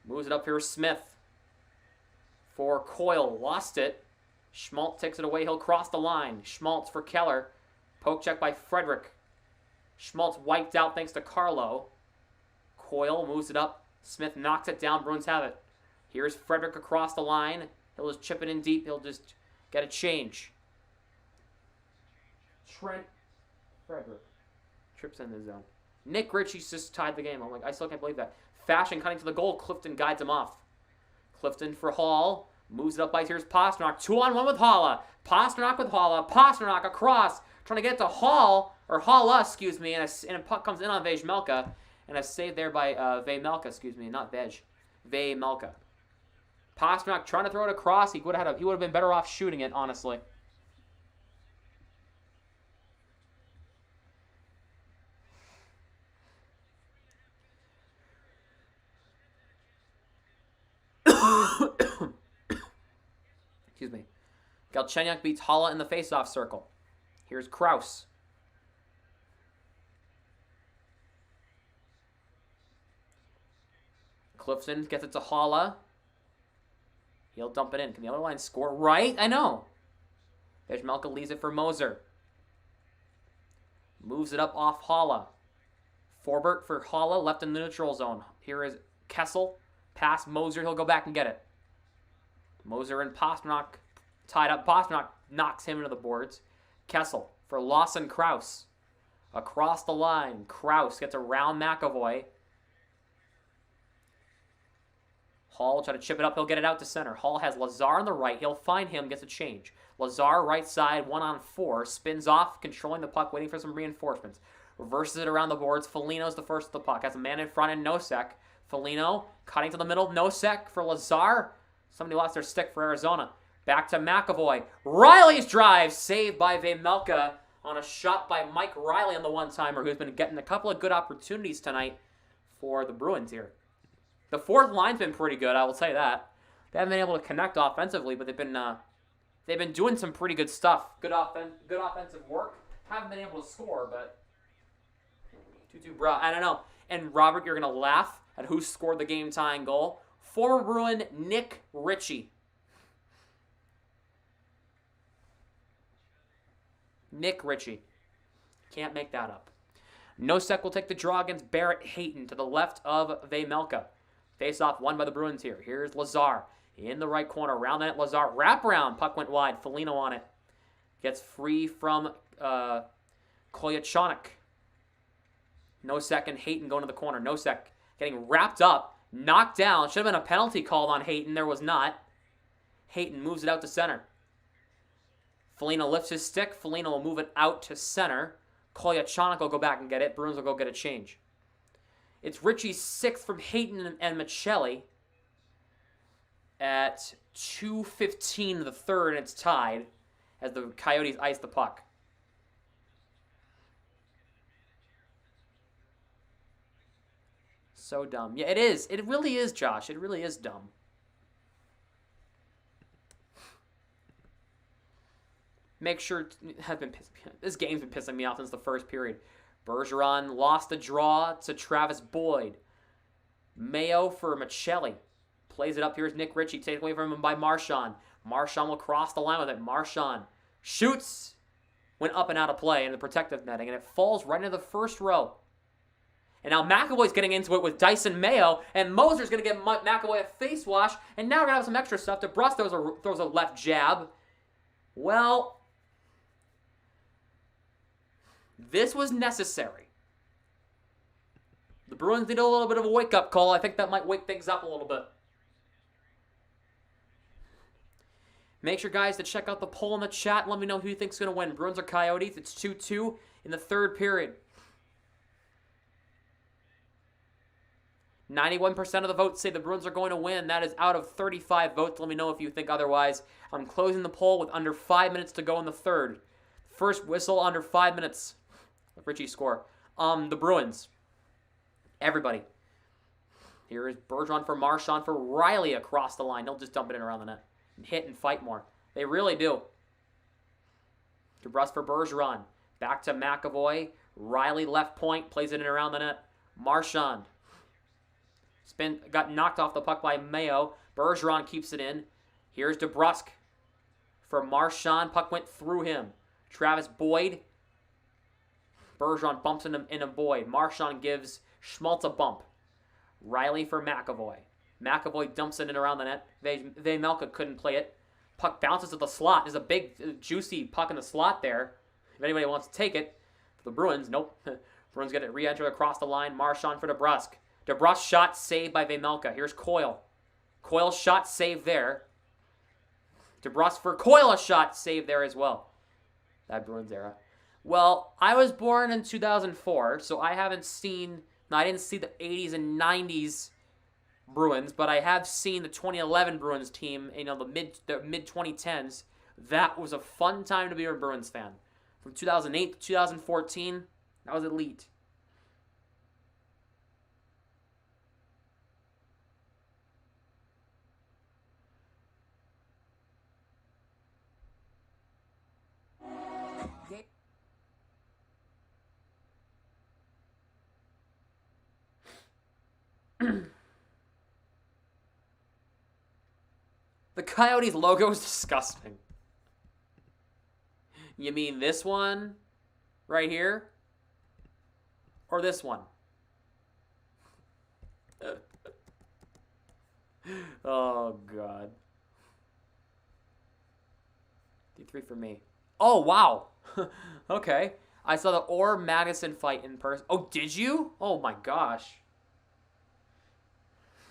Moves it up here. Smith. For Coyle. Lost it. Schmaltz takes it away. He'll cross the line. Schmaltz for Keller. Poke check by Frederick. Schmaltz wiped out thanks to Carlo. Coyle moves it up. Smith knocks it down. Bruins have it. Here's Frederick across the line. He'll just chip it in deep. He'll just get a change. Trent Frederick trips in the zone. Nick Ritchie's just tied the game. I'm like, I still can't believe that. Fashion cutting to the goal. Clifton guides him off. Clifton for Hall. Moves it up by here's Pasternak. 2-on-1 with Halla. Pasternak with Halla. Pasternak across. Trying to get to Hall. Or Halla, excuse me. And a puck comes in on Vejmelka. And a save there by Vejmelka, excuse me. Not Vej. Vejmelka. Pasternak trying to throw it across. He would have been better off shooting it, honestly. Excuse me. Galchenyuk beats Haula in the faceoff circle. Here's Kraus. Clifton gets it to Haula. He'll dump it in. Can the other line score? Right? I know. Vejmelka leaves it for Moser. Moves it up off Haula. Forbert for Haula, left in the neutral zone. Here is Kessel. Pass Moser. He'll go back and get it. Moser and Pasternak tied up. Pasternak knocks him into the boards. Kessel for Lawson Kraus. Across the line. Kraus gets around McAvoy. Hall will try to chip it up. He'll get it out to center. Hall has Lazar on the right. He'll find him, gets a change. Lazar, right side, 1-on-4. Spins off, controlling the puck, waiting for some reinforcements. Reverses it around the boards. Foligno's the first of the puck. Has a man in front in Nosek. Foligno cutting to the middle. Nosek for Lazar. Somebody lost their stick for Arizona. Back to McAvoy. Riley's drive, saved by Vejmelka on a shot by Mike Riley on the one-timer, who's been getting a couple of good opportunities tonight for the Bruins here. The fourth line's been pretty good, I will say that. They haven't been able to connect offensively, but they've been doing some pretty good stuff. Good offensive work. Haven't been able to score, but I don't know. And Robert, you're gonna laugh at who scored the game-tying goal. Former Bruin Nick Ritchie. Nick Ritchie. Can't make that up. Nosek will take the draw against Barrett Hayton to the left of Vejmelka. Face-off won by the Bruins here. Here's Lazar in the right corner. Around that, Lazar. Wraparound. Puck went wide. Foligno on it. Gets free from Kolyachonok. Nosek and Hayton going to the corner. Nosek getting wrapped up. Knocked down. Should have been a penalty called on Hayton. There was not. Hayton moves it out to center. Foligno lifts his stick. Foligno will move it out to center. Kolyachonok will go back and get it. Bruins will go get a change. It's Ritchie's sixth from Hayton and Michelli at 2:15 of the third, and it's tied as the Coyotes ice the puck. So dumb. Yeah, it is. It really is, Josh. It really is dumb. Make sure this game's been pissing me off since the first period. Bergeron lost the draw to Travis Boyd. Mayo for Michelli. Plays it up. Here's Nick Ritchie. Taken away from him by Marchand. Marchand will cross the line with it. Marchand shoots. Went up and out of play in the protective netting, and it falls right into the first row. And now McAvoy's getting into it with Dyson Mayo, and Moser's going to get McAvoy a face wash, and now we're going to have some extra stuff. DeBrus throws a left jab. Well, this was necessary. The Bruins need a little bit of a wake-up call. I think that might wake things up a little bit. Make sure, guys, to check out the poll in the chat. Let me know who you think's going to win. Bruins or Coyotes? It's 2-2 in the third period. 91% of the votes say the Bruins are going to win. That is out of 35 votes. Let me know if you think otherwise. I'm closing the poll with under 5 minutes to go in the third. First whistle under 5 minutes. Ritchie score. The Bruins. Everybody. Here is Bergeron for Marchand for Riley across the line. He'll just dump it in around the net. And hit and fight more. They really do. DeBrus for Bergeron. Back to McAvoy. Riley left point. Plays it in around the net. Marchand. Got knocked off the puck by Mayo. Bergeron keeps it in. Here's DeBrusque for Marchand. Puck went through him. Travis Boyd. Bergeron bumps into Boyd. Marchand gives Schmaltz a bump. Riley for McAvoy. McAvoy dumps it in around the net. Vejmelka couldn't play it. Puck bounces to the slot. There's a big, juicy puck in the slot there. If anybody wants to take it. For the Bruins, nope. Bruins get it re-entered across the line. Marchand for DeBrusque. DeBrusque shot saved by Vejmelka. Here's Coyle. Coyle shot saved there. DeBrusque for Coyle, a shot saved there as well. That Bruins era. Well, I was born in 2004, so I didn't see the 80s and 90s Bruins, but I have seen the 2011 Bruins team, the mid 2010s. That was a fun time to be a Bruins fan. From 2008 to 2014, that was elite. The Coyotes logo is disgusting. You mean this one right here? Or this one? Oh, God. D3 for me. Oh, wow. Okay. I saw the Orr Magnuson fight in person. Oh, did you? Oh, my gosh.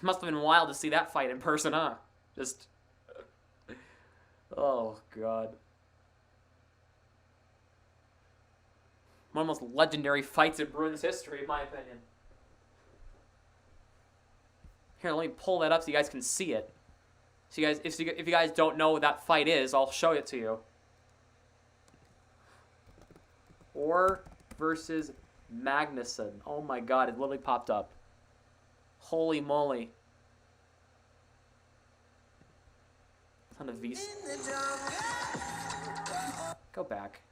Must have been wild to see that fight in person, huh? Just... Oh, God. One of the most legendary fights in Bruins history, in my opinion. Here, let me pull that up so you guys can see it. So you guys, if you guys don't know what that fight is, I'll show it to you. Orr versus Magnuson. Oh my God, it literally popped up. Holy moly. It's on a V. Go back.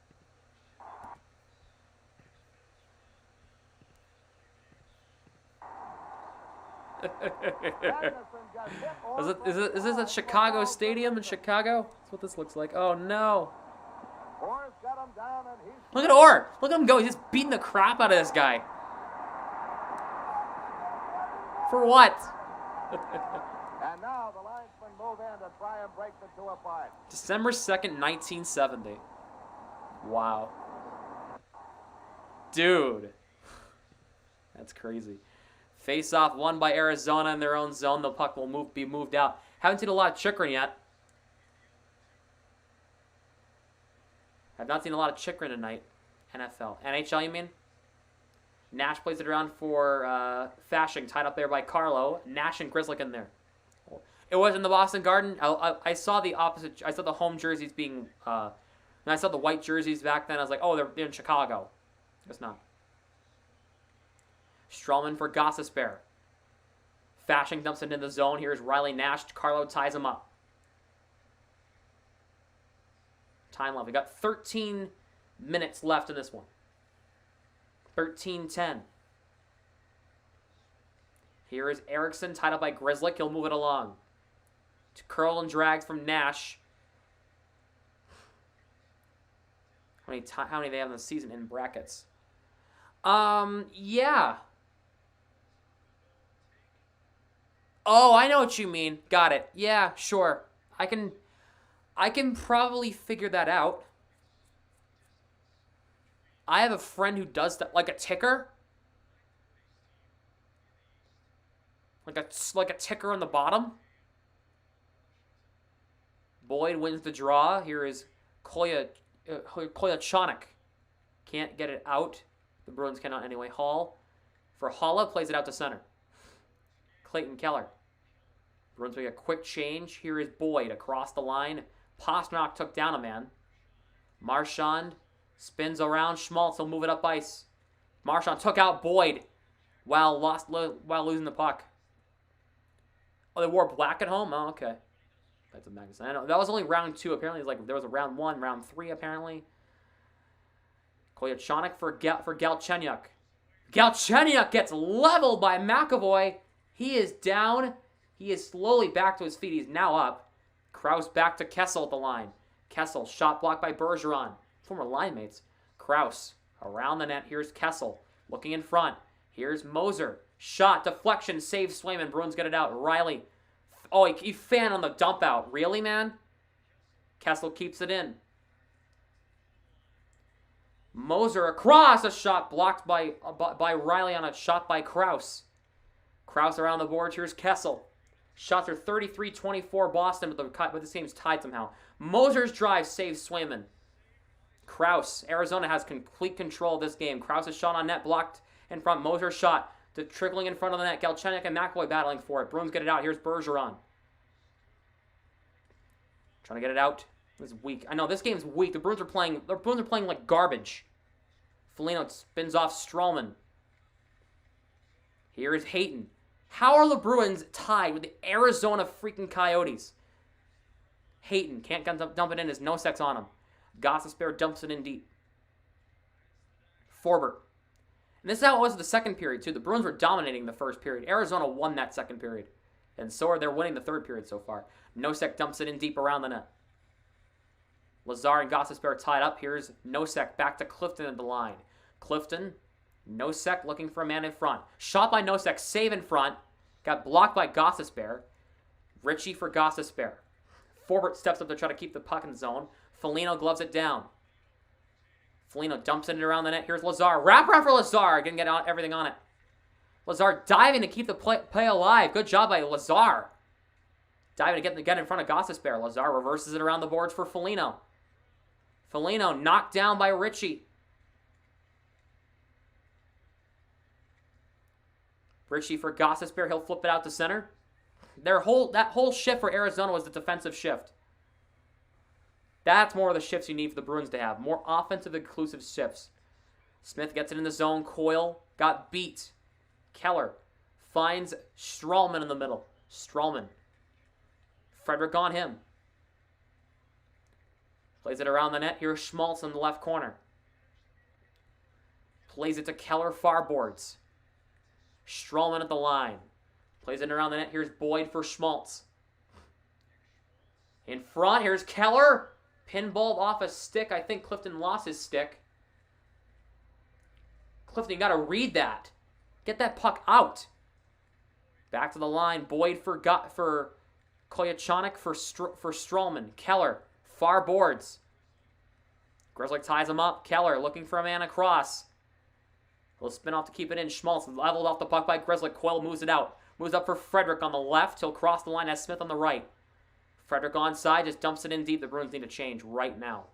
Is this at Chicago Stadium in Chicago? That's what this looks like. Oh no. Look at Orr. Look at him go. He's just beating the crap out of this guy. For what? And now the linesmen move in to try and break the two apart. December 2nd, 1970. Wow. Dude. That's crazy. Face-off won by Arizona in their own zone. The puck will be moved out. Haven't seen a lot of Chikrin yet. I've not seen a lot of Chikrin tonight. NFL. NHL, you mean? Nash plays it around for Fashing, tied up there by Carlo. Nash and Grzelcyk in there. It was in the Boston Garden. I saw the opposite. I saw the home jerseys being... and I saw the white jerseys back then. I was like, oh, they're in Chicago. It's not. Strawman for Gostisbehere. Fashing dumps it in the zone. Here's Riley Nash. Carlo ties him up. Time left. We got 13 minutes left in this one. 13-10. Here is Eriksson tied up by Grzelcyk. He'll move it along. To curl and drags from Nash. How many they have in the season in brackets? Yeah. Oh, I know what you mean. Got it. Yeah, sure. I can probably figure that out. I have a friend who does that, like a ticker. Like a ticker on the bottom. Boyd wins the draw. Here is Koyachonic. Can't get it out. The Bruins cannot anyway. Hall for Halla plays it out to center. Clayton Keller. Bruins make a quick change. Here is Boyd across the line. Pastrnak took down a man. Marchand spins around. Schmaltz will move it up ice. Marchand took out Boyd while losing the puck. Oh, they wore black at home? Oh, okay. That's a magazine. I know. That was only round 2. Apparently, there was a round 1, round 3, apparently. Koyachonic for Galchenyuk. Galchenyuk gets leveled by McAvoy. He is down. He is slowly back to his feet. He's now up. Krause back to Kessel at the line. Kessel, shot blocked by Bergeron. Former line mates. Krause around the net. Here's Kessel looking in front. Here's Moser. Shot, deflection, save Swayman. Bruins get it out. Riley. Oh, he fanned on the dump out. Really, man? Kessel keeps it in. Moser across, a shot blocked by Riley on a shot by Krause. Krause around the boards. Here's Kessel. Shots are 33-24 Boston, but this game's tied somehow. Moser's drive saves Swayman. Krause. Arizona has complete control of this game. Krause's shot on net blocked in front. Moser's shot to trickling in front of the net. Galchenyuk and McAvoy battling for it. Bruins get it out. Here's Bergeron. Trying to get it out. It's weak. I know this game's weak. The Bruins are playing like garbage. Foligno spins off Strawman. Here is Hayton. How are the Bruins tied with the Arizona freaking Coyotes? Hayton can't dump it in. There's no sex on him. Gostisbehere dumps it in deep. Forbert. And this is how it was in the second period, too. The Bruins were dominating the first period. Arizona won that second period. And so are they're winning the third period so far. Nosek dumps it in deep around the net. Lazar and Gostisbehere tied up. Here's Nosek back to Clifton at the line. Clifton, Nosek looking for a man in front. Shot by Nosek, save in front. Got blocked by Gostisbehere. Ritchie for Gostisbehere. Forbert steps up to try to keep the puck in zone. Foligno gloves it down. Foligno dumps it around the net. Here's Lazar. Wrap around for Lazar. Didn't get everything on it. Lazar diving to keep the play alive. Good job by Lazar. Diving to get in front of Gostisbehere. Lazar reverses it around the boards for Foligno. Foligno knocked down by Ritchie. Ritchie for Gostisbehere. He'll flip it out to center. That whole shift for Arizona was the defensive shift. That's more of the shifts you need for the Bruins to have. More offensive, inclusive shifts. Smith gets it in the zone. Coyle got beat. Keller finds Stralman in the middle. Stralman. Frederick on him. Plays it around the net. Here's Schmaltz in the left corner. Plays it to Keller, far boards. Stralman at the line. Plays it around the net. Here's Boyd for Schmaltz. In front, here's Keller. Pinballed off a stick. I think Clifton lost his stick. Clifton, you got to read that. Get that puck out. Back to the line. Boyd for Koyachonik for Stralman. Keller, far boards. Grizzly ties him up. Keller looking for a man across. He'll spin off to keep it in. Schmaltz leveled off the puck by Grizzly. Coyle moves it out. Moves up for Frederick on the left. He'll cross the line as Smith on the right. Frederick onside, just dumps it in deep. The Bruins need to change right now.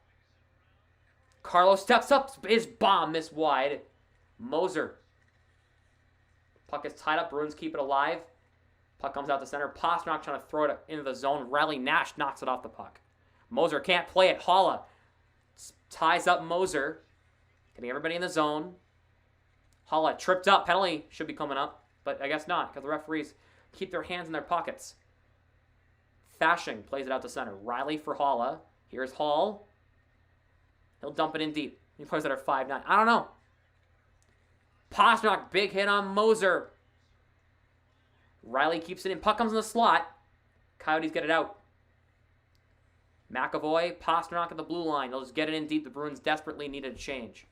Carlo steps up. His bomb missed wide. Moser. Puck is tied up. Bruins keep it alive. Puck comes out to center. Pastrnak trying to throw it into the zone. Riley Nash knocks it off the puck. Moser can't play it. Holla ties up Moser. Getting everybody in the zone. Holla tripped up. Penalty should be coming up. But I guess not, because the referees keep their hands in their pockets. Fashing plays it out to center. Riley for Holla. Here's Hall. He'll dump it in deep. He plays it at 5-9. I don't know. Pastrnak, big hit on Moser. Riley keeps it in. Puck comes in the slot. Coyotes get it out. McAvoy, Pastrnak at the blue line. They'll just get it in deep. The Bruins desperately need a change.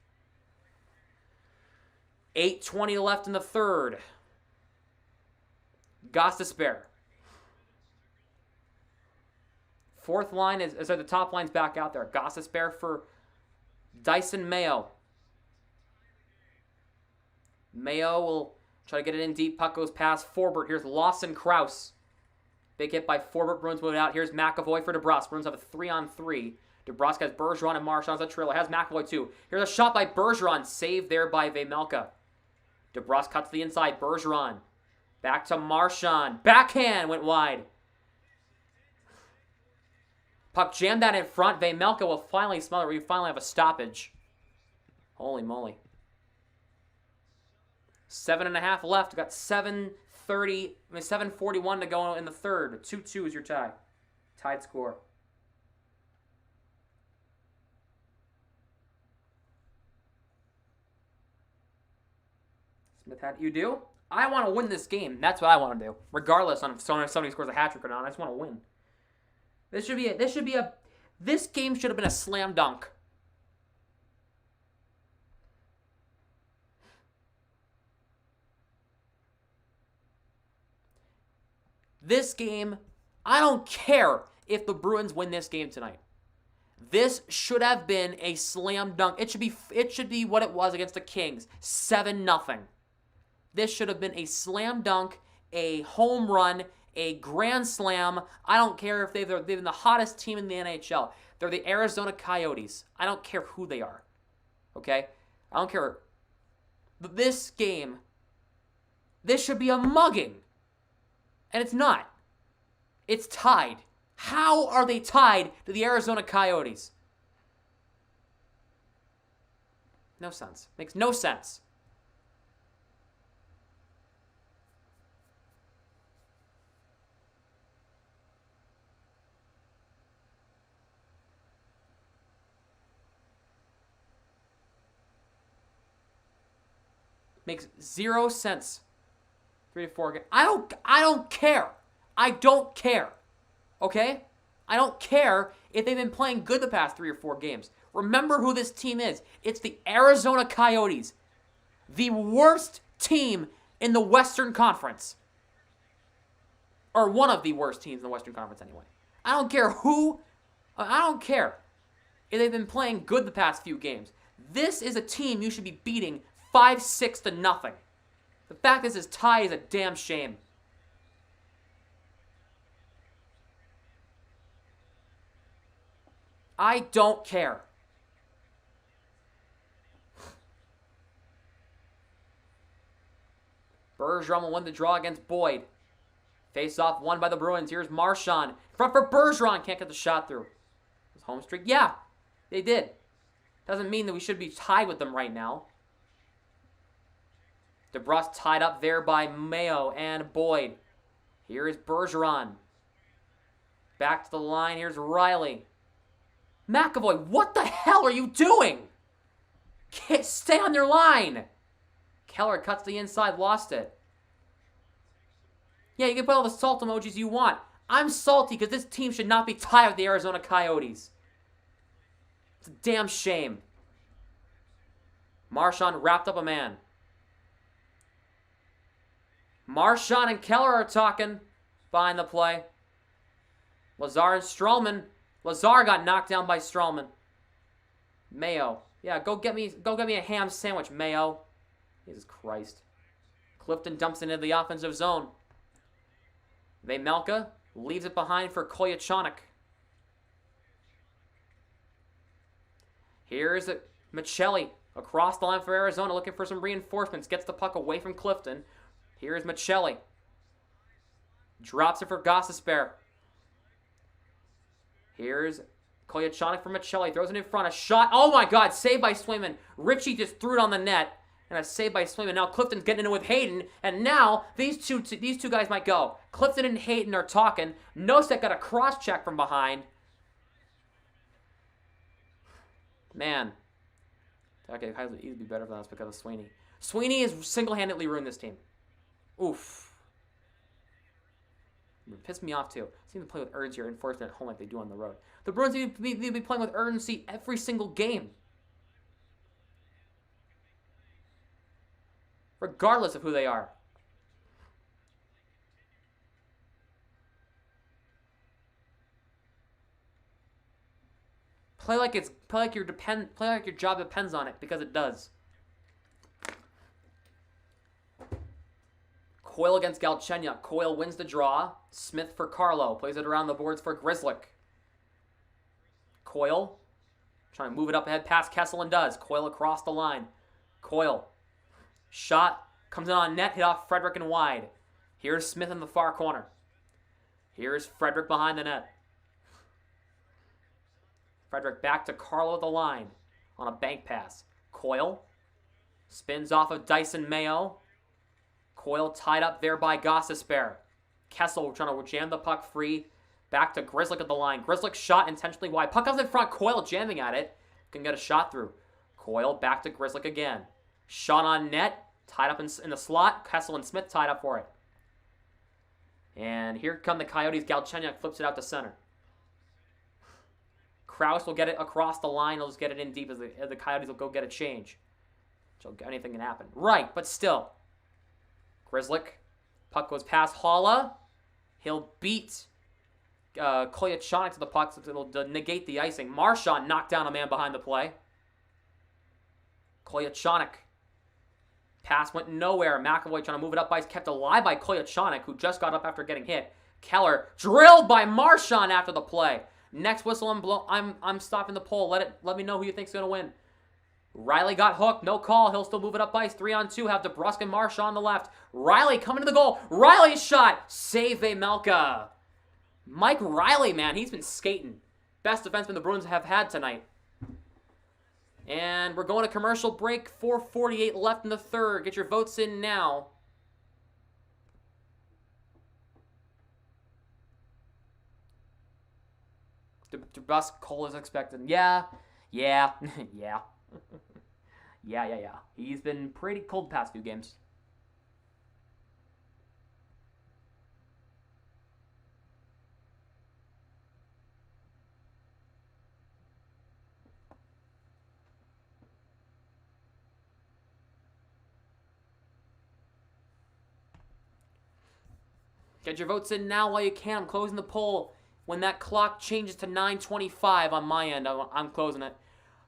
8:20 left in the third. Gostisbehere. Fourth line the top line's back out there. Gostisbehere for Dyson Mayo. Mayo will try to get it in deep. Puck goes past Forbert. Here's Lawson Krause. Big hit by Forbert. Bruins move it out. Here's McAvoy for DeBrusque. Bruins have a 3-on-3. DeBrusque has Bergeron and Marchand as a trailer. Has McAvoy too. Here's a shot by Bergeron. Saved there by Vejmelka. DeBrusque cuts to the inside. Bergeron. Back to Marchand. Backhand went wide. Puck jammed that in front. Vejmelka will finally smother. We finally have a stoppage. Holy moly. 7.5 left. We've got 7:41 to go in the third. 2-2 is your tie. Tied score. Smith had you do? I want to win this game. That's what I want to do. Regardless on if somebody scores a hat trick or not. I just want to win. This game should have been a slam dunk. This game, I don't care if the Bruins win this game tonight. This should have been a slam dunk. It should be what it was against the Kings, 7-0. This should have been a slam dunk, a home run, a grand slam. I don't care if they've been the hottest team in the NHL. They're the Arizona Coyotes. I don't care who they are. Okay? I don't care. But this game, this should be a mugging. And it's not. It's tied. How are they tied to the Arizona Coyotes? No sense. Makes no sense. Makes zero sense. 3-4 again. I don't care. I don't care. Okay? I don't care if they've been playing good the past 3 or 4 games. Remember who this team is. It's the Arizona Coyotes. The worst team in the Western Conference. Or one of the worst teams in the Western Conference anyway. I don't care if they've been playing good the past few games. This is a team you should be beating 5-6 to nothing. The fact this is tie is a damn shame. I don't care. Bergeron will win the draw against Boyd. Face-off won by the Bruins. Here's Marchand. Front for Bergeron. Can't get the shot through. His home streak? Yeah, they did. Doesn't mean that we should be tied with them right now. DeBrus tied up there by Mayo and Boyd. Here is Bergeron. Back to the line. Here's Riley. McAvoy, what the hell are you doing? Stay on your line. Keller cuts the inside, lost it. Yeah, you can put all the salt emojis you want. I'm salty because this team should not be tied with the Arizona Coyotes. It's a damn shame. Marchand wrapped up a man. Marchand and Keller are talking behind the play. Lazar and Strowman. Lazar got knocked down by Strowman. Mayo. Yeah, go get me a ham sandwich, Mayo. Jesus Christ. Clifton dumps it into the offensive zone. Vejmelka leaves it behind for Koyachonic. Here's Michelli across the line for Arizona, looking for some reinforcements. Gets the puck away from Clifton. Here's Michelli. Drops it for Gostisbehere. Here's Koyachonic for Michelli. Throws it in front. A shot. Oh my God. Saved by Swayman. Ritchie just threw it on the net. And a save by Swayman. Now Clifton's getting in it with Hayden. And now these two guys might go. Clifton and Hayden are talking. Nosek got a cross check from behind. Man. Okay, it would be better if that was because of Sweeney. Sweeney has single-handedly ruined this team. Oof. It pissed me off too. They seem to play with urgency or enforcement at home like they do on the road. The Bruins need to be playing with urgency every single game. Regardless of who they are. Play like your job depends on it, because it does. Coyle against Galchenyuk. Coyle wins the draw. Smith for Carlo. Plays it around the boards for Grzelcyk. Coyle trying to move it up ahead past Kessel and does. Coyle across the line. Coyle. Shot. Comes in on net. Hit off Frederick and wide. Here's Smith in the far corner. Here's Frederick behind the net. Frederick back to Carlo at the line on a bank pass. Coyle spins off of Dyson Mayo. Coyle tied up there by Gostisbehere. Kessel trying to jam the puck free. Back to Grzelcyk at the line. Grzelcyk shot intentionally wide. Puck comes in front. Coyle jamming at it. Can get a shot through. Coyle back to Grzelcyk again. Shot on net. Tied up in the slot. Kessel and Smith tied up for it. And here come the Coyotes. Galchenyuk flips it out to center. Krause will get it across the line. He'll just get it in deep as the Coyotes will go get a change. So anything can happen. Right, but still. Grzelcyk. Puck goes past Haula. He'll beat Koyachonic to the puck, so it'll negate the icing. Marchand knocked down a man behind the play. Koyachonic. Pass went nowhere. McAvoy trying to move it up ice. Kept alive by Koyachonic, who just got up after getting hit. Keller drilled by Marchand after the play. Next whistle and blow. I'm stopping the poll. Let me know who you think's gonna win. Riley got hooked. No call. He'll still move it up ice. 3-on-2. Have DeBrusque and Marchand on the left. Riley coming to the goal. Riley's shot. Save Vejmelka. Mike Riley, man, he's been skating. Best defenseman the Bruins have had tonight. And we're going to commercial break. 4:48 left in the third. Get your votes in now. DeBrusque, Cole is expected. Yeah. Yeah. Yeah. Yeah. He's been pretty cold the past few games. Get your votes in now while you can. I'm closing the poll. When that clock changes to 9:25 on my end, I'm closing it.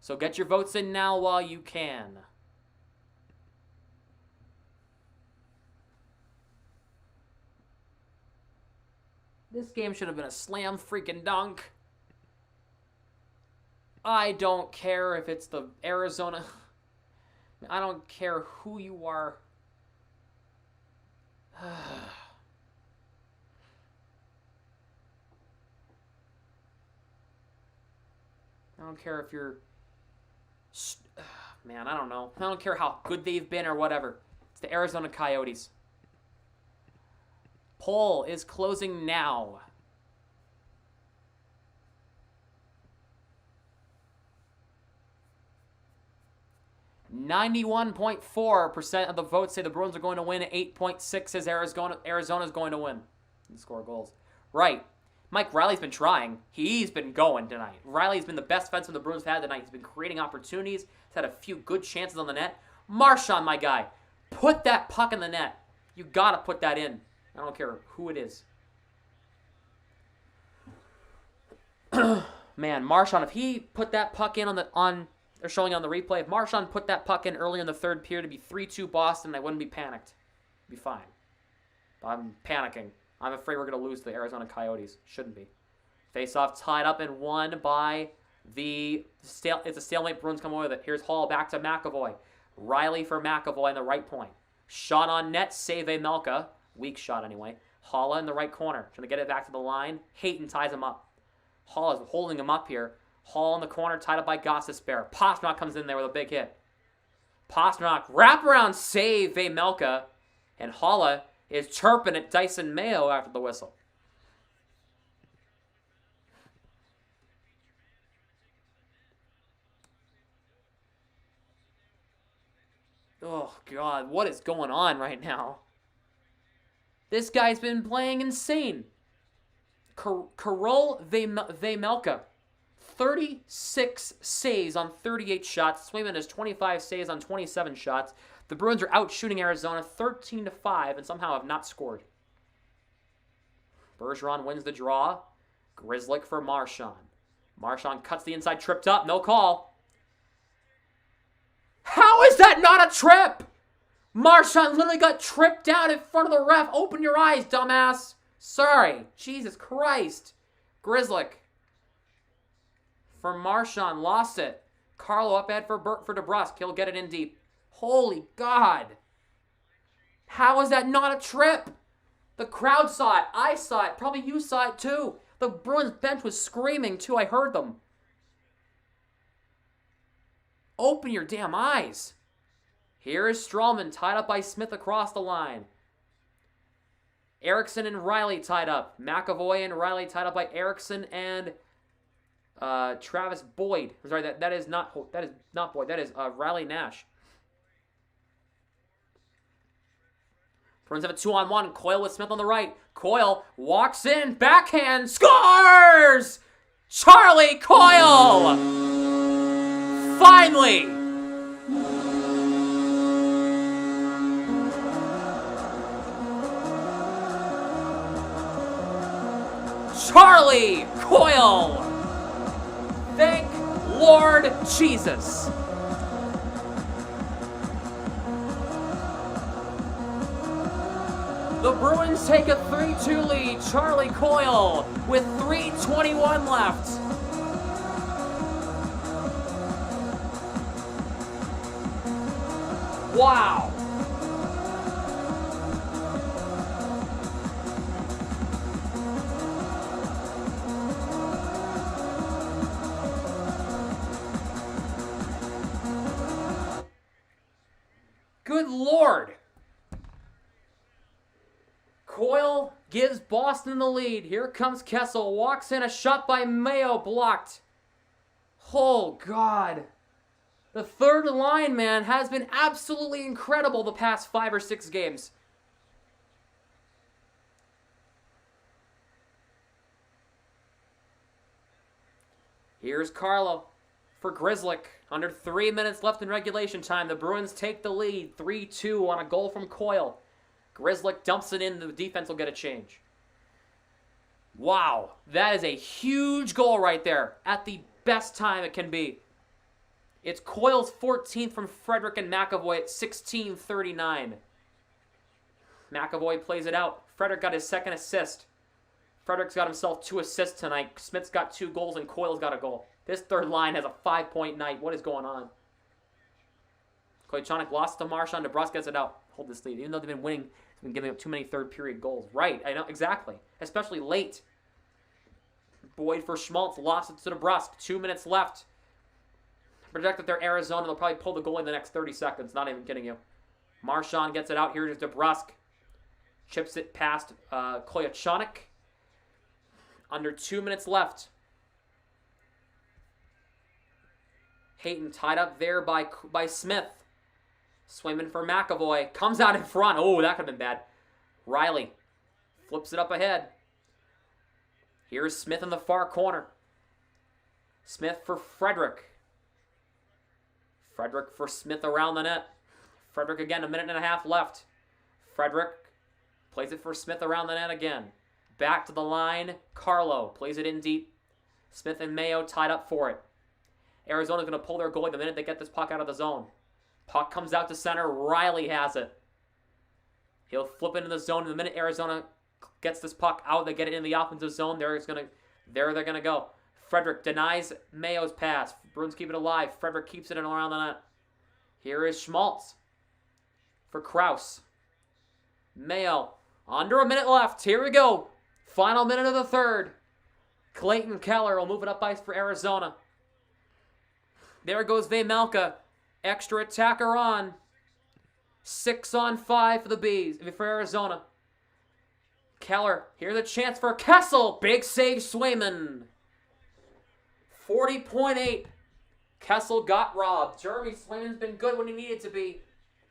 So get your votes in now while you can. This game should have been a slam freaking dunk. I don't care if it's the Arizona. I don't care who you are. I don't care if you're... Man, I don't know. I don't care how good they've been or whatever. It's the Arizona Coyotes. Poll is closing now. .4% of the votes say the Bruins are going to win. 8.6 says Arizona's going to win and score goals. Right. Mike Riley's been trying. He's been going tonight. Riley's been the best defenseman the Bruins have had tonight. He's been creating opportunities. He's had a few good chances on the net. Marchand, my guy, put that puck in the net. You got to put that in. I don't care who it is. Man, Marchand, if he put that puck in they're showing on the replay, if Marchand put that puck in earlier in the third period to be 3-2 Boston, I wouldn't be panicked. It'd be fine. But I'm panicking. I'm afraid we're going to lose to the Arizona Coyotes. Shouldn't be. Face-off tied up and won by it's a stalemate. Bruins come away with it. Here's Hall back to McAvoy. Riley for McAvoy on the right point. Shot on net, save Melka. Weak shot anyway. Halla in the right corner. Trying to get it back to the line. Hayton ties him up. Hall is holding him up here. Hall in the corner, tied up by Gostisbehere. Pastrnak comes in there with a big hit. Pastrnak, wraparound save Melka. And Halla is chirping at Dyson Mayo after the whistle. Oh, God, what is going on right now? This guy's been playing insane. Karol Vejmelka, 36 saves on 38 shots. Swayman has 25 saves on 27 shots. The Bruins are out shooting Arizona 13-5 and somehow have not scored. Bergeron wins the draw. Grzelcyk for Marchand. Marchand cuts the inside, tripped up, no call. How is that not a trip? Marchand literally got tripped out in front of the ref. Open your eyes, dumbass. Sorry. Jesus Christ. Grzelcyk for Marchand. Lost it. Carlo up ahead for DeBrusk. He'll get it in deep. Holy God. How is that not a trip? The crowd saw it. I saw it. Probably you saw it too. The Bruins bench was screaming too. I heard them. Open your damn eyes. Here is Strawman tied up by Smith across the line. Erickson and Riley tied up. McAvoy and Riley tied up by Erickson and Travis Boyd. I'm sorry, that is not Boyd. That is Riley Nash. Bruins have a 2-on-1. Coyle with Smith on the right. Coyle walks in, backhand, scores! Charlie Coyle! Finally! Charlie Coyle! Thank Lord Jesus. The Bruins take a 3-2 lead. Charlie Coyle with 3:21 left. Wow. Good Lord. Coyle gives Boston the lead. Here comes Kessel. Walks in. A shot by Mayo. Blocked. Oh, God. The third line, man, has been absolutely incredible the past 5 or 6 games. Here's Carlo for Grzelcyk. Under 3 minutes left in regulation time. The Bruins take the lead 3-2 on a goal from Coyle. Grzelcyk dumps it in. The defense will get a change. Wow, that is a huge goal right there at the best time it can be. It's Coyle's 14th from Frederick and McAvoy at 16:39. McAvoy plays it out. Frederick got his second assist. Frederick's got himself 2 assists tonight. Smith's got 2 goals and Coyle's got a goal. This third line has a 5-point night. What is going on? Koyachonic lost to Marchand. DeBrusque gets it out. Hold this lead. Even though they've been winning, they've been giving up too many third-period goals. Right, I know, exactly. Especially late. Boyd for Schmaltz. Lost it to DeBrusque. 2 minutes left. Projected they're Arizona. They'll probably pull the goal in the next 30 seconds. Not even kidding you. Marchand gets it out. Here's DeBrusque. Chips it past Koyachonic. Under 2 minutes left. Hayton tied up there by Smith. Swayman for McAvoy. Comes out in front. Oh, that could have been bad. Riley flips it up ahead. Here's Smith in the far corner. Smith for Frederick. Frederick for Smith around the net. Frederick again, 1.5 minutes left. Frederick plays it for Smith around the net again. Back to the line. Carlo plays it in deep. Smith and Mayo tied up for it. Arizona's going to pull their goalie the minute they get this puck out of the zone. Puck comes out to center. Riley has it. He'll flip into the zone. The minute Arizona gets this puck out, they get it in the offensive zone. There they're going to go. Frederick denies Mayo's pass. Bruins keep it alive. Frederick keeps it in around the net. Here is Schmaltz for Kraus. Mayo. Under 1 minute left. Here we go. Final minute of the third. Clayton Keller will move it up ice for Arizona. There goes Vejmelka. Extra attacker on. 6-on-5 for the Bees. For Arizona. Keller. Here's a chance for Kessel. Big save, Swayman. 40.8. Kessel got robbed. Jeremy Swayman's been good when he needed to be.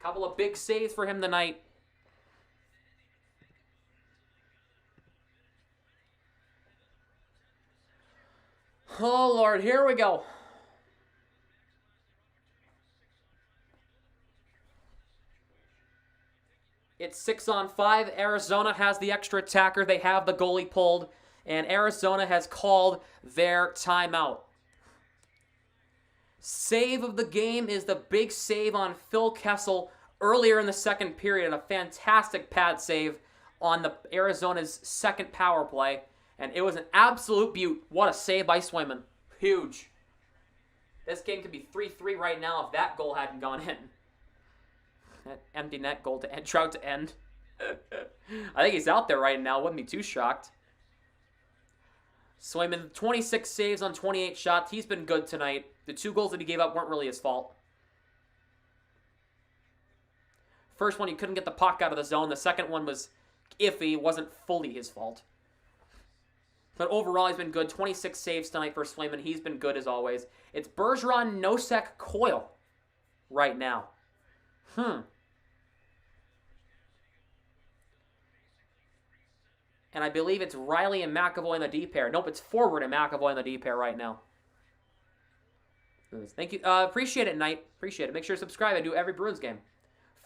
A couple of big saves for him tonight. Oh, Lord. Here we go. It's 6-on-5. Arizona has the extra attacker. They have the goalie pulled. And Arizona has called their timeout. Save of the game is the big save on Phil Kessel earlier in the second period. And a fantastic pad save on the Arizona's second power play. And it was an absolute beaut. What a save by Swayman. Huge. This game could be 3-3 right now if that goal hadn't gone in. That empty net goal to end, Trout to end. I think he's out there right now. Wouldn't be too shocked. Swayman, 26 saves on 28 shots. He's been good tonight. The 2 goals that he gave up weren't really his fault. First one, he couldn't get the puck out of the zone. The second one was iffy. It wasn't fully his fault. But overall, he's been good. 26 saves tonight for Swayman. He's been good as always. It's Bergeron, Nosek, Coyle right now. And I believe it's Riley and McAvoy in the D pair. Nope, it's Forward and McAvoy in the D pair right now. Thank you. Appreciate it, Knight. Appreciate it. Make sure to subscribe. I do every Bruins game.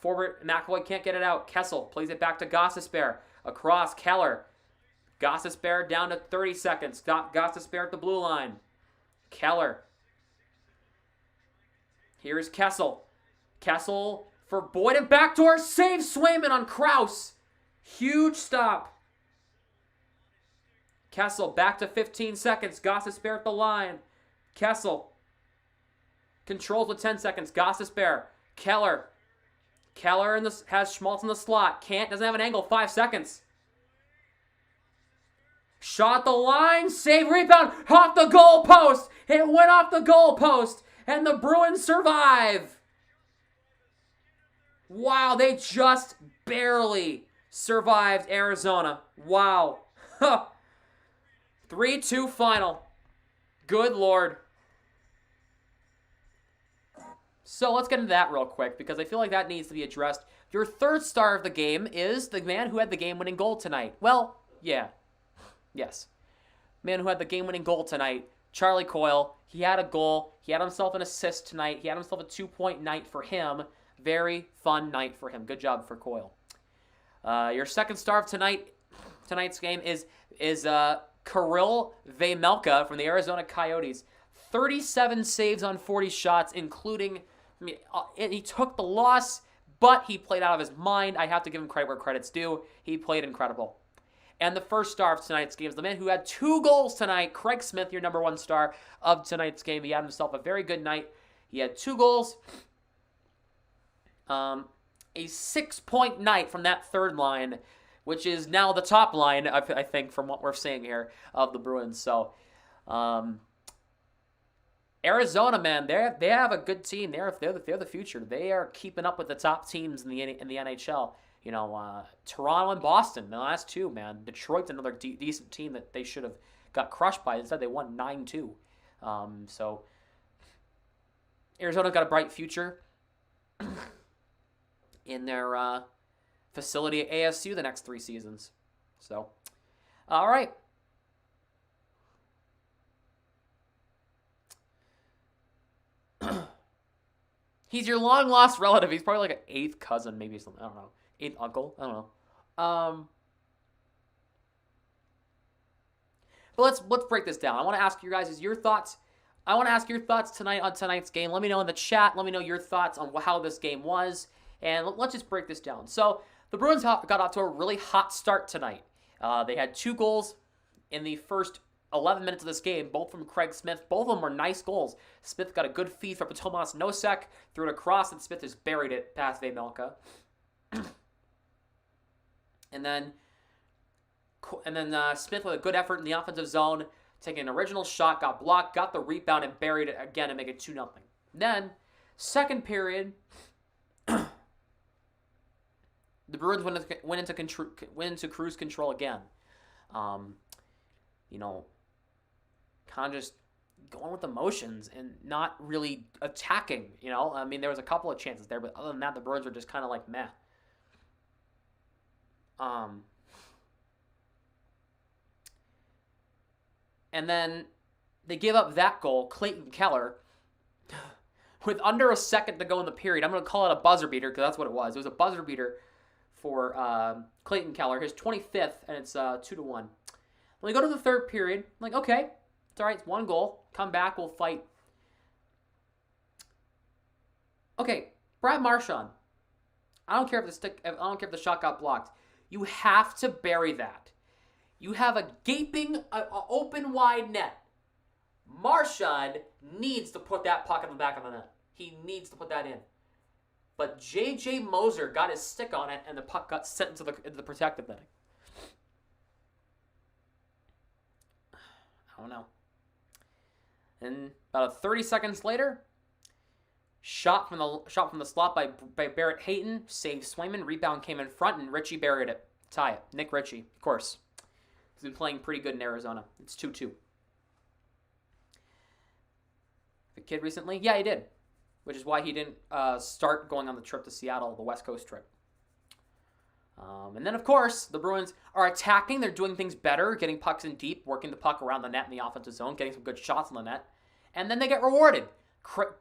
Forward, McAvoy can't get it out. Kessel plays it back to Gostisbehere. Across, Keller. Gostisbehere down to 30 seconds. Gostisbehere at the blue line. Keller. Here's Kessel. Kessel for Boyd and backdoor save. Swayman on Kraus. Huge stop. Kessel back to 15 seconds. Gostisbehere at the line. Kessel controls with 10 seconds. Gostisbehere. Keller. Keller has Schmaltz in the slot. Doesn't have an angle. 5 seconds. Shot the line. Save, rebound. Off the goal post. It went off the goal post. And the Bruins survive. Wow, they just barely survived Arizona. Wow. 3-2 final. Good Lord. So let's get into that real quick because I feel like that needs to be addressed. Your third star of the game is the man who had the game-winning goal tonight. Well, yeah. Yes. Man who had the game-winning goal tonight, Charlie Coyle. He had a goal. He had himself an assist tonight. He had himself a 2-point night for him. Very fun night for him. Good job for Coyle. Your second star of tonight, tonight's game is Kirill Vejmelka from the Arizona Coyotes. 37 saves on 40 shots, including, he took the loss, but he played out of his mind. I have to give him credit where credit's due. He played incredible. And the first star of tonight's game is the man who had 2 goals tonight, Craig Smith, your number 1 star of tonight's game. He had himself a very good night. He had 2 goals. A 6-point night from that third line, which is now the top line, I think, from what we're seeing here of the Bruins. So, Arizona, man, they have a good team. They're the future. They are keeping up with the top teams in the NHL. You know, Toronto and Boston, the last 2, man. Detroit's another decent team that they should have got crushed by. Instead, they won 9-2. So, Arizona's got a bright future in their facility at ASU the next 3 seasons. So, all right. He's your long-lost relative. He's probably like an 8th cousin, maybe something. I don't know. 8th uncle. I don't know. But let's break this down. I want to ask you guys your thoughts. I want to ask your thoughts tonight on tonight's game. Let me know in the chat. Let me know your thoughts on how this game was. And let's just break this down. So, the Bruins got off to a really hot start tonight. They had 2 goals in the first 11 minutes of this game, both from Craig Smith. Both of them were nice goals. Smith got a good feed from Tomas Nosek, threw it across, and Smith just buried it past Vejmelka. And then Smith with a good effort in the offensive zone, taking an original shot, got blocked, got the rebound, and buried it again and make it 2-0. Then, second period, the Bruins went into cruise control again. You know, kind of just going with emotions and not really attacking, you know. I mean, there was a couple of chances there, but other than that, the Bruins were just kind of like meh. And then they give up that goal, Clayton Keller, with under a second to go in the period. I'm going to call it a buzzer beater because that's what it was. It was a buzzer beater for Clayton Keller, his 25th, and it's 2-1. When we go to the third period, I'm like, okay, it's all right, it's 1 goal. Come back, we'll fight. Okay, Brad Marchand. I don't care if the shot got blocked. You have to bury that. You have a gaping, open wide net. Marchand needs to put that puck in the back of the net. He needs to put that in. But J.J. Moser got his stick on it, and the puck got sent into the protective netting. I don't know. And about 30 seconds later, shot from the slot by Barrett Hayton, saved Swayman. Rebound came in front, and Ritchie buried it. Tie it. Nick Ritchie, of course. He's been playing pretty good in Arizona. It's 2-2. The kid recently? Yeah, he did. Which is why he didn't start going on the trip to Seattle, the West Coast trip. And then, of course, the Bruins are attacking. They're doing things better, getting pucks in deep, working the puck around the net in the offensive zone, getting some good shots on the net. And then they get rewarded.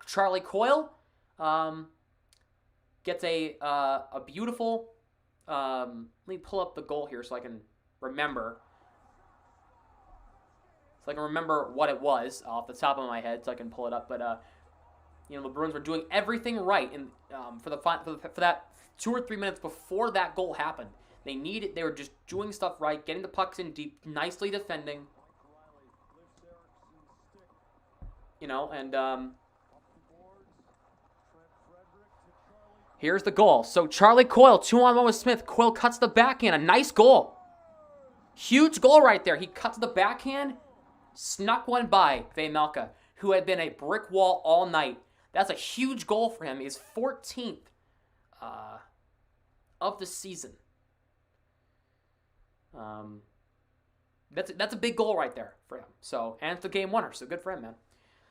Charlie Coyle gets a beautiful... let me pull up the goal here so I can remember. So I can remember what it was off the top of my head so I can pull it up. But, you know, the Bruins were doing everything right for that 2 or 3 minutes before that goal happened. They were just doing stuff right, getting the pucks in deep, nicely defending. You know, and here's the goal. So Charlie Coyle, 2-on-1 with Smith. Coyle cuts the backhand. A nice goal. Huge goal right there. He cuts the backhand, snuck one by Vejmelka, who had been a brick wall all night. That's a huge goal for him. His 14th of the season. That's a big goal right there for him. So, and it's the game winner. So good for him, man.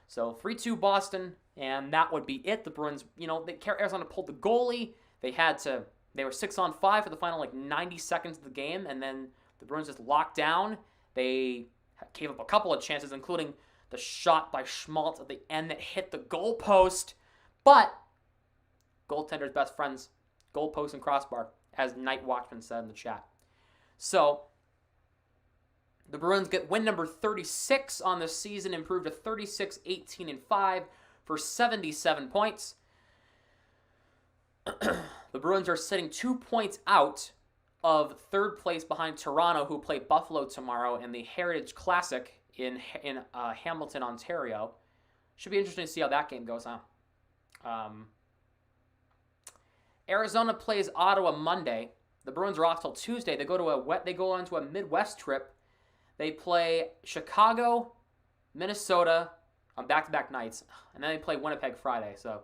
So 3-2 Boston, and that would be it. The Bruins, you know, Arizona pulled the goalie. They were 6-on-5 for the final 90 seconds of the game, and then the Bruins just locked down. They gave up a couple of chances, including the shot by Schmaltz at the end that hit the goalpost. But goaltender's best friends, goalpost and crossbar, as Night Watchman said in the chat. So The Bruins get win number 36 on the season, improved to 36-18-5 for 77 points. The Bruins are sitting 2 points out of third place behind Toronto, who play Buffalo tomorrow in the Heritage Classic in Hamilton, Ontario. Should be interesting to see how that game goes, huh? Arizona plays Ottawa Monday. The Bruins are off till Tuesday. They go onto a Midwest trip. They play Chicago, Minnesota on back-to-back nights, and then they play Winnipeg Friday. So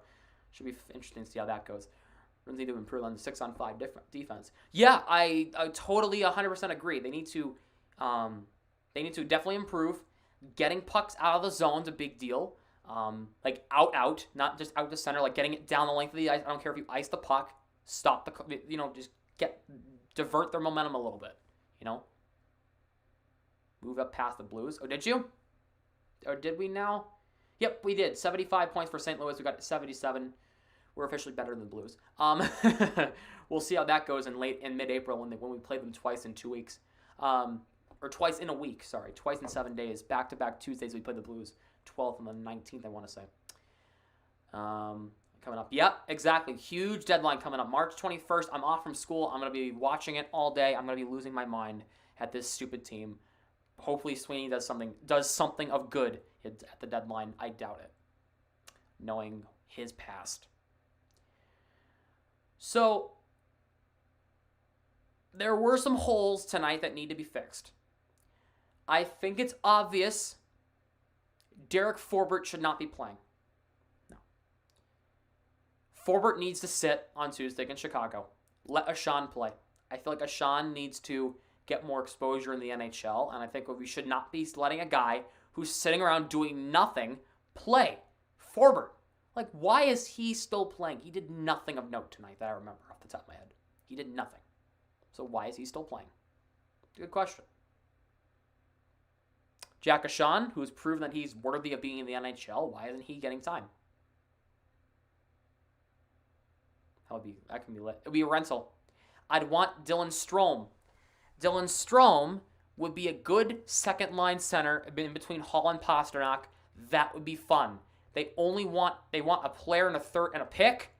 should be interesting to see how that goes. Bruins need to improve on the 6-on-5 defense. Yeah, I totally 100% agree. They need to definitely improve. Getting pucks out of the zone is a big deal. Like out, not just out the center. Like getting it down the length of the ice. I don't care if you ice the puck, stop the, just divert their momentum a little bit. Move up past the Blues. Oh, did you? Or did we now? Yep, we did. 75 points for St. Louis. We got 77. We're officially better than the Blues. We'll see how that goes in mid-April when we play them twice in 2 weeks. Or twice in a week, sorry. Twice in 7 days. Back-to-back Tuesdays we play the Blues. 12th and the 19th, I want to say. Coming up. Yep, exactly. Huge deadline coming up. March 21st, I'm off from school. I'm going to be watching it all day. I'm going to be losing my mind at this stupid team. Hopefully Sweeney does something of good at the deadline. I doubt it, knowing his past. So, there were some holes tonight that need to be fixed. I think it's obvious Derek Forbort should not be playing. No. Forbort needs to sit on Tuesday in Chicago. Let Ashan play. I feel like Ashan needs to get more exposure in the NHL, and I think we should not be letting a guy who's sitting around doing nothing play. Forbort. Like, why is he still playing? He did nothing of note tonight that I remember off the top of my head. He did nothing. So why is he still playing? Good question. Jack Ashan, who's proven that he's worthy of being in the NHL, why isn't he getting time? That can be lit. It would be a rental. I'd want Dylan Strome. Dylan Strome would be a good second-line center in between Hall and Pasternak. That would be fun. They want a player and a third and a pick.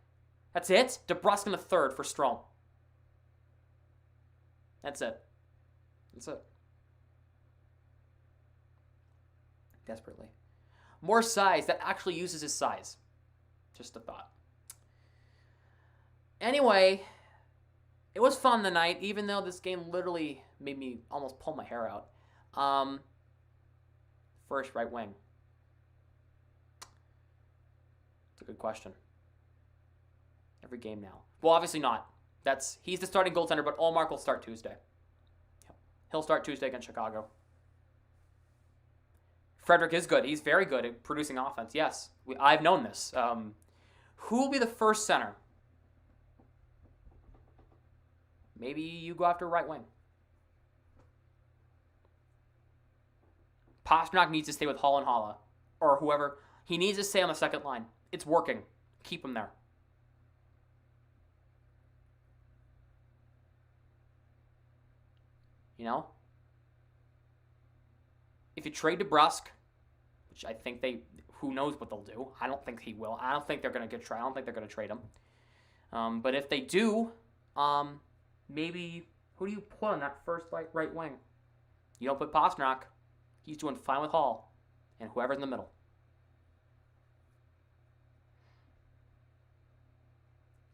That's it. DeBrusk in the third for Strome. That's it. Desperately. More size that actually uses his size. Just a thought. Anyway, it was fun tonight, even though this game literally made me almost pull my hair out. First, right wing. It's a good question. Every game now. Well, obviously not. He's the starting goaltender, but Ullmark will start Tuesday. He'll start Tuesday against Chicago. Frederick is good. He's very good at producing offense. Yes, I've known this. Who will be the first center? Maybe you go after right wing. Pasternak needs to stay with Hall and Holla. Or whoever. He needs to stay on the second line. It's working. Keep him there. If you trade DeBrusk, which I think who knows what they'll do. I don't think he will. I don't think they're going to I don't think they're going to trade him. But if they do, maybe, who do you put on that first right wing? You don't put Pasternak. He's doing fine with Hall. And whoever's in the middle.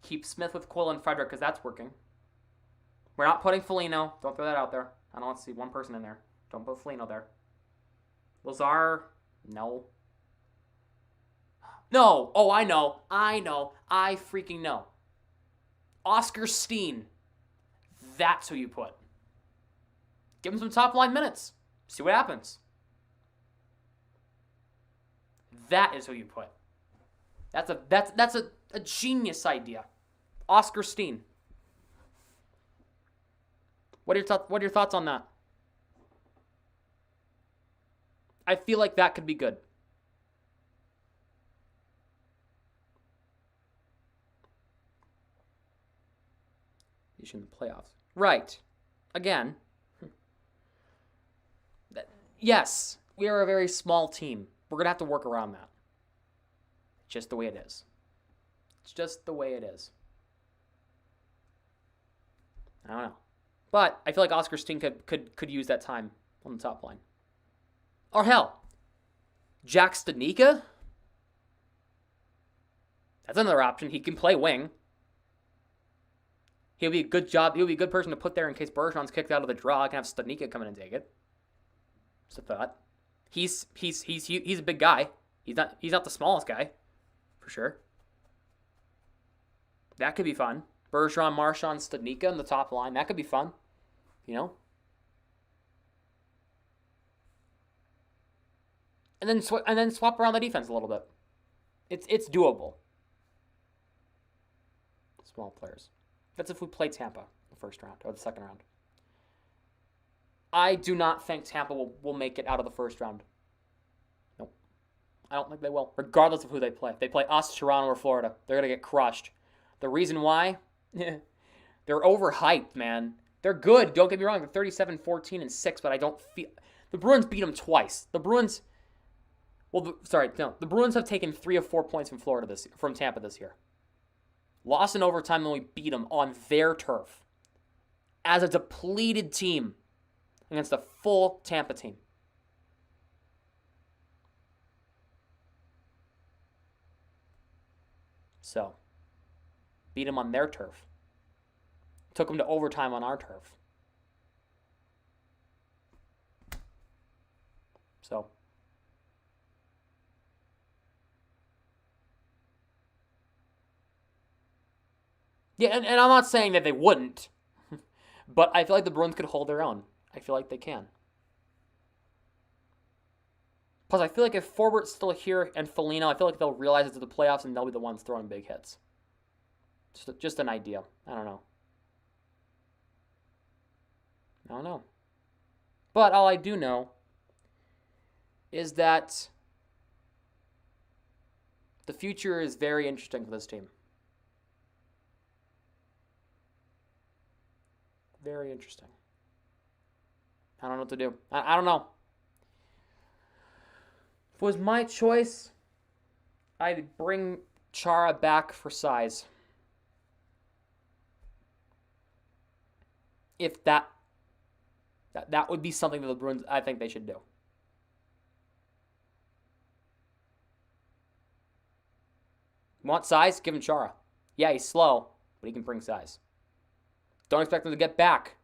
Keep Smith with Quill and Frederick because that's working. We're not putting Foligno. Don't throw that out there. I don't want to see one person in there. Don't put Foligno there. Lazar, no. No. Oh, I know. I freaking know. Oscar Steen. That's who you put. Give him some top line minutes. See what happens. That is who you put. That's a genius idea. Oscar Steen. What are your thoughts on that? I feel like that could be good. In the playoffs. Right. Again, yes, we are a very small team. We're going to have to work around that. Just the way it is. It's just the way it is. I don't know. But I feel like Oscar Steen could use that time on the top line. Or hell, Jack Stanika? That's another option. He can play wing. He'll be a good job. He'll be a good person to put there in case Bergeron's kicked out of the draw. I can have Stanika come in and take it. Just a thought. He's a big guy. He's not the smallest guy, for sure. That could be fun. Bergeron, Marchand, Stanika in the top line. That could be fun. You know? And then swap around the defense a little bit. It's doable. Small players. That's if we play Tampa the first round or the second round. I do not think Tampa will make it out of the first round. Nope. I don't think they will, regardless of who they play. If they play us, Toronto, or Florida, they're going to get crushed. The reason why? They're overhyped, man. They're good. Don't get me wrong. They're 37, 14, and 6, but I don't feel... The Bruins beat them twice. The Bruins... the Bruins have taken 3 of 4 points from Tampa this year. Lost in overtime, then we beat them on their turf. As a depleted team against a full Tampa team. So, beat them on their turf. Took them to overtime on our turf. So, yeah, and I'm not saying that they wouldn't, but I feel like the Bruins could hold their own. I feel like they can. Plus, I feel like if Forbert's still here and Foligno, I feel like they'll realize it's the playoffs and they'll be the ones throwing big hits. Just an idea. I don't know. But all I do know is that the future is very interesting for this team. Very interesting. I don't know what to do. I don't know. If it was my choice, I'd bring Chara back for size. If that would be something that the Bruins, I think they should do. Want size? Give him Chara. Yeah, he's slow, but he can bring size. Don't expect him to get back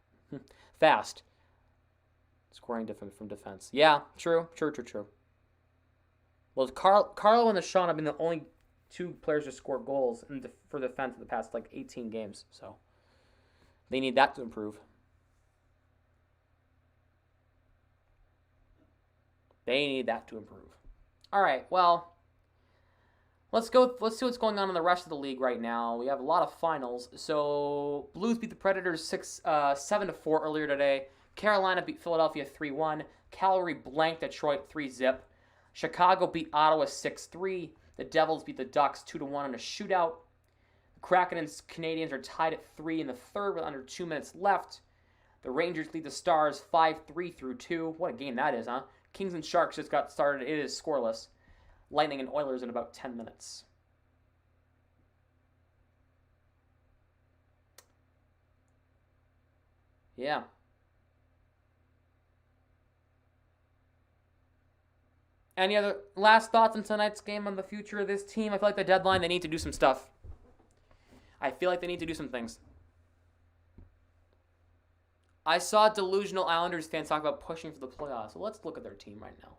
fast. Scoring from defense. Yeah, true. Well, Carlo and Sean have been the only 2 players to score goals for defense in the past 18 games. So they need that to improve. All right, well, let's see what's going on in the rest of the league right now. We have a lot of finals. So Blues beat the Predators 7-4 earlier today. Carolina beat Philadelphia 3-1. Calgary blanked Detroit 3-0. Chicago beat Ottawa 6-3. The Devils beat the Ducks 2-1 in a shootout. The Kraken and Canadiens are tied at 3 in the third with under 2 minutes left. The Rangers lead the Stars 5-3 through 2. What a game that is, huh? Kings and Sharks just got started. It is scoreless. Lightning and Oilers in about 10 minutes. Yeah. Any other last thoughts on tonight's game on the future of this team? I feel like the deadline, they need to do some stuff. I feel like they need to do some things. I saw delusional Islanders fans talk about pushing for the playoffs. So let's look at their team right now.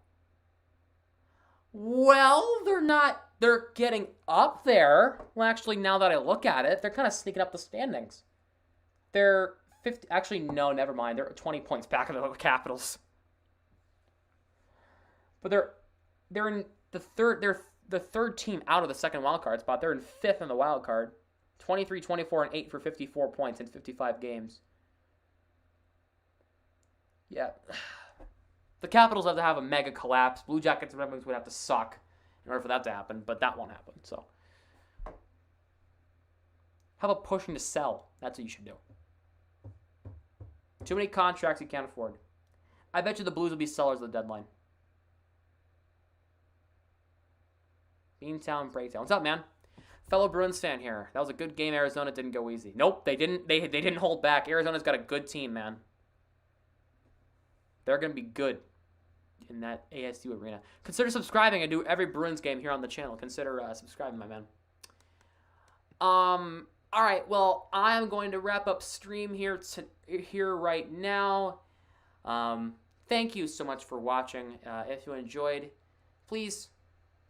Well, they're getting up there. Well, actually, now that I look at it, they're kind of sneaking up the standings. They're 50, actually, no, never mind. They're 20 points back of the Capitals. But they're in they're the third team out of the second wildcard spot. They're in 5th in the wildcard. 23, 24, and 8 for 54 points in 55 games. Yeah. The Capitals have to have a mega collapse. Blue Jackets and Red Wings would have to suck in order for that to happen, but that won't happen. So, how about pushing to sell? That's what you should do. Too many contracts you can't afford. I bet you the Blues will be sellers of the deadline. Beantown Breakdown. What's up, man? Fellow Bruins fan here. That was a good game. Arizona didn't go easy. Nope, they didn't. They didn't hold back. Arizona's got a good team, man. They're going to be good in that ASU arena. Consider subscribing. I do every Bruins game here on the channel. Consider subscribing, my man. All right, well, I'm going to wrap up stream here right now. Thank you so much for watching. If you enjoyed, please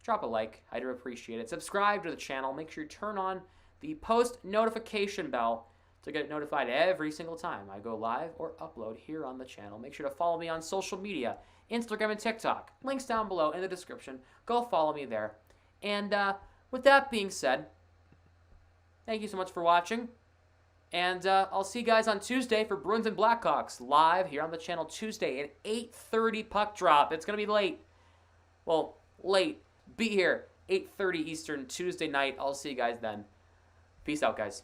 drop a like. I do appreciate it. Subscribe to the channel. Make sure you turn on the post notification bell to get notified every single time I go live or upload here on the channel. Make sure to follow me on social media, Instagram and TikTok. Links down below in the description. Go follow me there. And with that being said, thank you so much for watching. And I'll see you guys on Tuesday for Bruins and Blackhawks live here on the channel Tuesday at 8:30 puck drop. It's going to be late. Well, late. Be here, 8:30 Eastern, Tuesday night. I'll see you guys then. Peace out, guys.